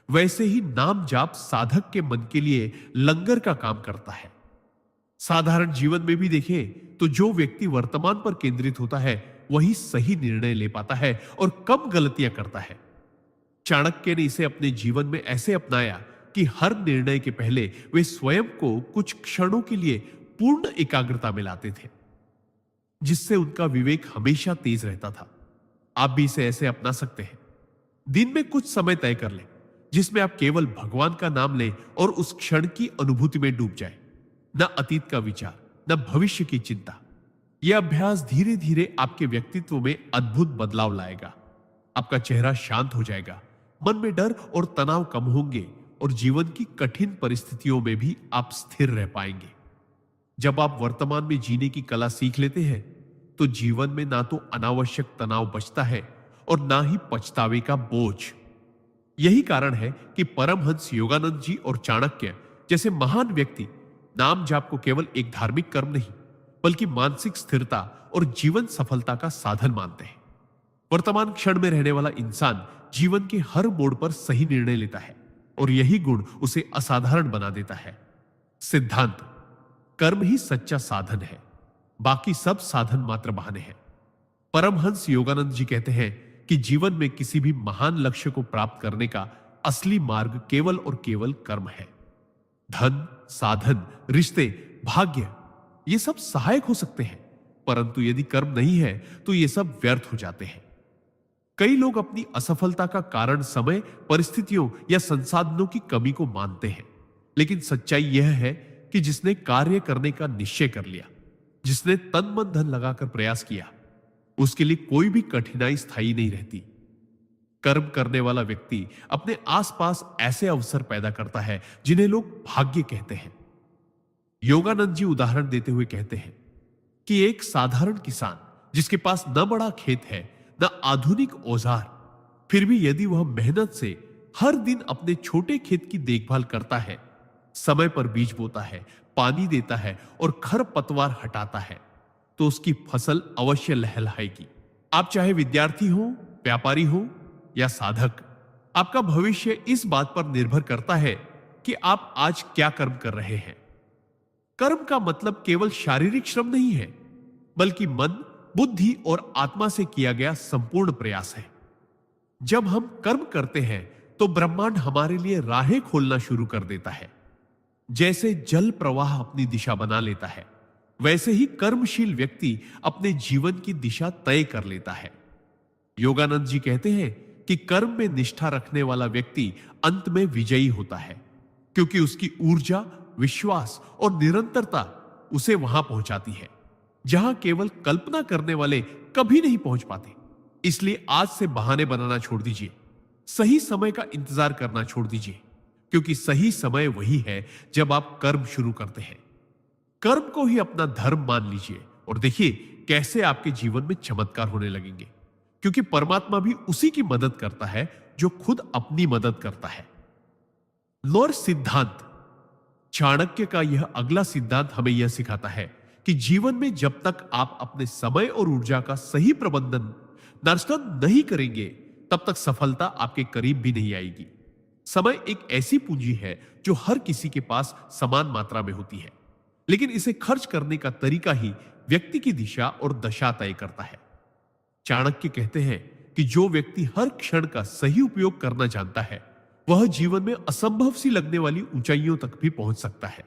वैसे ही नाम जाप साधक के मन के लिए लंगर का काम करता है। साधारण जीवन में भी देखें तो जो व्यक्ति वर्तमान पर केंद्रित होता है वही सही निर्णय ले पाता है और कम गलतियां करता है। चाणक्य ने इसे अपने जीवन में ऐसे अपनाया कि हर निर्णय के पहले वे स्वयं को कुछ क्षणों के लिए पूर्ण एकाग्रता में लाते थे, जिससे उनका विवेक हमेशा तेज रहता था। आप भी इसे ऐसे अपना सकते हैं। दिन में कुछ समय तय कर लें जिसमें आप केवल भगवान का नाम लें और उस क्षण की अनुभूति में डूब जाएं। न अतीत का विचार, न भविष्य की चिंता। यह अभ्यास धीरे धीरे आपके व्यक्तित्व में अद्भुत बदलाव लाएगा। आपका चेहरा शांत हो जाएगा, मन में डर और तनाव कम होंगे और जीवन की कठिन परिस्थितियों में भी आप स्थिर रह पाएंगे। जब आप वर्तमान में जीने की कला सीख लेते हैं तो जीवन में ना तो अनावश्यक तनाव बचता है और ना ही पछतावे का बोझ। यही कारण है कि परमहंस योगानंद जी और चाणक्य जैसे महान व्यक्ति नाम जाप को केवल एक धार्मिक कर्म नहीं, बल्कि मानसिक स्थिरता और जीवन सफलता का साधन मानते हैं। वर्तमान क्षण में रहने वाला इंसान जीवन के हर मोड़ पर सही निर्णय लेता है और यही गुण उसे असाधारण बना देता है। सिद्धांत: कर्म ही सच्चा साधन है, बाकी सब साधन मात्र बहाने हैं। परमहंस योगानंद जी कहते हैं कि जीवन में किसी भी महान लक्ष्य को प्राप्त करने का असली मार्ग केवल और केवल कर्म है। धन, साधन, रिश्ते, भाग्य, ये सब सहायक हो सकते हैं, परंतु यदि कर्म नहीं है तो ये सब व्यर्थ हो जाते हैं। कई लोग अपनी असफलता का कारण समय, परिस्थितियों या संसाधनों की कमी को मानते हैं, लेकिन सच्चाई यह है कि जिसने कार्य करने का निश्चय कर लिया, जिसने तन मन धन लगाकर प्रयास किया, उसके लिए कोई भी कठिनाई स्थायी नहीं रहती। कर्म करने वाला व्यक्ति अपने आसपास ऐसे अवसर पैदा करता है जिन्हें लोग भाग्य कहते हैं। योगानंद जी उदाहरण देते हुए कहते हैं कि एक साधारण किसान जिसके पास न बड़ा खेत है, न आधुनिक औजार, फिर भी यदि वह मेहनत से हर दिन अपने छोटे खेत की देखभाल करता है, समय पर बीज बोता है, पानी देता है और खरपतवार हटाता है, तो उसकी फसल अवश्य लहलहाएगी। आप चाहे विद्यार्थी हो, व्यापारी हो या साधक, आपका भविष्य इस बात पर निर्भर करता है कि आप आज क्या कर्म कर रहे हैं। कर्म का मतलब केवल शारीरिक श्रम नहीं है, बल्कि मन, बुद्धि और आत्मा से किया गया संपूर्ण प्रयास है। जब हम कर्म करते हैं तो ब्रह्मांड हमारे लिए राहें खोलना शुरू कर देता है। जैसे जल प्रवाह अपनी दिशा बना लेता है, वैसे ही कर्मशील व्यक्ति अपने जीवन की दिशा तय कर लेता है। योगानंद जी कहते हैं कि कर्म में निष्ठा रखने वाला व्यक्ति अंत में विजयी होता है, क्योंकि उसकी ऊर्जा, विश्वास और निरंतरता उसे वहां पहुंचाती है जहां केवल कल्पना करने वाले कभी नहीं पहुंच पाते। इसलिए आज से बहाने बनाना छोड़ दीजिए, सही समय का इंतजार करना छोड़ दीजिए, क्योंकि सही समय वही है जब आप कर्म शुरू करते हैं। कर्म को ही अपना धर्म मान लीजिए और देखिए कैसे आपके जीवन में चमत्कार होने लगेंगे, क्योंकि परमात्मा भी उसी की मदद करता है जो खुद अपनी मदद करता है। नॉर सिद्धांत: चाणक्य का यह अगला सिद्धांत हमें यह सिखाता है कि जीवन में जब तक आप अपने समय और ऊर्जा का सही प्रबंधन नर्सन नहीं करेंगे, तब तक सफलता आपके करीब भी नहीं आएगी। समय एक ऐसी पूंजी है जो हर किसी के पास समान मात्रा में होती है, लेकिन इसे खर्च करने का तरीका ही व्यक्ति की दिशा और दशा तय करता है। चाणक्य कहते हैं कि जो व्यक्ति हर क्षण का सही उपयोग करना जानता है, वह जीवन में असंभव सी लगने वाली ऊंचाइयों तक भी पहुंच सकता है,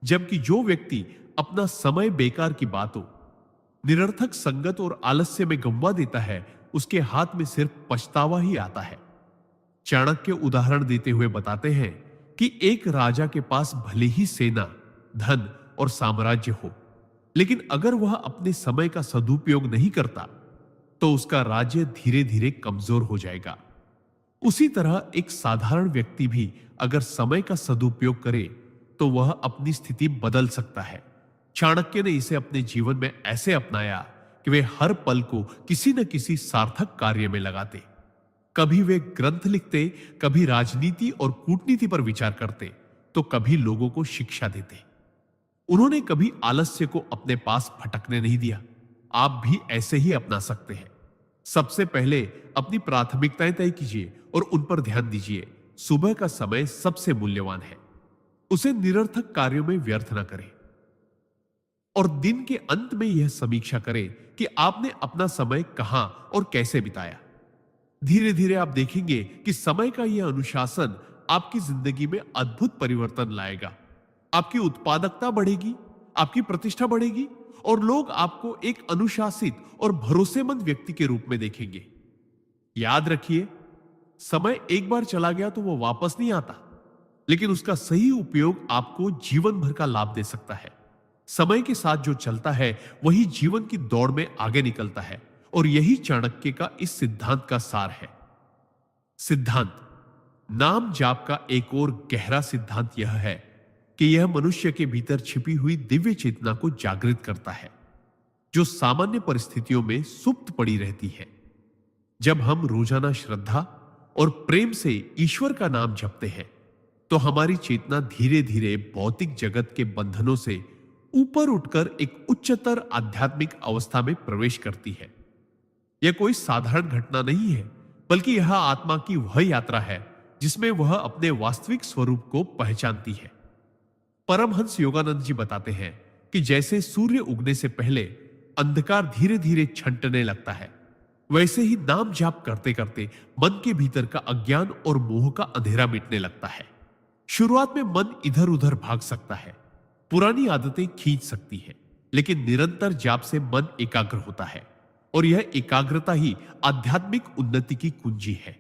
जबकि जो व्यक्ति अपना समय बेकार की बातों, निरर्थक संगत और आलस्य में गंवा देता है, उसके हाथ में सिर्फ पछतावा ही आता है। चाणक्य उदाहरण देते हुए बताते हैं कि एक राजा के पास भले ही सेना, धन और साम्राज्य हो, लेकिन अगर वह अपने समय का सदुपयोग नहीं करता तो उसका राज्य धीरे धीरे कमजोर हो जाएगा। उसी तरह एक साधारण व्यक्ति भी अगर समय का सदुपयोग करे तो वह अपनी स्थिति बदल सकता है। चाणक्य ने इसे अपने जीवन में ऐसे अपनाया कि वे हर पल को किसी न किसी सार्थक कार्य में लगाते। कभी वे ग्रंथ लिखते, कभी राजनीति और कूटनीति पर विचार करते, तो कभी लोगों को शिक्षा देते। उन्होंने कभी आलस्य को अपने पास भटकने नहीं दिया। आप भी ऐसे ही अपना सकते हैं। सबसे पहले अपनी प्राथमिकताएं तय कीजिए और उन पर ध्यान दीजिए। सुबह का समय सबसे मूल्यवान है, उसे निरर्थक कार्यों में व्यर्थ न करें। और दिन के अंत में यह समीक्षा करें कि आपने अपना समय कहां और कैसे बिताया। धीरे धीरे आप देखेंगे कि समय का यह अनुशासन आपकी जिंदगी में अद्भुत परिवर्तन लाएगा। आपकी उत्पादकता बढ़ेगी, आपकी प्रतिष्ठा बढ़ेगी और लोग आपको एक अनुशासित और भरोसेमंद व्यक्ति के रूप में देखेंगे। याद रखिए, समय एक बार चला गया तो वो वापस नहीं आता, लेकिन उसका सही उपयोग आपको जीवन भर का लाभ दे सकता है। समय के साथ जो चलता है वही जीवन की दौड़ में आगे निकलता है, और यही चाणक्य का इस सिद्धांत का सार है। सिद्धांत: नाम जाप का एक और गहरा सिद्धांत यह है कि यह मनुष्य के भीतर छिपी हुई दिव्य चेतना को जागृत करता है, जो सामान्य परिस्थितियों में सुप्त पड़ी रहती है। जब हम रोजाना श्रद्धा और प्रेम से ईश्वर का नाम जपते हैं, तो हमारी चेतना धीरे धीरे भौतिक जगत के बंधनों से ऊपर उठकर एक उच्चतर आध्यात्मिक अवस्था में प्रवेश करती है। यह कोई साधारण घटना नहीं है, बल्कि यह आत्मा की वह यात्रा है जिसमें वह अपने वास्तविक स्वरूप को पहचानती है। परमहंस योगानंद जी बताते हैं कि जैसे सूर्य उगने से पहले अंधकार धीरे धीरे छंटने लगता है, वैसे ही नाम जाप करते करते मन के भीतर का अज्ञान और मोह का अंधेरा मिटने लगता है। शुरुआत में मन इधर उधर भाग सकता है, पुरानी आदतें खींच सकती है, लेकिन निरंतर जाप से मन एकाग्र होता है और यह एकाग्रता ही आध्यात्मिक उन्नति की कुंजी है।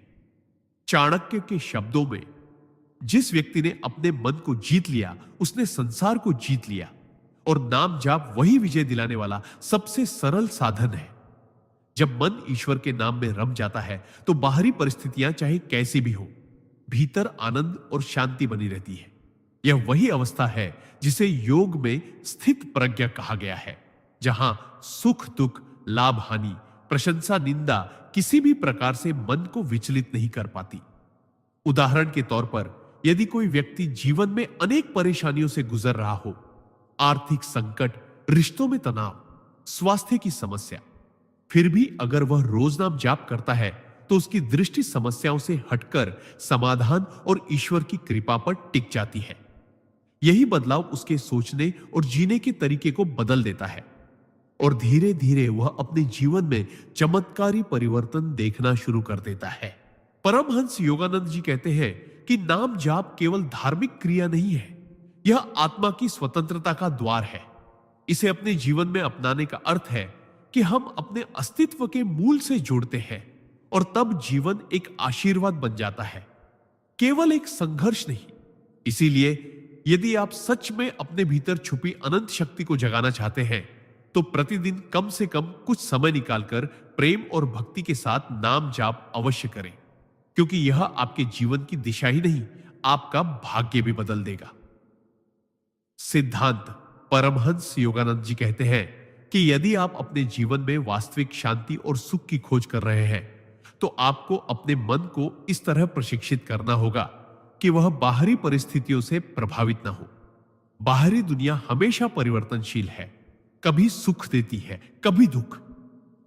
चाणक्य के शब्दों में, जिस व्यक्ति ने अपने मन को जीत लिया उसने संसार को जीत लिया, और नाम जाप वही विजय दिलाने वाला सबसे सरल साधन है। जब मन ईश्वर के नाम में रम जाता है तो बाहरी परिस्थितियां चाहे कैसी भी हो, भीतर आनंद और शांति बनी रहती है। यह वही अवस्था है जिसे योग में स्थित प्रज्ञा कहा गया है, जहां सुख दुख, लाभ हानि, प्रशंसा निंदा किसी भी प्रकार से मन को विचलित नहीं कर पाती। उदाहरण के तौर पर, यदि कोई व्यक्ति जीवन में अनेक परेशानियों से गुजर रहा हो, आर्थिक संकट, रिश्तों में तनाव, स्वास्थ्य की समस्या, फिर भी अगर वह रोज नाम जाप करता है तो उसकी दृष्टि समस्याओं से हटकर समाधान और ईश्वर की कृपा पर टिक जाती है। यही बदलाव उसके सोचने और जीने के तरीके को बदल देता है और धीरे धीरे वह अपने जीवन में चमत्कारी परिवर्तन देखना शुरू कर देता है। परमहंस योगानंद जी कहते हैं कि नाम जाप केवल धार्मिक क्रिया नहीं है, यह आत्मा की स्वतंत्रता का द्वार है। इसे अपने जीवन में अपनाने का अर्थ है कि हम अपने अस्तित्व के मूल से जुड़ते हैं और तब जीवन एक आशीर्वाद बन जाता है, केवल एक संघर्ष नहीं। इसीलिए यदि आप सच में अपने भीतर छुपी अनंत शक्ति को जगाना चाहते हैं तो प्रतिदिन कम से कम कुछ समय निकालकर प्रेम और भक्ति के साथ नाम जाप अवश्य करें, क्योंकि यह आपके जीवन की दिशा ही नहीं, आपका भाग्य भी बदल देगा। सिद्धांत: परमहंस योगानंद जी कहते हैं कि यदि आप अपने जीवन में वास्तविक शांति और सुख की खोज कर रहे हैं तो आपको अपने मन को इस तरह प्रशिक्षित करना होगा कि वह बाहरी परिस्थितियों से प्रभावित न हो। बाहरी दुनिया हमेशा परिवर्तनशील है, कभी सुख देती है, कभी दुख।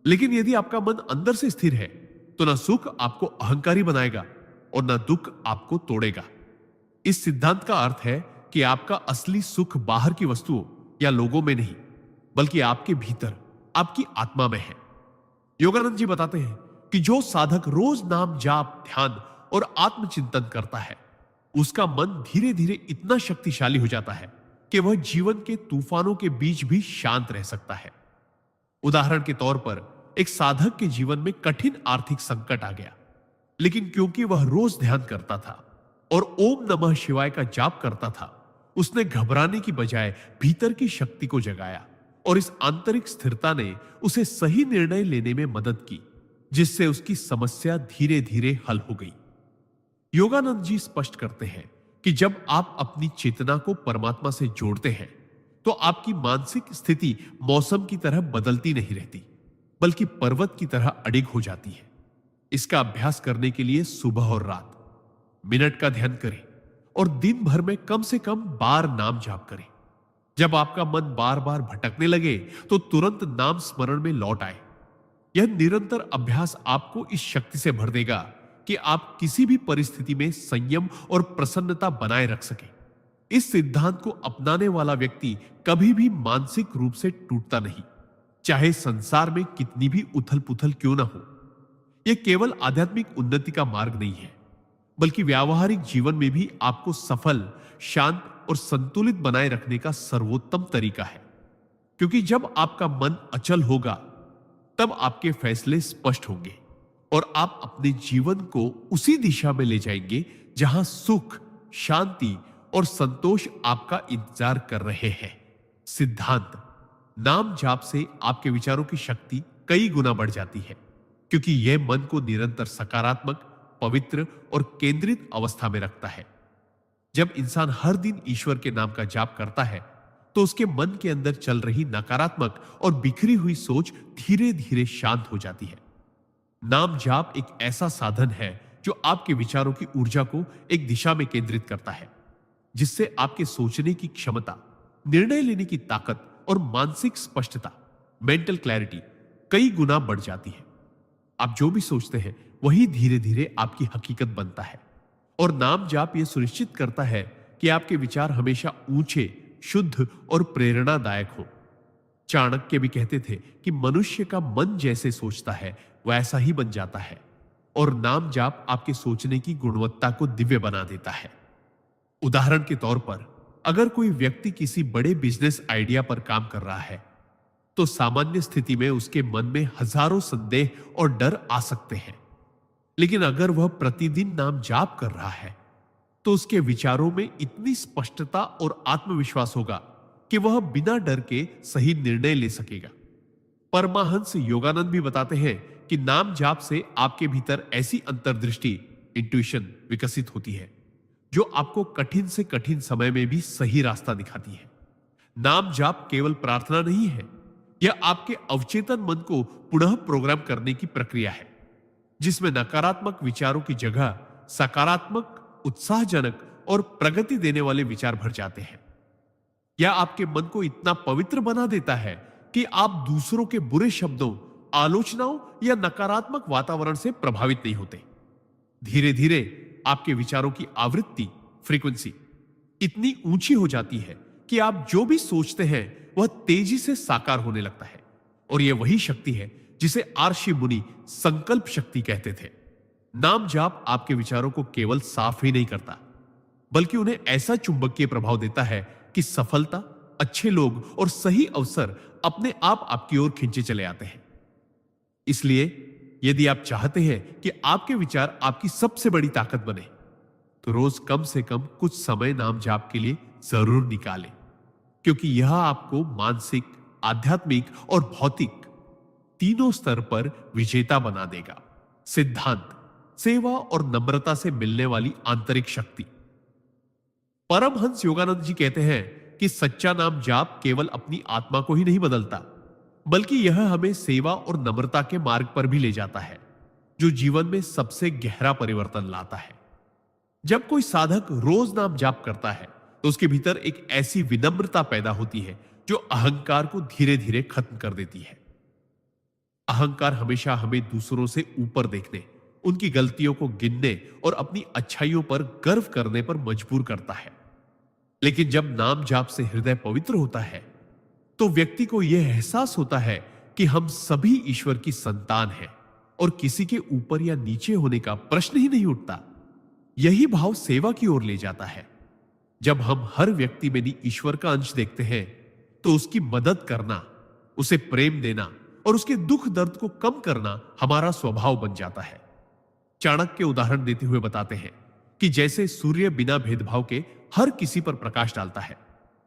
लेकिन यदि आपका मन अंदर से स्थिर है तो ना सुख आपको अहंकारी बनाएगा और ना दुख आपको तोड़ेगा। इस सिद्धांत का अर्थ है कि आपका असली सुख बाहर की वस्तुओं या लोगों में नहीं, बल्कि आपके भीतर, आपकी आत्मा में है। योगानंद जी बताते हैं कि जो साधक रोज नाम जाप, ध्यान और आत्मचिंतन करता है, उसका मन धीरे धीरे इतना शक्तिशाली हो जाता है कि वह जीवन के तूफानों के बीच भी शांत रह सकता है। उदाहरण के तौर पर, एक साधक के जीवन में कठिन आर्थिक संकट आ गया, लेकिन क्योंकि वह रोज ध्यान करता था और ओम नमः शिवाय का जाप करता था, उसने घबराने की बजाय भीतर की शक्ति को जगाया और इस आंतरिक स्थिरता ने उसे सही निर्णय लेने में मदद की, जिससे उसकी समस्या धीरे धीरे हल हो गई। योगानंद जी स्पष्ट करते हैं कि जब आप अपनी चेतना को परमात्मा से जोड़ते हैं तो आपकी मानसिक स्थिति मौसम की तरह बदलती नहीं रहती, बल्कि पर्वत की तरह अडिग हो जाती है। इसका अभ्यास करने के लिए सुबह और रात मिनट का ध्यान करें और दिन भर में कम से कम बार नाम जाप करें। जब आपका मन बार बार भटकने लगे तो तुरंत नाम स्मरण में लौट आए। यह निरंतर अभ्यास आपको इस शक्ति से भर देगा कि आप किसी भी परिस्थिति में संयम और प्रसन्नता बनाए रख सके। इस सिद्धांत को अपनाने वाला व्यक्ति कभी भी मानसिक रूप से टूटता नहीं, चाहे संसार में कितनी भी उथल पुथल क्यों ना हो। यह केवल आध्यात्मिक उन्नति का मार्ग नहीं है, बल्कि व्यावहारिक जीवन में भी आपको सफल, शांत और संतुलित बनाए रखने का सर्वोत्तम तरीका है। क्योंकि जब आपका मन अचल होगा तब आपके फैसले स्पष्ट होंगे और आप अपने जीवन को उसी दिशा में ले जाएंगे जहां सुख, शांति और संतोष आपका इंतजार कर रहे हैं। सिद्धांत: नाम जाप से आपके विचारों की शक्ति कई गुना बढ़ जाती है, क्योंकि यह मन को निरंतर सकारात्मक, पवित्र और केंद्रित अवस्था में रखता है। जब इंसान हर दिन ईश्वर के नाम का जाप करता है तो उसके मन के अंदर चल रही नकारात्मक और बिखरी हुई सोच धीरे धीरे शांत हो जाती है। नाम जाप एक ऐसा साधन है जो आपके विचारों की ऊर्जा को एक दिशा में केंद्रित करता है, जिससे आपके सोचने की क्षमता, निर्णय लेने की ताकत और मानसिक स्पष्टता, मेंटल क्लैरिटी कई गुना बढ़ जाती है। आप जो भी सोचते हैं वही धीरे धीरे आपकी हकीकत बनता है। और नाम जाप यह सुनिश्चित करता है कि आपके विचार हमेशा ऊंचे, शुद्ध और प्रेरणादायक हो। चाणक्य भी कहते थे कि मनुष्य का मन जैसे सोचता है वैसा ही बन जाता है। और नाम जाप आपके सोचने की गुणवत्ता को दिव्य बना देता है। उदाहरण के तौर पर, अगर कोई व्यक्ति किसी बड़े बिजनेस आइडिया पर काम कर रहा है तो सामान्य स्थिति में उसके मन में हजारों संदेह और डर आ सकते हैं। लेकिन अगर वह प्रतिदिन नाम जाप कर रहा है तो उसके विचारों में इतनी स्पष्टता और आत्मविश्वास होगा कि वह बिना डर के सही निर्णय ले सकेगा। परमाहंस योगानंद भी बताते हैं कि नाम जाप से आपके भीतर ऐसी अंतर्दृष्टि, इंट्यूशन विकसित होती है जो आपको कठिन से कठिन समय में भी सही रास्ता दिखाती है। नाम जाप केवल प्रार्थना नहीं है, यह आपके अवचेतन मन को पुनः प्रोग्राम करने की प्रक्रिया है, जिसमें नकारात्मक विचारों की जगह सकारात्मक, उत्साहजनक और प्रगति देने वाले विचार भर जाते हैं। यह आपके मन को इतना पवित्र बना देता है कि आप दूसरों के बुरे शब्दों, आलोचनाओं या नकारात्मक वातावरण से प्रभावित नहीं होते। धीरे धीरे आपके विचारों की आवृत्ति, फ्रीक्वेंसी इतनी ऊंची हो जाती है कि आप जो भी सोचते हैं वह तेजी से साकार होने लगता है। और यह वही शक्ति है जिसे आर्षि मुनि संकल्प शक्ति कहते थे। नाम जाप आपके विचारों को केवल साफ ही नहीं करता, बल्कि उन्हें ऐसा चुंबकीय प्रभाव देता है कि सफलता, अच्छे लोग और सही अवसर अपने आप आपकी ओर खींचे चले आते हैं। इसलिए यदि आप चाहते हैं कि आपके विचार आपकी सबसे बड़ी ताकत बने, तो रोज कम से कम कुछ समय नाम जाप के लिए जरूर निकालें, क्योंकि यह आपको मानसिक, आध्यात्मिक और भौतिक तीनों स्तर पर विजेता बना देगा। सिद्धांत, सेवा और नम्रता से मिलने वाली आंतरिक शक्ति। परमहंस योगानंद जी कहते हैं कि सच्चा नाम जाप केवल अपनी आत्मा को ही नहीं बदलता, बल्कि यह हमें सेवा और नम्रता के मार्ग पर भी ले जाता है, जो जीवन में सबसे गहरा परिवर्तन लाता है। जब कोई साधक रोज नाम जाप करता है तो उसके भीतर एक ऐसी विनम्रता पैदा होती है जो अहंकार को धीरे धीरे खत्म कर देती है। अहंकार हमेशा हमें दूसरों से ऊपर देखने, उनकी गलतियों को गिनने और अपनी अच्छाइयों पर गर्व करने पर मजबूर करता है। लेकिन जब नाम जाप से हृदय पवित्र होता है तो व्यक्ति को यह एहसास होता है कि हम सभी ईश्वर की संतान हैं और किसी के ऊपर या नीचे होने का प्रश्न ही नहीं उठता। यही भाव सेवा की ओर ले जाता है। जब हम हर व्यक्ति में ईश्वर का अंश देखते हैं तो उसकी मदद करना, उसे प्रेम देना और उसके दुख दर्द को कम करना हमारा स्वभाव बन जाता है। चाणक्य उदाहरण देते हुए बताते हैं कि जैसे सूर्य बिना भेदभाव के हर किसी पर प्रकाश डालता है,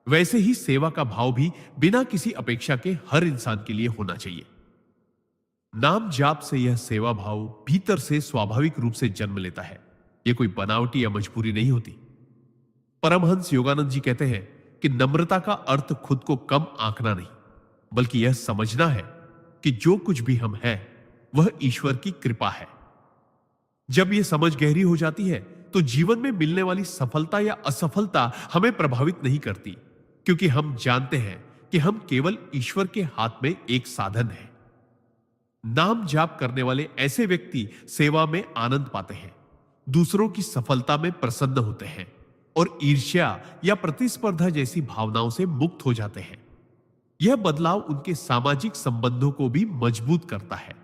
वैसे ही सेवा का भाव भी बिना किसी अपेक्षा के हर इंसान के लिए होना चाहिए। नाम जाप से यह सेवा भाव भीतर से स्वाभाविक रूप से जन्म लेता है। यह कोई बनावटी या मजबूरी नहीं होती। परमहंस योगानंद जी कहते हैं कि नम्रता का अर्थ खुद को कम आंकना नहीं, बल्कि यह समझना है कि जो कुछ भी हम हैं वह ईश्वर की कृपा है। जब यह समझ गहरी हो जाती है तो जीवन में मिलने वाली सफलता या असफलता हमें प्रभावित नहीं करती, क्योंकि हम जानते हैं कि हम केवल ईश्वर के हाथ में एक साधन हैं। नाम जाप करने वाले ऐसे व्यक्ति सेवा में आनंद पाते हैं, दूसरों की सफलता में प्रसन्न होते हैं और ईर्ष्या या प्रतिस्पर्धा जैसी भावनाओं से मुक्त हो जाते हैं। यह बदलाव उनके सामाजिक संबंधों को भी मजबूत करता है,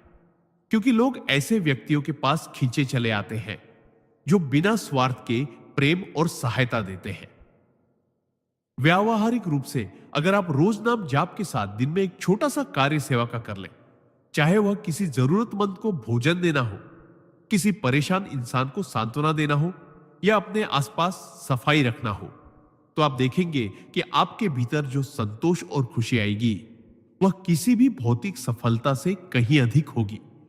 क्योंकि लोग ऐसे व्यक्तियों के पास खींचे चले आते हैं जो बिना स्वार्थ के प्रेम और सहायता देते हैं। व्यावहारिक रूप से अगर आप रोज नाम जाप के साथ दिन में एक छोटा सा कार्य सेवा का कर लें, चाहे वह किसी जरूरतमंद को भोजन देना हो, किसी परेशान इंसान को सांत्वना देना हो या अपने आसपास सफाई रखना हो, तो आप देखेंगे कि आपके भीतर जो संतोष और खुशी आएगी वह किसी भी भौतिक सफलता से कहीं अधिक होगी।